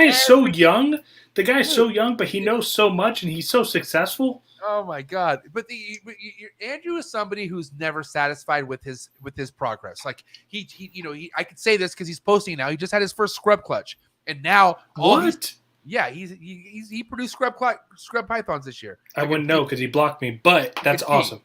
is so young. The guy is so young, but he knows so much and he's so successful. Oh my God. But Andrew is somebody who's never satisfied with his progress. Like I could say this because he's posting now. He just had his first scrub clutch. And now he produced scrub pythons this year. I wouldn't know because he blocked me, but that's awesome.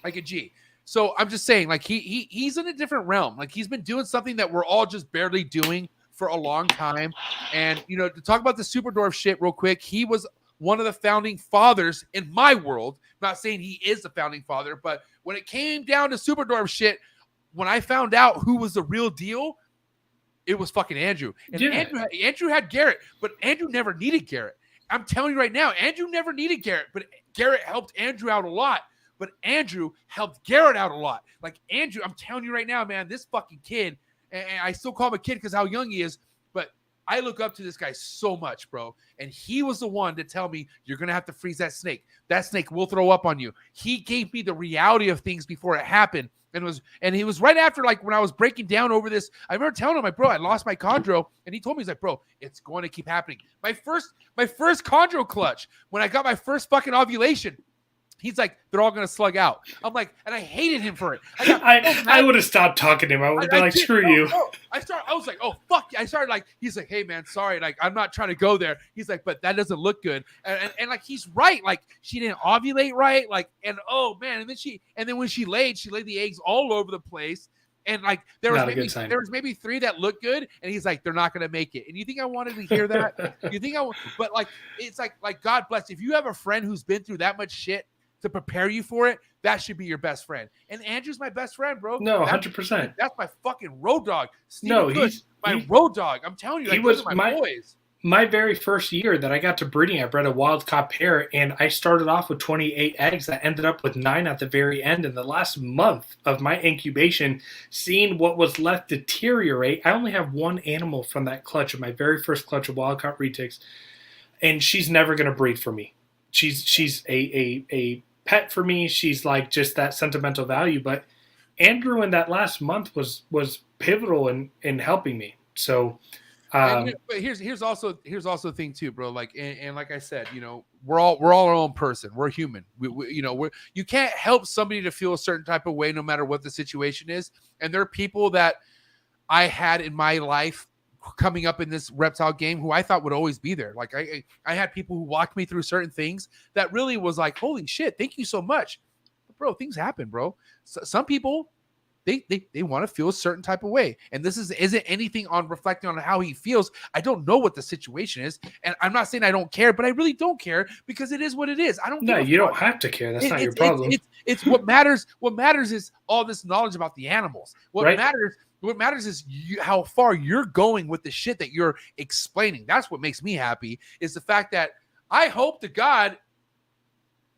Like a G. So I'm just saying, like he's in a different realm. Like he's been doing something that we're all just barely doing for a long time. And to talk about the Superdwarf shit real quick, he was one of the founding fathers in my world. I'm not saying he is the founding father, but when it came down to Superdwarf shit, when I found out who was the real deal, it was fucking Andrew. And Andrew had Garrett, but Andrew never needed Garrett. I'm telling you right now, Andrew never needed Garrett, but Garrett helped Andrew out a lot. But Andrew helped Garrett out a lot. Like Andrew, I'm telling you right now, man, this fucking kid, and I still call him a kid because how young he is, but I look up to this guy so much, bro. And he was the one to tell me, you're going to have to freeze that snake. That snake will throw up on you. He gave me the reality of things before it happened. And he was right after, like, when I was breaking down over this. I remember telling him, like, bro, I lost my chondro. And he told me, he's like, bro, it's going to keep happening. My first chondro clutch, when I got my first fucking ovulation, he's like, they're all going to slug out. I'm like, and I hated him for it. I would have stopped talking to him. I would have been like, screw you. I was like, oh, fuck. I started like, he's like, hey, man, sorry. Like, I'm not trying to go there. He's like, but that doesn't look good. And like, he's right. Like, she didn't ovulate right. Like, and oh, man. And then when she laid the eggs all over the place. And like there was Not a good sign. maybe 3 that looked good, and he's like, they're not going to make it. And you think I wanted to hear that? You think but like it's like God bless. If you have a friend who's been through that much shit to prepare you for it, that should be your best friend. And Andrew's my best friend, bro. No, 100%. That's my fucking road dog. He's my road dog. I'm telling you, he like, was those are my boys. My very first year that I got to breeding, I bred a wild caught pair, and I started off with 28 eggs that ended up with 9 at the very end. In the last month of my incubation, seeing what was left deteriorate, I only have 1 animal from that clutch of my very first clutch of wild caught retics, and she's never going to breed for me. She's a pet for me. She's like just that sentimental value. But Andrew in that last month was pivotal in helping me. So. But here's also the thing too, bro. Like and like I said, you know, we're all our own person. We're human. You can't help somebody to feel a certain type of way no matter what the situation is. And there are people that I had in my life coming up in this reptile game who I thought would always be there. Like I had people who walked me through certain things that really was like, holy shit, thank you so much, but bro. Things happen, bro. So, some people. They want to feel a certain type of way. And this isn't anything on reflecting on how he feels. I don't know what the situation is. And I'm not saying I don't care, but I really don't care because it is what it is. I don't. No, you don't have to care. That's not your problem. It's what matters. What matters is all this knowledge about the animals. What matters is how far you're going with the shit that you're explaining. That's what makes me happy is the fact that I hope to God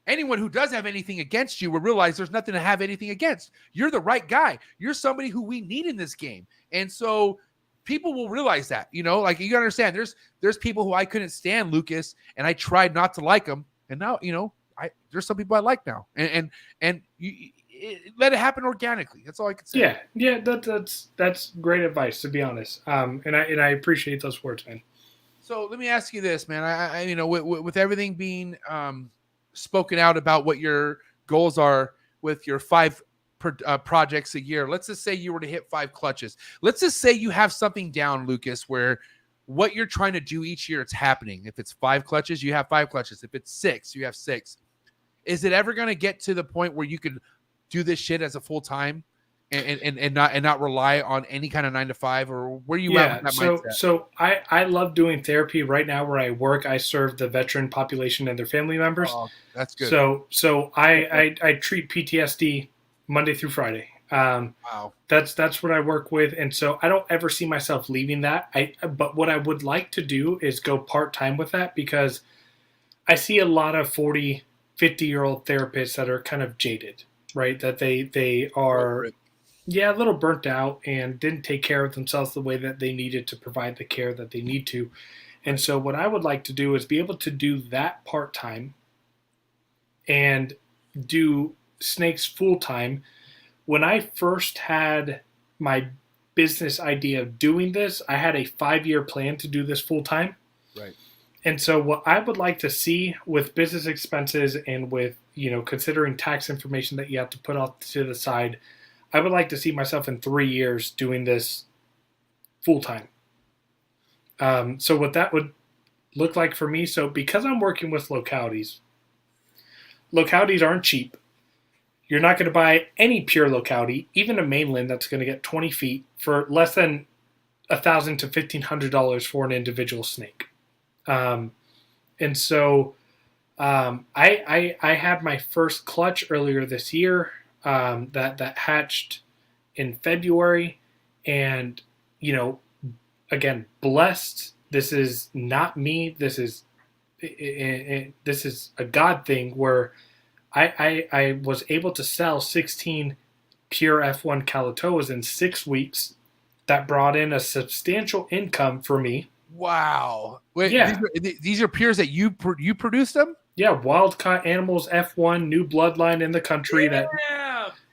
anyone who does have anything against you will realize there's nothing to have anything against. You're the right guy. You're somebody who we need in this game. And so people will realize that, you know, like you gotta understand there's people who I couldn't stand Lucas and I tried not to like him. And now, you know, there's some people I like now and let it happen organically. That's all I can say. Yeah. That's great advice, to be honest. And I appreciate those words, man. So let me ask you this, man. I you know, with everything being, spoken out about what your goals are with your 5 projects a year. Let's just say you were to hit 5 clutches. Let's just say you have something down, Lucas, where what you're trying to do each year, it's happening. If it's 5 clutches, you have 5 clutches. If it's 6, you have 6. Is it ever going to get to the point where you could do this shit as a full time and not rely on any kind of 9 to 5, or where you at with that mindset? So I love doing therapy right now where I work. I serve the veteran population and their family members. Oh, that's good. So I treat PTSD Monday through Friday. Wow. That's what I work with. And so I don't ever see myself leaving that. But what I would like to do is go part-time with that, because I see a lot of 40, 50-year-old therapists that are kind of jaded, right? That they are... Yeah, a little burnt out and didn't take care of themselves the way that they needed to provide the care that they need to. And so what I would like to do is be able to do that part-time and do snakes full-time. When I first had my business idea of doing this, I had a 5-year plan to do this full-time. Right. And so what I would like to see with business expenses and with, you know, considering tax information that you have to put off to the side, I would like to see myself in 3 years doing this full time. So what that would look like for me, so because I'm working with localities aren't cheap. You're not going to buy any pure locality, even a mainland that's going to get 20 feet for less than $1,000 to $1,500 for an individual snake. And so I had my first clutch earlier this year. That hatched in February, and, you know, again, blessed. This is not me. This is a God thing where I was able to sell 16 pure F1 Calatoas in 6 weeks. That brought in a substantial income for me. Wow. Wait, yeah. These are pures that you produced them? Yeah, wild caught animals, F1, new bloodline in the country.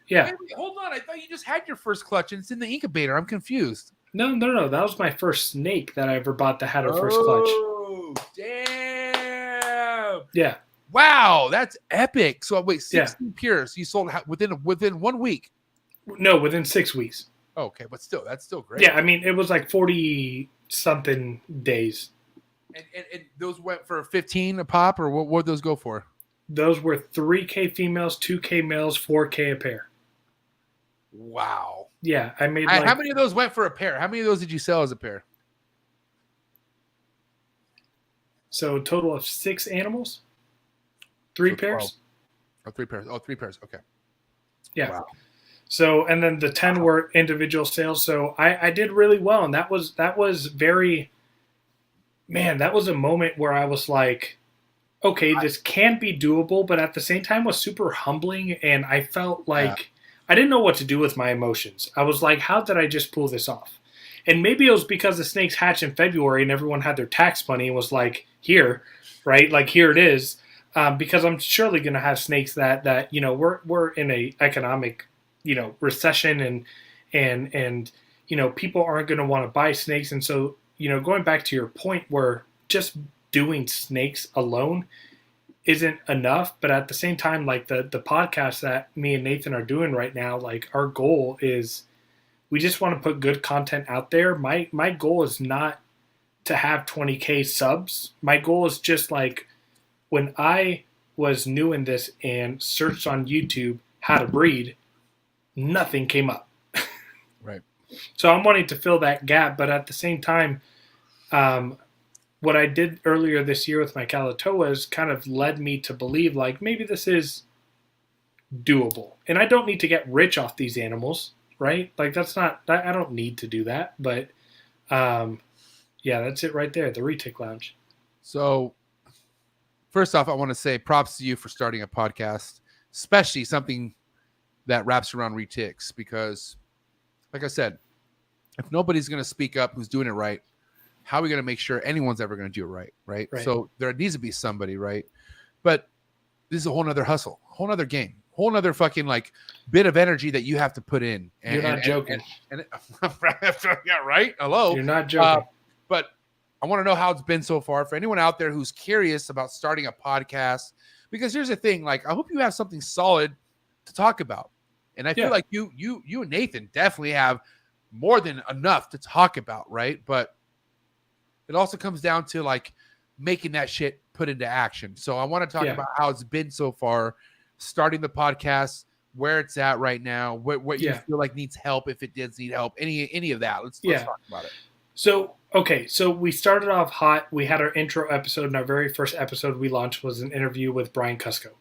Yeah. Wait, hold on. I thought you just had your first clutch and it's in the incubator. I'm confused. No. That was my first snake that I ever bought that had a first clutch. Oh, damn. Yeah. Wow, that's epic. So wait, 16 pures you sold within 1 week? No, within 6 weeks. Oh, okay, but still, that's still great. Yeah, I mean, it was like 40-something days. And those went for 15 a pop, or what would those go for? Those were 3K females, 2K males, 4K a pair. Wow. Yeah, I made How many of those went for a pair? How many of those did you sell as a pair? So a total of 6 animals, 3 pairs. 3 pairs. Oh, 3 pairs. Okay. Yeah. Wow. So, and then the 10 were individual sales. So I did really well. And that was very, man, that was a moment where I was like, okay, this can be doable, but at the same time was super humbling. And I felt like I didn't know what to do with my emotions. I was like, how did I just pull this off? And maybe it was because the snakes hatched in February and everyone had their tax money and was like, here, right? Like, here it is. Because I'm surely going to have snakes that we're in a economic recession and people aren't going to want to buy snakes. And so, going back to your point where just doing snakes alone isn't enough, but at the same time, like the podcast that me and Nathan are doing right now, like our goal is we just want to put good content out there. My goal is not to have 20K subs. My goal is just like when I was new in this and searched on YouTube how to breed, nothing came up. Right. So I'm wanting to fill that gap, but at the same time, what I did earlier this year with my Calatoas kind of led me to believe like maybe this is doable. And I don't need to get rich off these animals, right? Like I don't need to do that, but that's it right there, the Retic Lounge. So first off, I want to say props to you for starting a podcast, especially something that wraps around retics, because like I said, if nobody's going to speak up who's doing it right, how are we going to make sure anyone's ever going to do it right? So there needs to be somebody, right? But this is a whole nother hustle, whole nother game, whole nother fucking like bit of energy that you have to put in. And, You're not joking. Yeah, right? Hello. You're not joking. But I want to know how it's been so far for anyone out there who's curious about starting a podcast, because here's the thing, like, I hope you have something solid to talk about. And I feel like you and Nathan definitely have more than enough to talk about, right? But it also comes down to like making that shit put into action. So I want to talk about how it's been so far, starting the podcast, where it's at right now, what you feel like needs help, if it does need help, any of that. Let's talk about it. So we started off hot. We had our intro episode, and our very first episode we launched was an interview with Brian Cusco.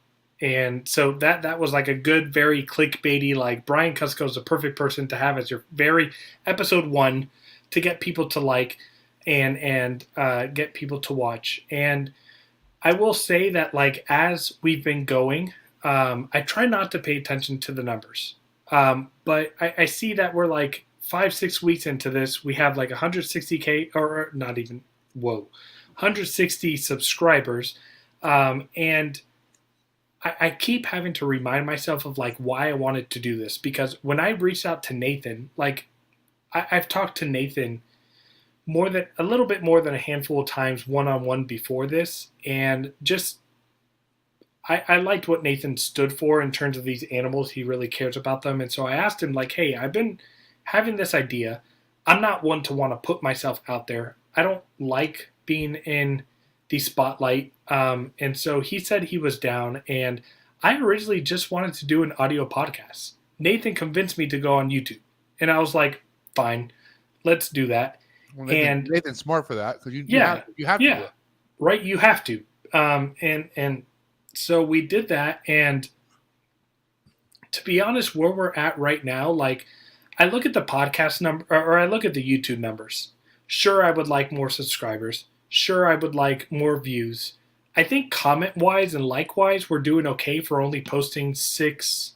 And so that was like a good, very clickbaity, like Brian Cusco is the perfect person to have as your very episode 1 to get people to like and get people to watch. And I will say that like as we've been going, I try not to pay attention to the numbers. But I see that we're like 5-6 weeks into this, we have like 160K or not even 160 subscribers. And I keep having to remind myself of like why I wanted to do this, because when I reached out to Nathan, like I've talked to Nathan a little bit more than a handful of times one-on-one before this. And just, I liked what Nathan stood for in terms of these animals. He really cares about them. And so I asked him like, hey, I've been having this idea. I'm not one to want to put myself out there. I don't like being in the spotlight. And so he said he was down, and I originally just wanted to do an audio podcast. Nathan convinced me to go on YouTube, and I was like, fine, let's do that. Well, Nathan's smart for that, because you have to do it. Right, you have to. And so we did that, and to be honest, where we're at right now, like I look at the podcast number, or I look at the YouTube numbers. Sure, I would like more subscribers. Sure, I would like more views. I think comment-wise and like-wise, we're doing okay for only posting 6.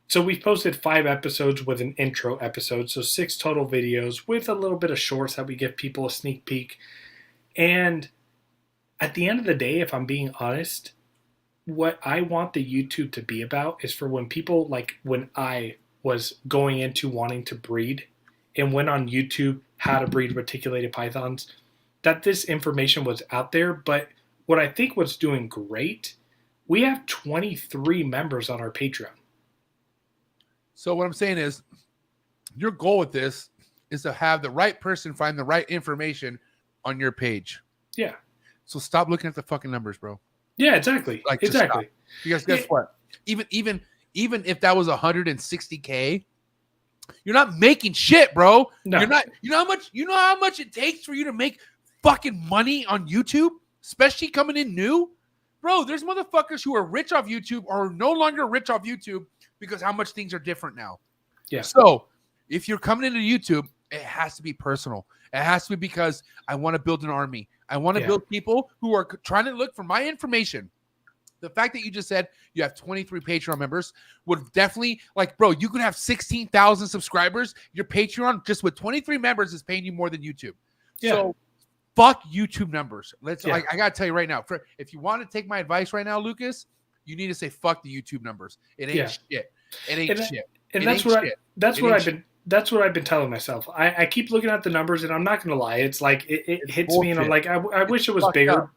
So we've posted 5 episodes with an intro episode, so 6 total videos with a little bit of shorts that we give people a sneak peek. And at the end of the day, if I'm being honest, what I want the YouTube to be about is for when people, like when I was going into wanting to breed and went on YouTube, how to breed reticulated pythons, that this information was out there. But what I think was doing great, we have 23 members on our Patreon. So what I'm saying is, your goal with this is to have the right person find the right information on your page. Yeah. So stop looking at the fucking numbers, bro. Yeah, exactly. Like, exactly. Because guess what? Even even if that was 160K, you're not making shit, bro. No. You're not. You know how much it takes for you to make fucking money on YouTube, especially coming in new, bro. There's motherfuckers who are rich off YouTube or no longer rich off YouTube because how much things are different now. Yeah. So if you're coming into YouTube, it has to be personal. It has to be because I want to build an army. I want to build people who are trying to look for my information. The fact that you just said you have 23 Patreon members would definitely, like, bro, you could have 16,000 subscribers. Your Patreon just with 23 members is paying you more than YouTube. Yeah. So fuck YouTube numbers. I got to tell you right now, if you want to take my advice right now, Lucas, you need to say fuck the YouTube numbers. It ain't shit. It ain't shit. And that's what I've been telling myself. I keep looking at the numbers, and I'm not going to lie. It's like it hits bullshit. Me, and I'm like, I wish it was bigger. Up.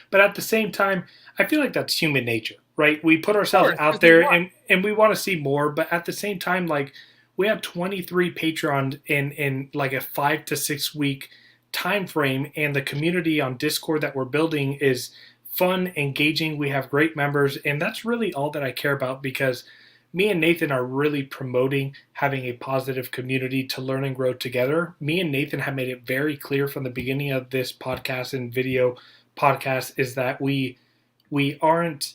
But at the same time, I feel like that's human nature, right? We put ourselves out there, and we want to see more. But at the same time, like, we have 23 Patreon in like a 5 to 6 week time frame, and the community on Discord that we're building is fun, engaging. We have great members, and that's really all that I care about, because me and Nathan are really promoting having a positive community to learn and grow together. Me and Nathan have made it very clear from the beginning of this podcast and video podcast is that we want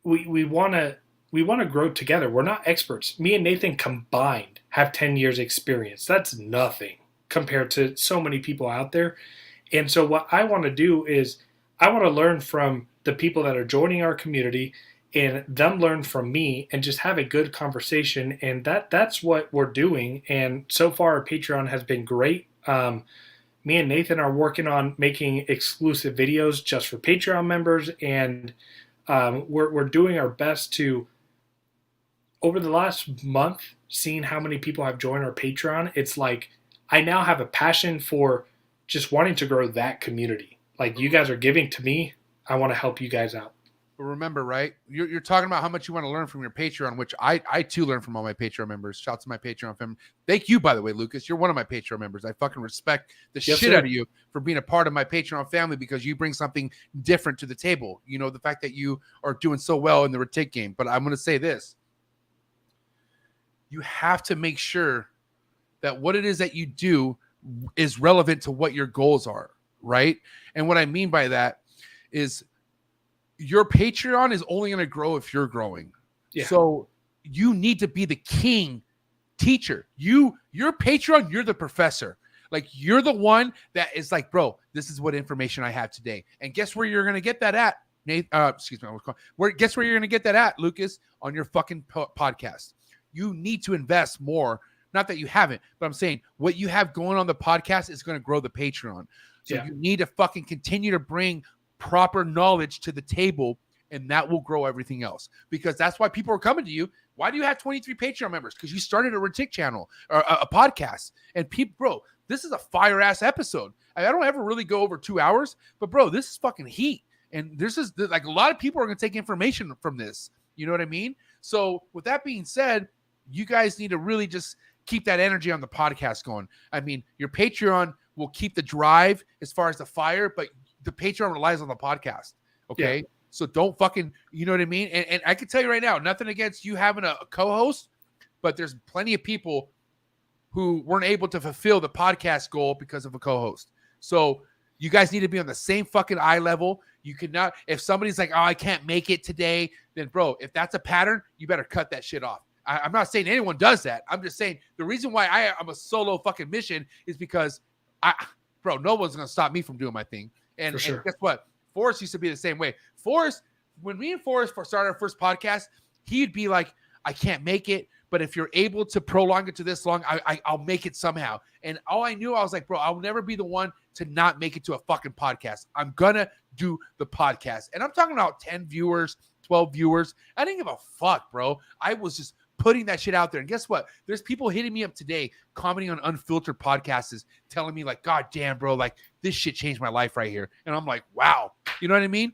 to grow together. We're not experts. Me and Nathan combined have 10 years experience. That's nothing compared to so many people out there. And so what I want to do is I want to learn from the people that are joining our community and them learn from me and just have a good conversation. And that's what we're doing. And so far our Patreon has been great. Me and Nathan are working on making exclusive videos just for Patreon members. And we're doing our best to, over the last month, seeing how many people have joined our Patreon. It's like, I now have a passion for just wanting to grow that community. Like, you guys are giving to me. I want to help you guys out. But remember, right? You're talking about how much you want to learn from your Patreon, which I too learn from all my Patreon members. Shouts to my Patreon family. Thank you, by the way, Lucas. You're one of my Patreon members. I fucking respect the shit out of you for being a part of my Patreon family, because you bring something different to the table. You know, the fact that you are doing so well in the Retic game. But I'm going to say this. You have to make sure that what it is that you do is relevant to what your goals are, right? And what I mean by that is, your Patreon is only going to grow if you're growing. Yeah. So you need to be the king teacher. Your Patreon, you're the professor. Like, you're the one that is like, bro, this is what information I have today. And guess where you're going to get that at? Guess where you're going to get that at, Lucas? On your fucking podcast. You need to invest more. Not that you haven't, but I'm saying what you have going on the podcast is going to grow the Patreon. So you need to fucking continue to bring proper knowledge to the table, and that will grow everything else, because that's why people are coming to you. Why do you have 23 Patreon members? Because you started a Retic channel or a podcast, and people, bro, this is a fire ass episode. I don't ever really go over 2 hours, but bro, this is fucking heat. And this is like, a lot of people are going to take information from this. You know what I mean? So with that being said, you guys need to really just keep that energy on the podcast going. I mean, your Patreon will keep the drive as far as the fire, but the Patreon relies on the podcast. Okay. Yeah. So don't fucking, you know what I mean? And I can tell you right now, nothing against you having a co-host, but there's plenty of people who weren't able to fulfill the podcast goal because of a co-host. So you guys need to be on the same fucking eye level. You cannot, if somebody's like, oh, I can't make it today, then bro, if that's a pattern, you better cut that shit off. I'm not saying anyone does that. I'm just saying the reason why I'm a solo fucking mission is because no one's going to stop me from doing my thing. And guess what? Forrest used to be the same way. Forrest, when me and Forrest started our first podcast, he'd be like, I can't make it, but if you're able to prolong it to this long, I'll make it somehow. And all I knew, I was like, bro, I'll never be the one to not make it to a fucking podcast. I'm going to do the podcast. And I'm talking about 10 viewers, 12 viewers. I didn't give a fuck, bro. I was just putting that shit out there. And guess what? There's people hitting me up today, commenting on unfiltered podcasts, telling me like, God damn, bro, like this shit changed my life right here. And I'm like, wow. You know what I mean?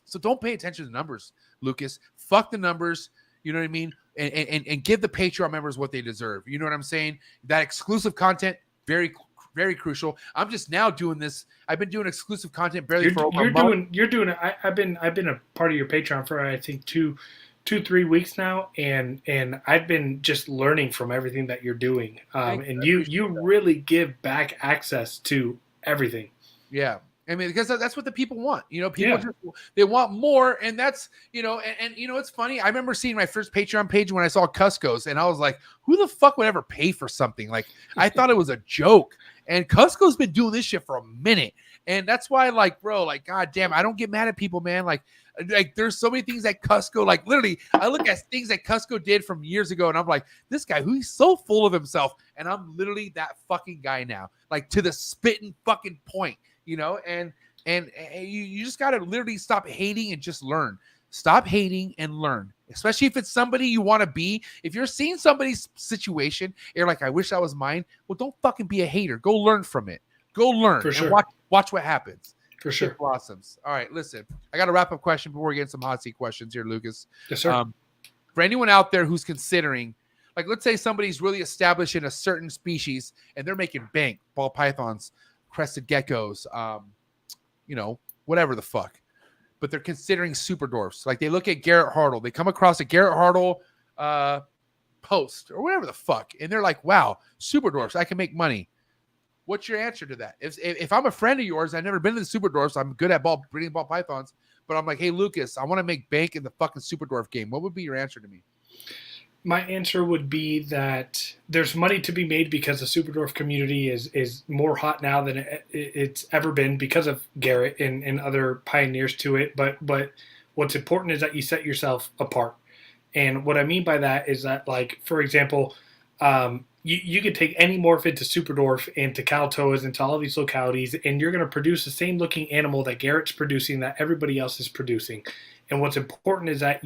So don't pay attention to the numbers, Lucas. Fuck the numbers. You know what I mean? And give the Patreon members what they deserve. You know what I'm saying? That exclusive content, very, very crucial. I'm just now doing this. I've been doing exclusive content barely for over a month. You're doing it. I've been a part of your Patreon for, I think, two 2-3 weeks now, and I've been just learning from everything that you're doing. And you really give back access to everything. Yeah. I mean, because that's what the people want. People just, they want more. And that's, and it's funny. I remember seeing my first Patreon page when I saw Cusco's, and I was like, who the fuck would ever pay for something? Like, I thought it was a joke. And Cusco's been doing this shit for a minute. And that's why, like, bro, like, goddamn, I don't get mad at people, man. Like there's so many things that Cusco, like, literally, I look at things that Cusco did from years ago, and I'm like, this guy, he's so full of himself. And I'm literally that fucking guy now, like, to the spitting fucking point. And you just got to literally stop hating and just learn. Stop hating and learn, especially if it's somebody you want to be. If you're seeing somebody's situation, you're like, I wish that was mine. Well, don't fucking be a hater. Go learn from it. Go learn and watch what happens. For sure. It blossoms. All right, listen, I got a wrap up question before we get some hot seat questions here, Lucas. Yes, sir. For anyone out there who's considering, like, let's say somebody's really established in a certain species and they're making bank, ball pythons, crested geckos, whatever the fuck. But they're considering super dwarfs. Like, they look at Garrett Hartle. They come across a Garrett Hartle post or whatever the fuck. And they're like, wow, super dwarfs, I can make money. What's your answer to that? If I'm a friend of yours, I've never been to the super dwarfs. I'm good at breeding ball pythons. But I'm like, hey, Lucas, I want to make bank in the fucking super dwarf game. What would be your answer to me? My answer would be that there's money to be made because the super dwarf community is more hot now than it's ever been because of Garrett and other pioneers to it. But what's important is that you set yourself apart. And what I mean by that is that, like, for example, you could take any morphin to super dwarf and to Kalatoas and to all these localities, and you're going to produce the same looking animal that Garrett's producing, that everybody else is producing. And what's important is that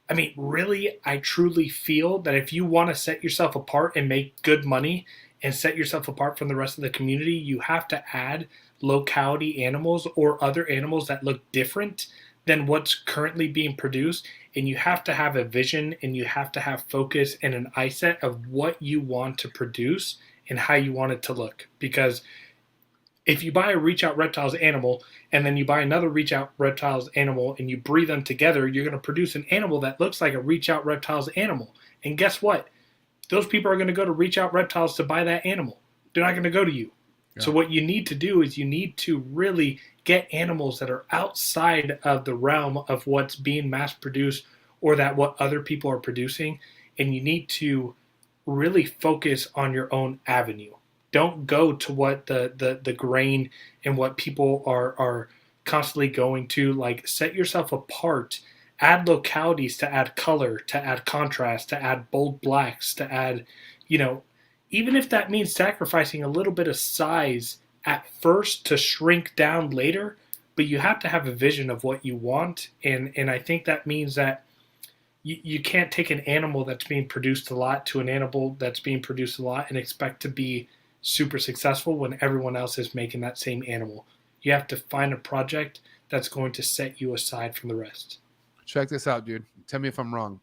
I truly feel that if you want to set yourself apart and make good money and set yourself apart from the rest of the community, you have to add locality animals or other animals that look different than what's currently being produced. And you have to have a vision, and you have to have focus and an eye set of what you want to produce and how you want it to look. Because if you buy a Reach Out Reptiles animal and then you buy another Reach Out Reptiles animal and you breed them together, you're going to produce an animal that looks like a Reach Out Reptiles animal. And guess what? Those people are going to go to Reach Out Reptiles to buy that animal. They're not going to go to you. Yeah. So what you need to do is you need to really get animals that are outside of the realm of what's being mass produced or that what other people are producing. And you need to really focus on your own avenue. Don't go to what the grain and what people are constantly going to. Like, set yourself apart. Add localities to add color, to add contrast, to add bold blacks, to add, even if that means sacrificing a little bit of size at first to shrink down later, but you have to have a vision of what you want. And I think that means that you can't take an animal that's being produced a lot to an animal that's being produced a lot and expect to be super successful when everyone else is making that same animal. You have to find a project that's going to set you aside from the rest. Check this out, dude. Tell me if I'm wrong.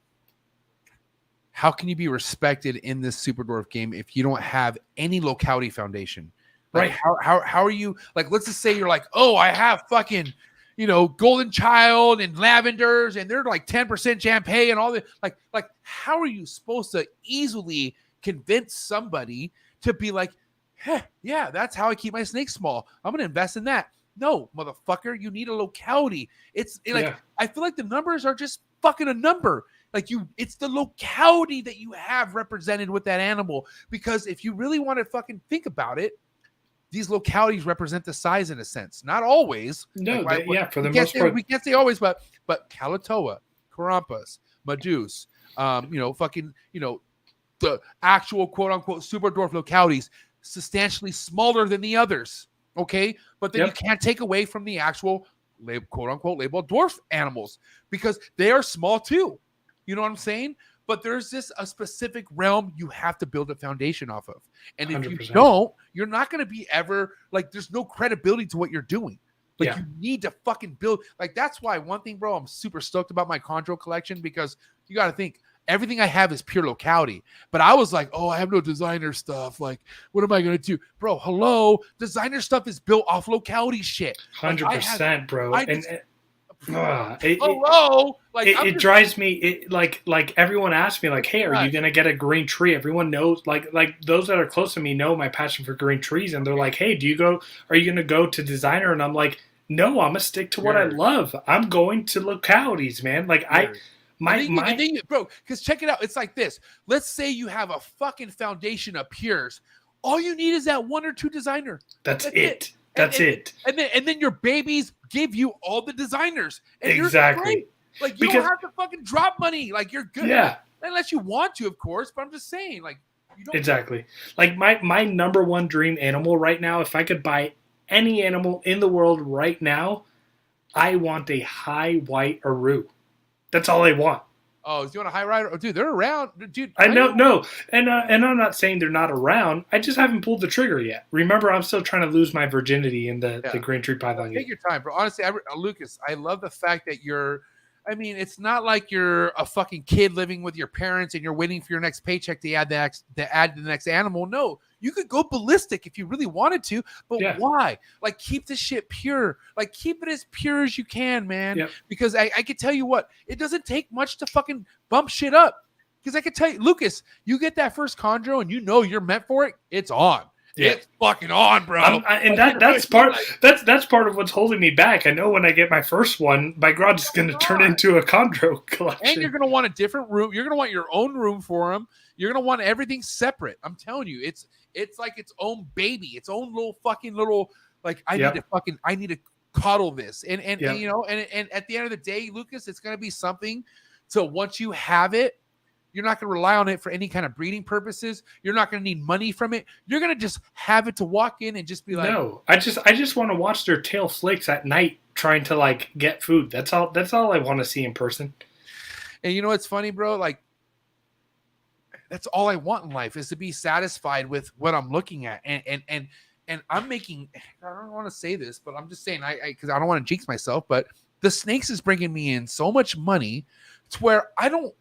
How can you be respected in this super dwarf game if you don't have any locality foundation? Like, right. How are you, like, let's just say you're like, oh, I have fucking, Golden Child and Lavenders and they're like 10% champagne and all that. Like, how are you supposed to easily convince somebody to be like, hey, yeah, that's how I keep my snakes small. I'm going to invest in that. No, motherfucker, you need a locality. I feel like the numbers are just fucking a number. Like, it's the locality that you have represented with that animal. Because if you really want to fucking think about it, these localities represent the size in a sense. Not always. No, for the most part. We can't say always, but Kalatoa, Karampas, Medusa, the actual quote unquote super dwarf localities, substantially smaller than the others. Okay. But then you can't take away from the actual quote unquote labeled dwarf animals because they are small too. You know what I'm saying? But there's a specific realm you have to build a foundation off of. And if 100%. You don't, you're not going to be ever, like, there's no credibility to what you're doing. Like, you need to fucking build. Like, that's why one thing, bro, I'm super stoked about my chondro collection because you got to think, everything I have is pure locality. But I was like, oh, I have no designer stuff. Like, what am I going to do? Bro, hello. Designer stuff is built off locality shit. 100%, bro. Hello, like it drives me. Like everyone asks me, like, "Hey, are you gonna get a green tree?" Everyone knows, like those that are close to me know my passion for green trees, and they're like, "Hey, are you gonna go to designer?" And I'm like, "No, I'm gonna stick to what I love. I'm going to localities, man. Like bro, because check it out. It's like this. Let's say you have a fucking foundation of pures. All you need is that one or two designer. That's it. That's it. And then your babies give you all the designers. And exactly. You're great. Like you don't have to fucking drop money. Like you're good. Yeah. Unless you want to, of course. But I'm just saying, like you don't exactly. Like my number one dream animal right now, if I could buy any animal in the world right now, I want a high white Aru. That's all I want. Oh, do you want a high rider? Oh, dude, they're around, dude. I know, no, and I'm not saying they're not around. I just haven't pulled the trigger yet. Remember, I'm still trying to lose my virginity in the green tree python. Take your time, bro. Honestly, Lucas, I love the fact that you're. I mean, it's not like you're a fucking kid living with your parents and you're waiting for your next paycheck to add the next animal. No, you could go ballistic if you really wanted to, but why? Like, keep this shit pure. Like, keep it as pure as you can, man. Yep. Because I can tell you what, it doesn't take much to fucking bump shit up. Because I can tell you, Lucas, you get that first chondro and you know you're meant for it, it's on. Yeah. It's fucking on, bro. And that's part of what's holding me back. I know when I get my first one, my garage is going to turn into a chondro collection. And you're going to want a different room. You're going to want your own room for them. You're going to want everything separate. I'm telling you, it's like its own baby, its own little fucking little. Like I need to coddle this, and you know, and at the end of the day, Lucas, it's going to be something. So once you have it, you're not going to rely on it for any kind of breeding purposes. You're not going to need money from it. You're going to just have it to walk in and just be like, no, I just want to watch their tail flicks at night trying to like get food. That's all I want to see in person. And you know what's funny, bro? Like that's all I want in life is to be satisfied with what I'm looking at. And I'm making, I don't want to say this, but I'm just saying because I don't want to jinx myself, but the snakes is bringing me in so much money to where I don't,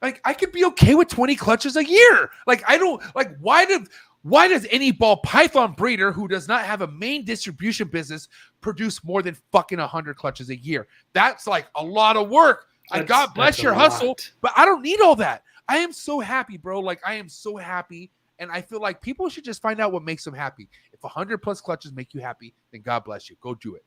like, I could be okay with 20 clutches a year. Like, I don't, like, why does any ball python breeder who does not have a main distribution business produce more than fucking 100 clutches a year? That's like a lot of work. God bless your hustle, but I don't need all that. I am so happy, bro. Like, I am so happy. And I feel like people should just find out what makes them happy. If 100 plus clutches make you happy, then God bless you. Go do it.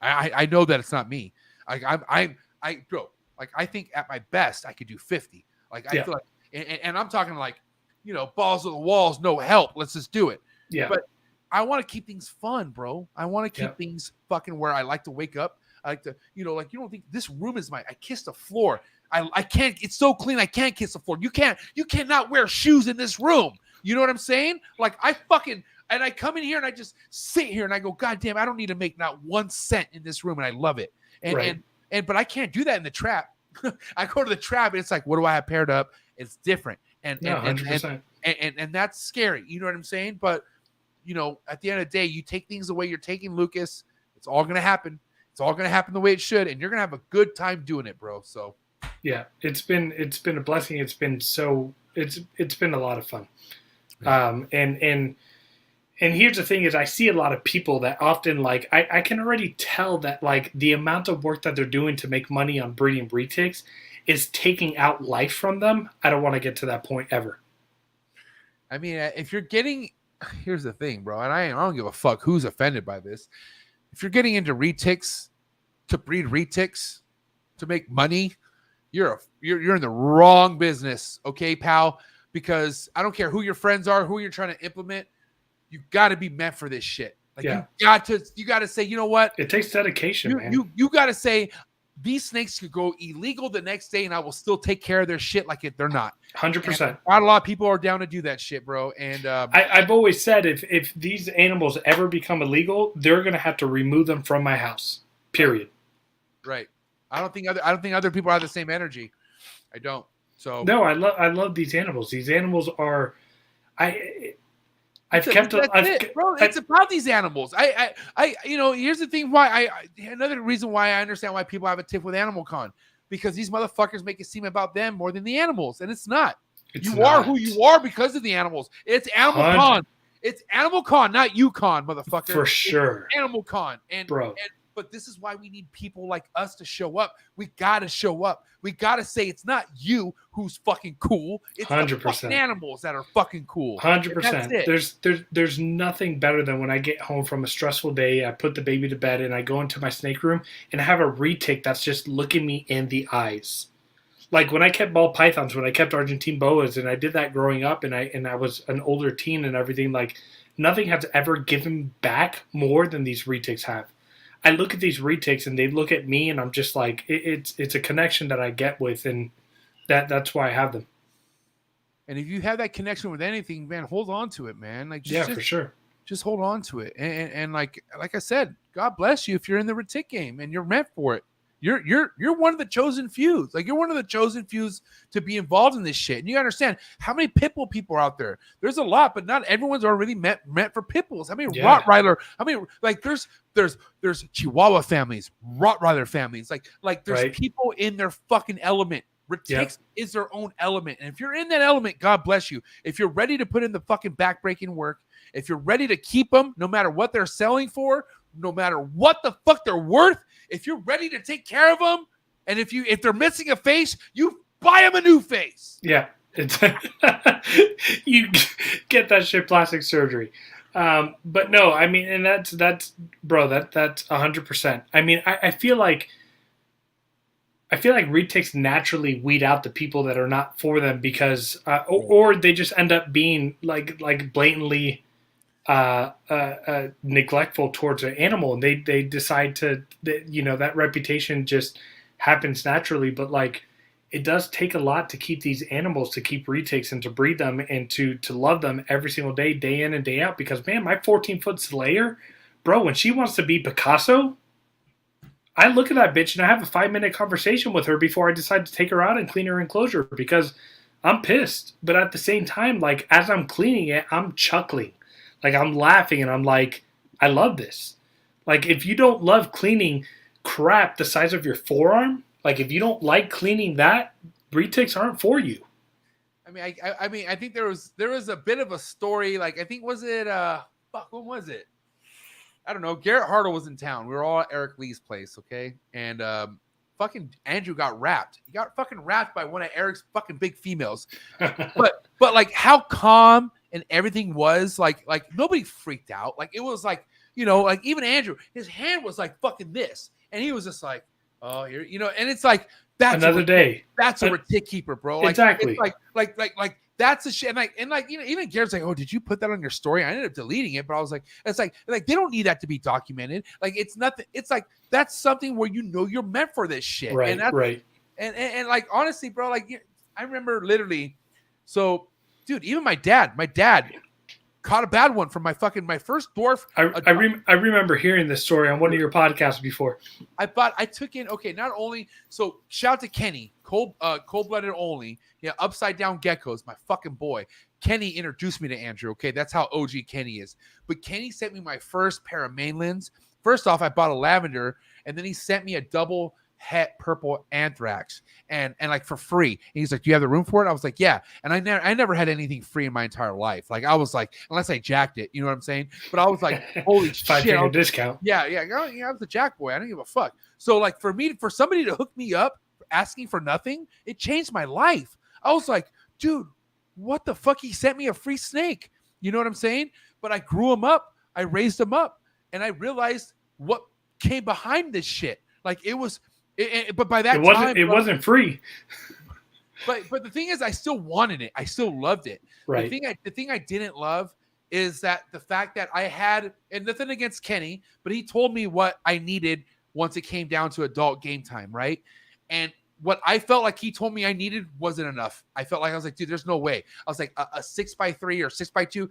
I know that it's not me. Bro. Like, I think at my best, I could do 50. Like, I feel like, and I'm talking like, you know, balls to the walls, no help. Let's just do it. Yeah. But I want to keep things fun, bro. I want to keep things fucking where I like to wake up. I like to, you know, like, you don't think this room is I kiss the floor. I can't, it's so clean. I can't kiss the floor. You cannot wear shoes in this room. You know what I'm saying? Like, and I come in here and I just sit here and I go, God damn, I don't need to make not 1 cent in this room. And I love it. But I can't do that in the trap. I go to the trap and it's like, what do I have paired up? It's different. And that's scary. You know what I'm saying? But, you know, at the end of the day, you take things the way you're taking, Lucas. It's all going to happen. It's all going to happen the way it should. And you're going to have a good time doing it, bro. So, yeah, it's been a blessing. It's been a lot of fun. And here's the thing is I see a lot of people that often like, I can already tell that like the amount of work that they're doing to make money on breeding retics is taking out life from them. I don't want to get to that point ever. I mean, if you're getting, here's the thing, bro. And I don't give a fuck who's offended by this. If you're getting into retics to breed retics to make money, you're in the wrong business. Okay, pal, because I don't care who your friends are, who you're trying to implement. You got to be meant for this shit. Like you got to say, you know what? It takes dedication, man. You got to say these snakes could go illegal the next day and I will still take care of their shit like they're not. 100%. Not a lot of people are down to do that shit, bro. And I've always said if these animals ever become illegal, they're going to have to remove them from my house. Period. Right. I don't think other people have the same energy. I don't. So no, I love these animals. These animals are it's about these animals. You know, here's the thing another reason why I understand why people have a tiff with Animal Con, because these motherfuckers make it seem about them more than the animals, and it's not. You are who you are because of the animals. It's Animal Con. It's Animal Con, not UConn, motherfucker. For sure. It's Animal Con. And bro. But this is why we need people like us to show up. We got to show up. We got to say it's not you who's fucking cool. It's 100%. The fucking animals that are fucking cool. 100%. There's nothing better than when I get home from a stressful day, I put the baby to bed, and I go into my snake room and I have a retic that's just looking me in the eyes. Like when I kept ball pythons, when I kept Argentine boas, and I did that growing up, and I was an older teen and everything, like nothing has ever given back more than these retics have. I look at these retics and they look at me, and I'm just like, it's a connection that I get with, and that's why I have them. And if you have that connection with anything, man, hold on to it, man. Like, for sure. Just hold on to it. And like I said, God bless you if you're in the retic game and you're meant for it. You're one of the chosen few. Like, you're one of the chosen few to be involved in this shit. And you understand how many pitbull people are out there. There's a lot, but not everyone's already meant for pitbulls. I mean, Rottweiler. I mean, like there's Chihuahua families, Rottweiler families. Like there's people in their fucking element. Retics is their own element. And if you're in that element, God bless you. If you're ready to put in the fucking backbreaking work, if you're ready to keep them, no matter what they're selling for, no matter what the fuck they're worth, if you're ready to take care of them, and if they're missing a face, you buy them a new face. Yeah. You get that shit plastic surgery. But no, I mean, and that's 100%. I mean, I feel like retics naturally weed out the people that are not for them because, or they just end up being like blatantly neglectful towards an animal, and they decide to, that reputation just happens naturally. But like, it does take a lot to keep these animals, to keep retics and to breed them and to love them every single day in and day out. Because man, my 14-foot Slayer, bro, when she wants to be Picasso, I look at that bitch and I have a 5-minute conversation with her before I decide to take her out and clean her enclosure, because I'm pissed. But at the same time, like, as I'm cleaning it, I'm chuckling. Like, I'm laughing and I'm like, I love this. Like, if you don't love cleaning crap the size of your forearm, like, if you don't like cleaning that, retics aren't for you. I mean, I think there was a bit of a story. Like, I think, was it, when was it? I don't know. Garrett Hartle was in town. We were all at Eric Lee's place, okay? And fucking Andrew got wrapped. He got fucking wrapped by one of Eric's fucking big females. but like, how calm and everything was, like nobody freaked out. Like, it was like, like even Andrew, his hand was like fucking this, and he was just like, oh, here, and it's like, that's another day. That's a retic keeper, bro. Like, exactly. It's like that's the shit. And like even Garrett's like, oh, did you put that on your story? I ended up deleting it, but I was like, it's like they don't need that to be documented. Like, it's nothing. It's like, that's something where you're meant for this shit. Right. And that's, right. And like, honestly, bro, like, I remember literally. So, dude, even my dad caught a bad one from my first dwarf. I remember hearing this story on one of your podcasts before. I took in, okay, not only, so shout out to Kenny, cold-blooded only, upside down geckos, my fucking boy. Kenny introduced me to Andrew, okay? That's how OG Kenny is. But Kenny sent me my first pair of mainlands. First off, I bought a lavender, and then he sent me a double het purple anthrax, and like, for free. And he's like, do you have the room for it? I was like, yeah. And I never had anything free in my entire life. Like, I was like, unless I jacked it, you know what I'm saying? But I was like, holy shit. 5-figure discount. Yeah. I was a jack boy. I don't give a fuck. So like, for somebody to hook me up asking for nothing, it changed my life. I was like, dude, what the fuck? He sent me a free snake. You know what I'm saying? But I grew him up. I raised him up, and I realized what came behind this shit. Like, it was, but by that time, it wasn't free. But the thing is, I still wanted it. I still loved it. Right. The thing I didn't love is that the fact that I had, and nothing against Kenny, but he told me what I needed once it came down to adult game time, right? And what I felt like he told me I needed wasn't enough. I felt like, I was like, dude, there's no way. I was like, a 6x3 or 6x2.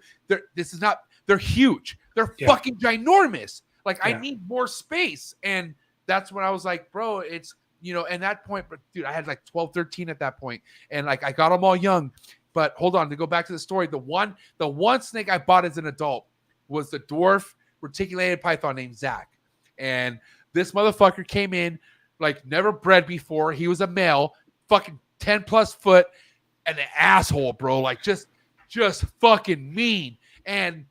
They're huge. They're fucking ginormous. Like, I need more space. And that's when I was like, bro, it's, and that point, but dude, I had like 12, 13 at that point. And like, I got them all young. But hold on, to go back to the story, the one snake I bought as an adult was the dwarf reticulated python named Zach. And this motherfucker came in, like, never bred before. He was a male, fucking 10 plus foot, and an asshole, bro. Like, just fucking mean. And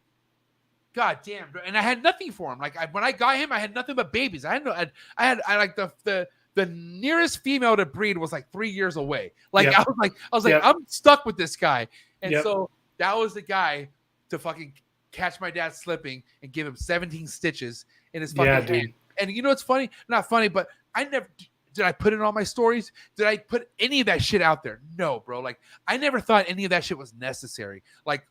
God damn, bro. And I had nothing for him. Like when I got him, I had nothing but babies. I had like the nearest female to breed was like 3 years away. Like Yep. I was like, Yep. I'm stuck with this guy. And Yep. so that was the guy to fucking catch my dad slipping and give him 17 stitches in his fucking hand. dude. And you know what's funny? Not funny, but I never did I put it on my stories? Did I put any of that shit out there? No, bro. Like I never thought any of that shit was necessary. Like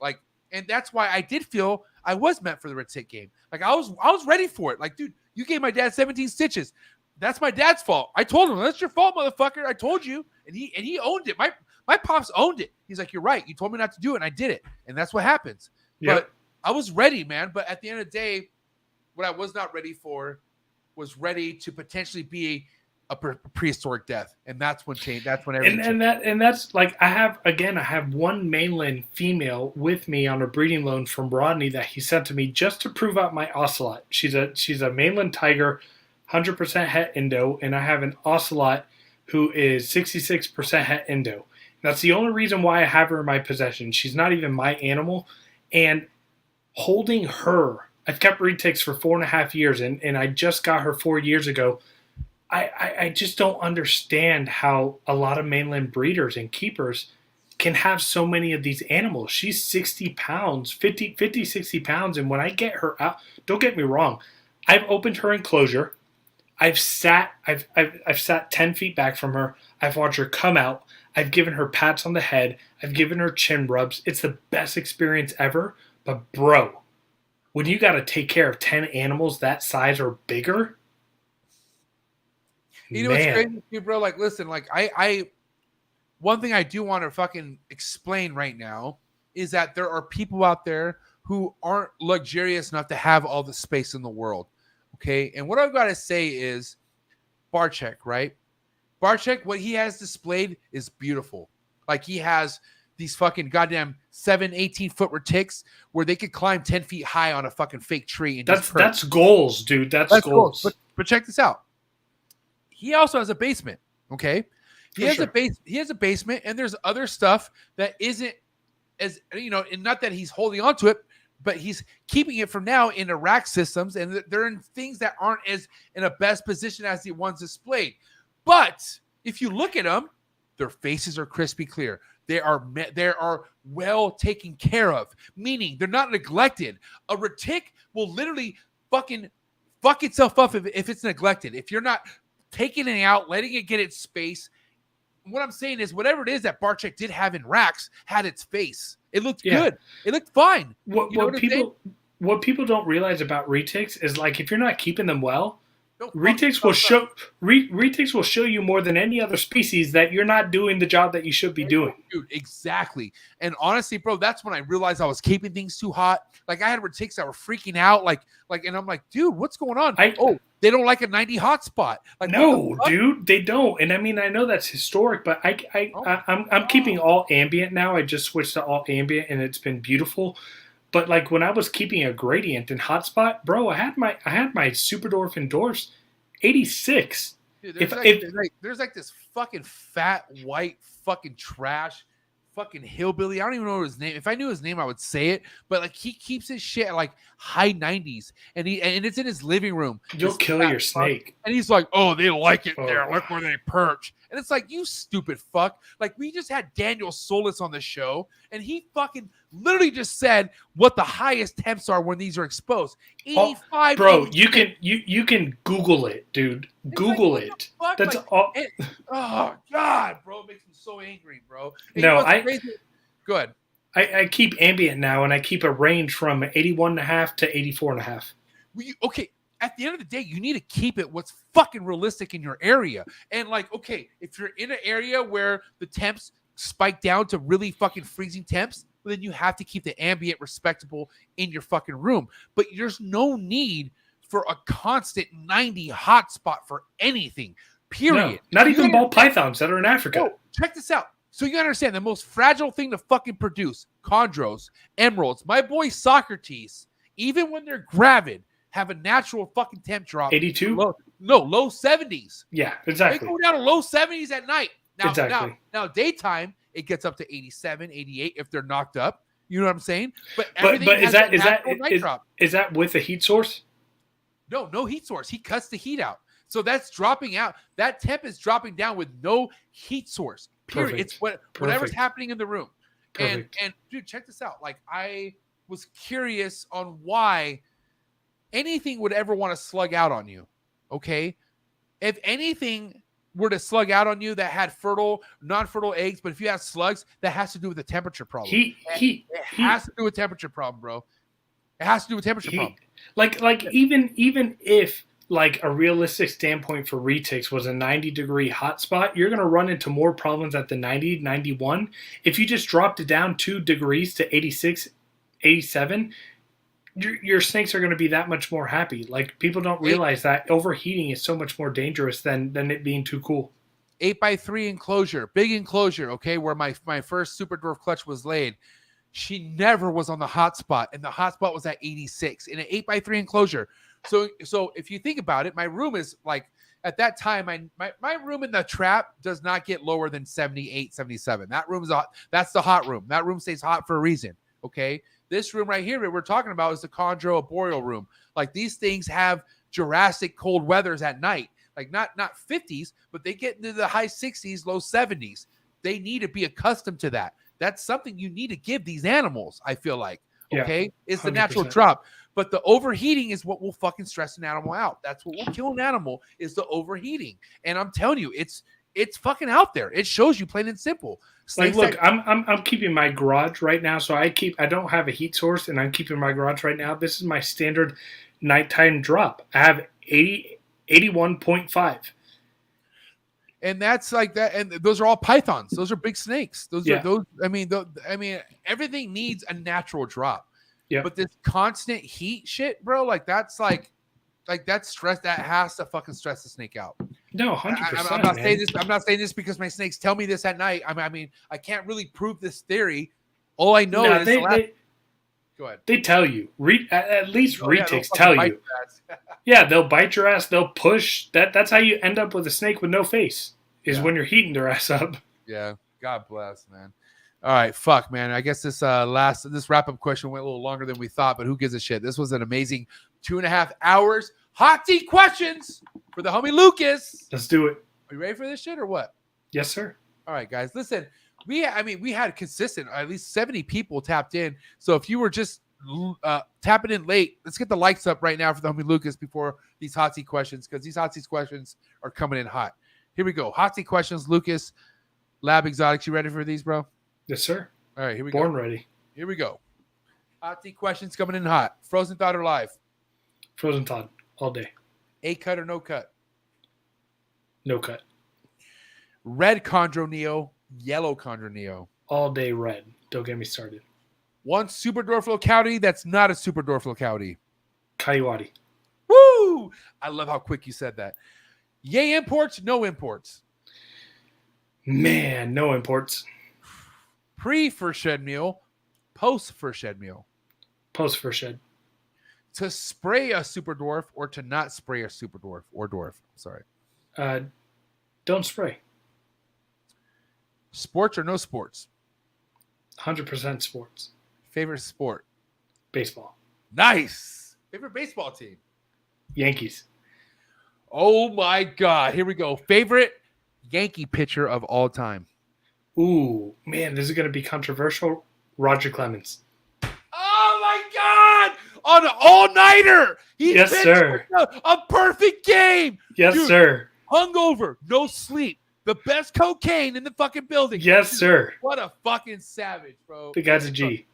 and that's why I did feel I was meant for the Retic game. Like I was ready for it. Like, dude, you gave my dad 17 stitches. That's my dad's fault. I told him, that's your fault, motherfucker. I told you. And he owned it. My pops owned it. He's like, you're right. You told me not to do it, and I did it. And that's what happens. Yep. But I was ready, man. But at the end of the day, what I was not ready for was ready to potentially be a prehistoric death. And that's when changed. That's when everything And that's like I have one mainland female with me on a breeding loan from Rodney that he sent to me just to prove out my ocelot. She's a mainland tiger, 100% het Indo, and I have an ocelot who is 66% het Indo. And that's the only reason why I have her in my possession. She's not even my animal, and holding her, I've kept retics for 4.5 years, and I just got her 4 years ago. I just don't understand how a lot of mainland breeders and keepers can have so many of these animals. She's 60 pounds, 50, 60 pounds. And when I get her out, don't get me wrong, I've opened her enclosure. I've sat 10 feet back from her. I've watched her come out. I've given her pats on the head. I've given her chin rubs. It's the best experience ever. But bro, when you got to take care of 10 animals that size or bigger, you know what's crazy, too, bro? Like, listen, like I one thing I do want to fucking explain right now is that there are people out there who aren't luxurious enough to have all the space in the world. Okay. And what I've got to say is Barchek, right? Barchek, what he has displayed is beautiful. Like he has these fucking goddamn 18-foot retics where they could climb 10 feet high on a fucking fake tree. And that's goals, dude. That's goals. But check this out. He also has a basement. Okay. He has a basement, and there's other stuff that isn't as, you know, and not that he's holding on to it, but he's keeping it from now in the rack systems, and they're in things that aren't as in a best position as the ones displayed. But if you look at them, their faces are crispy clear. They are well taken care of, meaning they're not neglected. A retic will literally fucking fuck itself up if it's neglected. If you're not taking it out, letting it get its space. What I'm saying is whatever it is that Barchek did have in racks had its face. It looked good. It looked fine. What people don't realize about retics is, like, if you're not keeping them well, retics will show you more than any other species that you're not doing the job that you should be doing. Dude, exactly. And honestly, bro, that's when I realized I was keeping things too hot. Like I had retics that were freaking out. Like, and I'm like, dude, what's going on? They don't like a 90 hotspot. Like, no, dude, they don't. And I mean, I know that's historic, but I'm keeping all ambient now. I just switched to all ambient, and it's been beautiful. But like when I was keeping a gradient and hotspot, bro, I had my Superdorf and Dwarfs 86. Dude, there's like this fucking fat white fucking trash fucking hillbilly. I don't even know his name. If I knew his name, I would say it. But like he keeps his shit at like high 90s, and it's in his living room. You'll kill your snake. And he's like, oh, they like it there. Look where they perch. And it's like, you stupid fuck. Like we just had Daniel Solis on the show, and he fucking literally just said what the highest temps are when these are exposed. 85. Bro, you can Google it, dude. Google it. That's like, all. Oh God, bro, it makes me so angry, bro. And no, good. I keep ambient now, and I keep a range from 81.5 to 84.5. Okay. At the end of the day, you need to keep it what's fucking realistic in your area. And like, okay, if you're in an area where the temps spike down to really fucking freezing temps, then you have to keep the ambient respectable in your fucking room. But there's no need for a constant 90 hotspot for anything, period. No, not even ball pythons that are in Africa. No, check this out. So you understand the most fragile thing to fucking produce, chondros, emeralds, my boy Socrates, even when they're gravid, have a natural fucking temp drop. 82? Low 70s. Yeah, exactly. They go down to low 70s at night. Now Daytime, it gets up to 87, 88 if they're knocked up. You know what I'm saying? But But has a natural night drop. is that with a heat source? No heat source. He cuts the heat out. So that's dropping out. That temp is dropping down with no heat source. Period. Perfect. It's whatever's Perfect. happening in the room. Perfect. And dude, check this out. Like, I was curious on why anything would ever want to slug out on you. Okay? If anything were to slug out on you that had fertile, non-fertile eggs, but if you have slugs, that has to do with the temperature problem. Heat. It has to do with temperature problem, bro. It has to do with temperature problem. Like even if like a realistic standpoint for retics was a 90-degree hotspot, you're going to run into more problems at the 90, 91. If you just dropped it down 2 degrees to 86, 87, your snakes are going to be that much more happy. Like, people don't realize that overheating is so much more dangerous than it being too cool. 8x3 enclosure, big enclosure, okay, where my first super dwarf clutch was laid. She never was on the hot spot, and the hot spot was at 86 in an 8x3 enclosure. So if you think about it, my room is like, at that time, my room in the trap does not get lower than 78, 77. That room is hot. That's the hot room. That room stays hot for a reason. Okay. This room right here that we're talking about is the chondro arboreal room. Like, these things have Jurassic cold weathers at night. Like, not 50s, but they get into the high 60s, low 70s. They need to be accustomed to that. That's something you need to give these animals, I feel like. Okay? Yeah, it's the 100%. Natural drop. But the overheating is what will fucking stress an animal out. That's what will kill an animal, is the overheating. And I'm telling you, it's fucking out there. It shows you, plain and simple. Like, look, I'm keeping my garage right now, so I don't have a heat source, and I'm keeping my garage right now. This is my standard nighttime drop. I have 81.5. And that's like that. And those are all pythons. Those are big snakes. I mean, everything needs a natural drop. Yeah. But this constant heat shit, bro, like that's that stress, that has to fucking stress the snake out. No, 100%. I'm not saying this. I'm not saying this because my snakes tell me this at night. I mean, I can't really prove this theory. All I know is go ahead. They tell you. At least retics tell you. Yeah, they'll bite your ass. They'll push. That's how you end up with a snake with no face. Is when you're heating their ass up. Yeah. God bless, man. All right, fuck, man. I guess this wrap-up question went a little longer than we thought, but who gives a shit? This was an amazing 2.5 hours. Hot seat questions for the homie Lucas. Let's do it. Are you ready for this shit or what? Yes, sir. All right, guys. Listen, we had consistent, at least 70 people tapped in. So if you were just tapping in late, let's get the likes up right now for the homie Lucas before these hot seat questions, because these hot seat questions are coming in hot. Here we go. Hot seat questions, Lucas. Lab Exotics, you ready for these, bro? Yes, sir. All right, here we go. Born ready. Here we go. Hot seat questions coming in hot. Frozen thought or live? Frozen thought all day. A cut or no cut? No cut. Red chondro neo, yellow chondro neo. All day red. Don't get me started. One super dwarf locality that's not a super dwarf locality. Kaiwati. Woo! I love how quick you said that. Yay imports, no imports. Man, no imports. Pre-first shed meal, post-first shed meal. Post-first shed. To spray a super dwarf or to not spray a super dwarf or dwarf. Sorry. Don't spray. Sports or no sports? 100% sports. Favorite sport? Baseball. Nice. Favorite baseball team? Yankees. Oh my God. Here we go. Favorite Yankee pitcher of all time? Ooh, man, this is going to be controversial. Roger Clemens. Oh my God! On an all-nighter! Yes, sir. A perfect game! Yes, dude, sir. Hungover, no sleep. The best cocaine in the fucking building. Yes, dude, sir. What a fucking savage, bro. The guy's a G.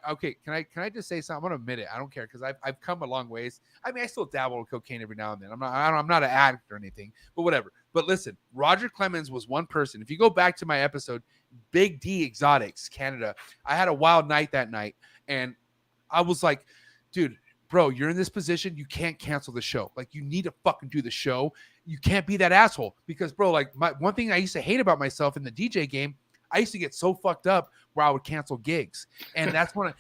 Okay, can I just say something? I'm gonna admit it. I don't care because I've come a long ways. I mean, I still dabble with cocaine every now and then. I'm not an addict or anything, but whatever. But listen, Roger Clemens was one person. If you go back to my episode, Big D Exotics, Canada, I had a wild night that night, and I was like, dude, bro, you're in this position. You can't cancel the show. Like, you need to fucking do the show. You can't be that asshole because, bro, like one thing I used to hate about myself in the DJ game, I used to get so fucked up where I would cancel gigs. And that's when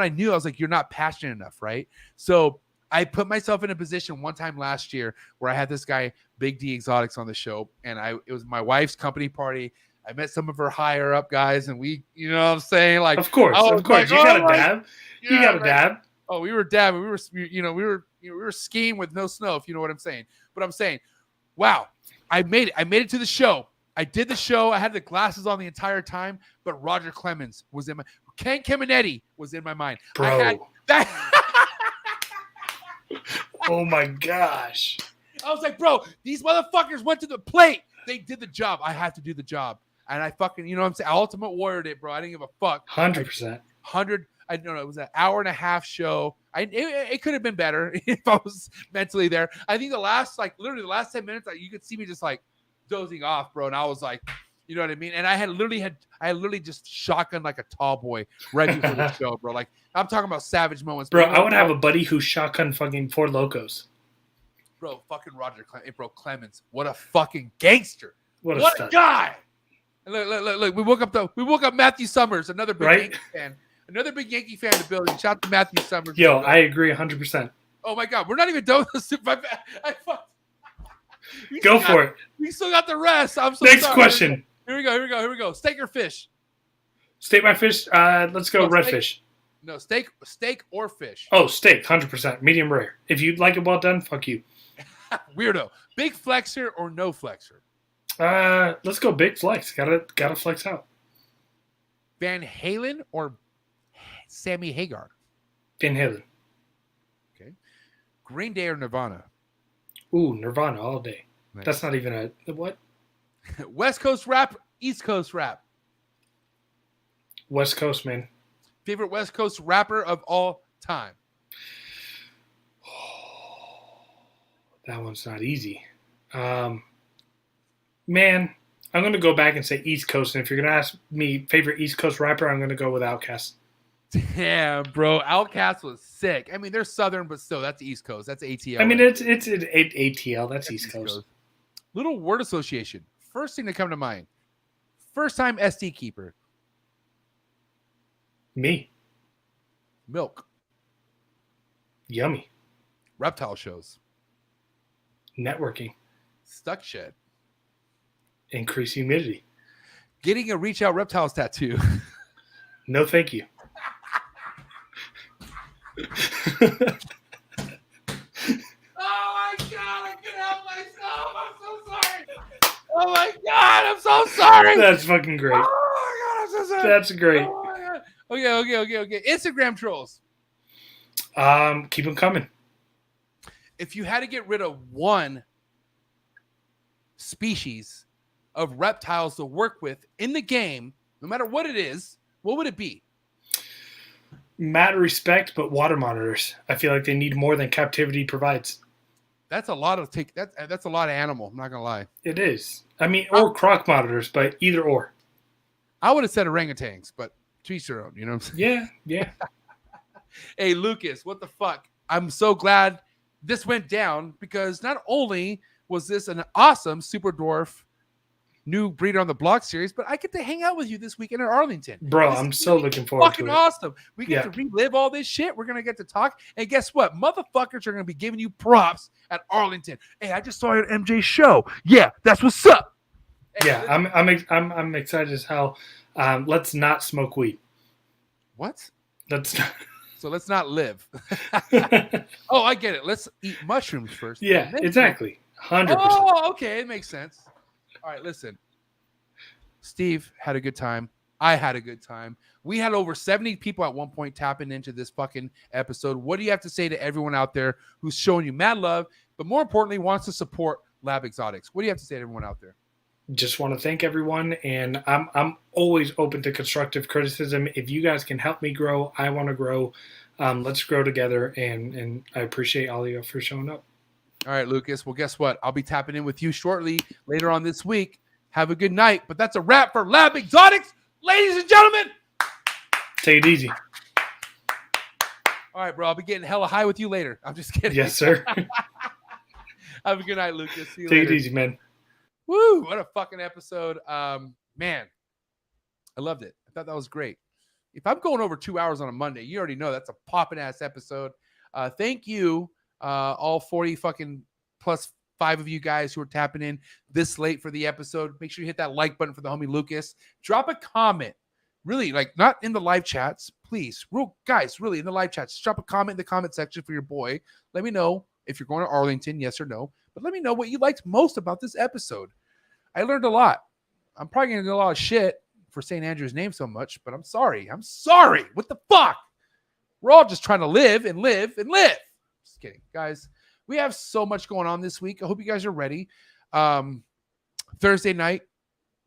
I knew I was like, you're not passionate enough. Right. So I put myself in a position one time last year where I had this guy, Big D Exotics, on the show. And it was my wife's company party. I met some of her higher up guys, and we, you know what I'm saying? Like, Of course. like, You oh, got to like, dab. You yeah, got to like, dab. oh, we were dabbing. We were skiing with no snow, if you know what I'm saying. But I'm saying, wow, I made it. I made it to the show. I did the show. I had the glasses on the entire time, but Roger Clemens was in my Ken Caminetti was in my mind. Bro. I had that. Oh my gosh. I was like, bro, these motherfuckers went to the plate. They did the job. I had to do the job. And I fucking, you know what I'm saying? I Ultimate Warrior it, bro. I didn't give a fuck. 100%. I don't know. It was an hour and a half show. It could have been better if I was mentally there. I think literally the last 10 minutes, you could see me just like dozing off, bro. And I was like, you know what I mean? And I literally just shotgun like a tall boy right before the show, bro. Like, I'm talking about savage moments. Bro, I would have a buddy who shotgun fucking Four Locos. Bro, fucking Roger Clemens. What a fucking gangster. What a guy. Look. We woke up Matthew Summers, another big Yankee fan. Another big Yankee fan in the building. Shout out to Matthew Summers. Yo, I agree 100%. Oh my God. We're not even done with this. Go for it. We still got the rest. I'm so Next sorry. question. Here we go. Steak or fish? Steak my fish. Let's go redfish. No, steak or fish. Oh, steak, 100%. Medium rare. If you'd like it well done, fuck you. Weirdo. Big flexor or no flexor? Let's go big flex. Gotta flex out. Van Halen or Sammy Hagar? Van Halen. Okay. Green Day or Nirvana? Ooh, Nirvana all day. Nice. That's not even a what? West Coast rap, East Coast rap? West Coast, man. Favorite West Coast rapper of all time? That one's not easy. Man, I'm going to go back and say East Coast. And if you're going to ask me favorite East Coast rapper, I'm going to go with Outkast. Damn, bro. Outkast was sick. I mean, they're Southern, but still, that's East Coast. That's ATL. I mean, it's ATL. That's East Coast. Little word association. First thing to come to mind. First time SD keeper. Me. Milk. Yummy. Reptile shows. Networking. Stuck shed. Increase humidity. Getting a Reach Out Reptiles tattoo. No, thank you. Oh my God, I can help myself. I'm so sorry. Oh my God, I'm so sorry. That's fucking great. Oh my God, I'm so sorry. That's great. Oh my God. Okay. Instagram trolls. Keep them coming. If you had to get rid of one species of reptiles to work with in the game, no matter what it is, what would it be? Mad respect, but water monitors. I feel like they need more than captivity provides. That's a lot of that's a lot of animal. I'm not gonna lie. It is. I mean, or croc monitors, but either or. I would have said orangutans, but to each their own. You know what I'm saying? Yeah. Hey, Lucas, what the fuck? I'm so glad this went down because not only was this an awesome Super Dwarf new Breeder on the Block series, but I get to hang out with you this weekend at Arlington. Bro, This I'm is so looking forward to fucking it. awesome. We get to relive all this shit. We're gonna get to talk, and guess what? Motherfuckers are gonna be giving you props at Arlington. Hey, I just saw you at MJ's show. Yeah, that's what's up. Hey, Yeah, I'm excited as hell. Let's not smoke weed. What? Let's not. So let's not live. Oh, I get it. Let's eat mushrooms first. Yeah, exactly. 100%. Oh, okay. It makes sense. All right, listen. Steve had a good time. I had a good time. We had over 70 people at one point tapping into this fucking episode. What do you have to say to everyone out there who's showing you mad love, but more importantly, wants to support Lab Exotics? What do you have to say to everyone out there? Just want to thank everyone, and I'm always open to constructive criticism. If you guys can help me grow, I want to grow. Let's grow together, and I appreciate all of you for showing up. All right, Lucas. Well, guess what? I'll be tapping in with you shortly later on this week. Have a good night. But that's a wrap for Lab Exotics. Ladies and gentlemen. Take it easy. All right, bro. I'll be getting hella high with you later. I'm just kidding. Yes, sir. Have a good night, Lucas. See you Take later. it easy, man. Woo! What a fucking episode. Man, I loved it. I thought that was great. If I'm going over 2 hours on a Monday, you already know that's a popping ass episode. Thank you, all 40 fucking plus 5 of you guys who are tapping in this late for the episode. Make sure you hit that like button for the homie Lucas. Drop a comment. Really, like, not in the live chats, please. Guys, really, in the live chats. Drop a comment in the comment section for your boy. Let me know if you're going to Arlington, yes or no. But let me know what you liked most about this episode. I learned a lot. I'm probably going to get a lot of shit for saying Andrew's name so much, but I'm sorry. I'm sorry. What the fuck? We're all just trying to live and live and live. Just kidding. Guys, we have so much going on this week. I hope you guys are ready. Thursday night,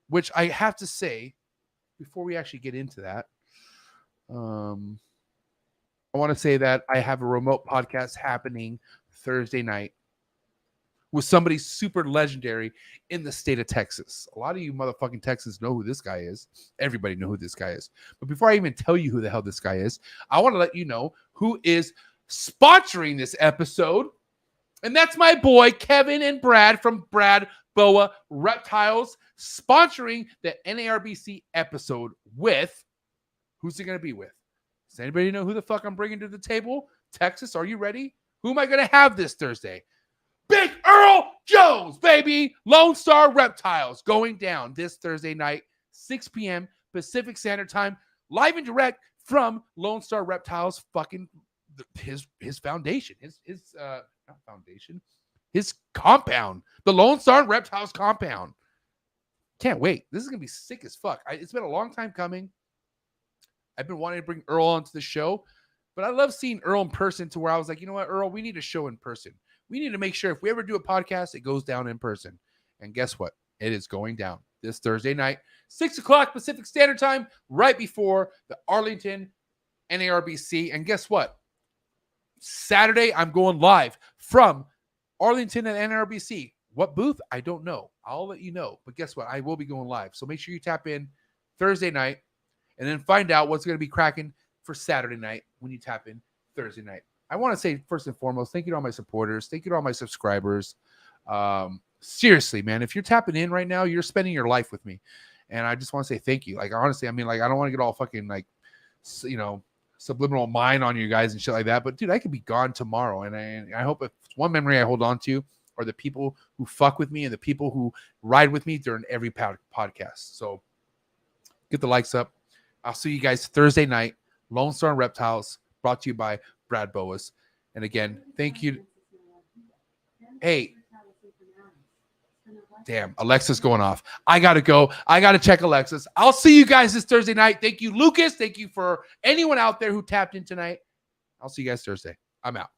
which I have to say, before we actually get into that, I want to say that I have a remote podcast happening Thursday night with somebody super legendary in the state of Texas. A lot of you motherfucking Texans know who this guy is. Everybody know who this guy is. But before I even tell you who the hell this guy is, I want to let you know who is sponsoring this episode. And that's my boy, Kevin and Brad from Brad Boa Reptiles, sponsoring the NARBC episode with, who's it going to be with? Does anybody know who the fuck I'm bringing to the table? Texas, are you ready? Who am I going to have this Thursday? Big Earl Jones, baby. Lone Star Reptiles going down this Thursday night, 6 p.m. Pacific Standard Time, live and direct from Lone Star Reptiles, fucking his foundation, not foundation, his compound, the Lone Star Reptiles compound. Can't wait. This is going to be sick as fuck. It's been a long time coming. I've been wanting to bring Earl onto the show, but I love seeing Earl in person to where I was like, you know what, Earl, we need a show in person. We need to make sure if we ever do a podcast, it goes down in person. And guess what? It is going down this Thursday night, 6 o'clock Pacific Standard Time, right before the Arlington NARBC. And guess what? Saturday, I'm going live from Arlington and NARBC. What booth? I don't know. I'll let you know. But guess what? I will be going live. So make sure you tap in Thursday night and then find out what's going to be cracking for Saturday night when you tap in Thursday night. I want to say, first and foremost, thank you to all my supporters. Thank you to all my subscribers. Seriously, man, if you're tapping in right now, you're spending your life with me. And I just want to say thank you. Like, honestly, I mean, like, I don't want to get all fucking, like, you know, subliminal mind on you guys and shit like that. But, dude, I could be gone tomorrow. And I hope if one memory I hold on to are the people who fuck with me and the people who ride with me during every podcast. So get the likes up. I'll see you guys Thursday night. Lone Star Reptiles, brought to you by Brad Boas. And again, thank you. Hey, damn, Alexa's going off. I got to go. I got to check Alexa's. I'll see you guys this Thursday night. Thank you, Lucas. Thank you for anyone out there who tapped in tonight. I'll see you guys Thursday. I'm out.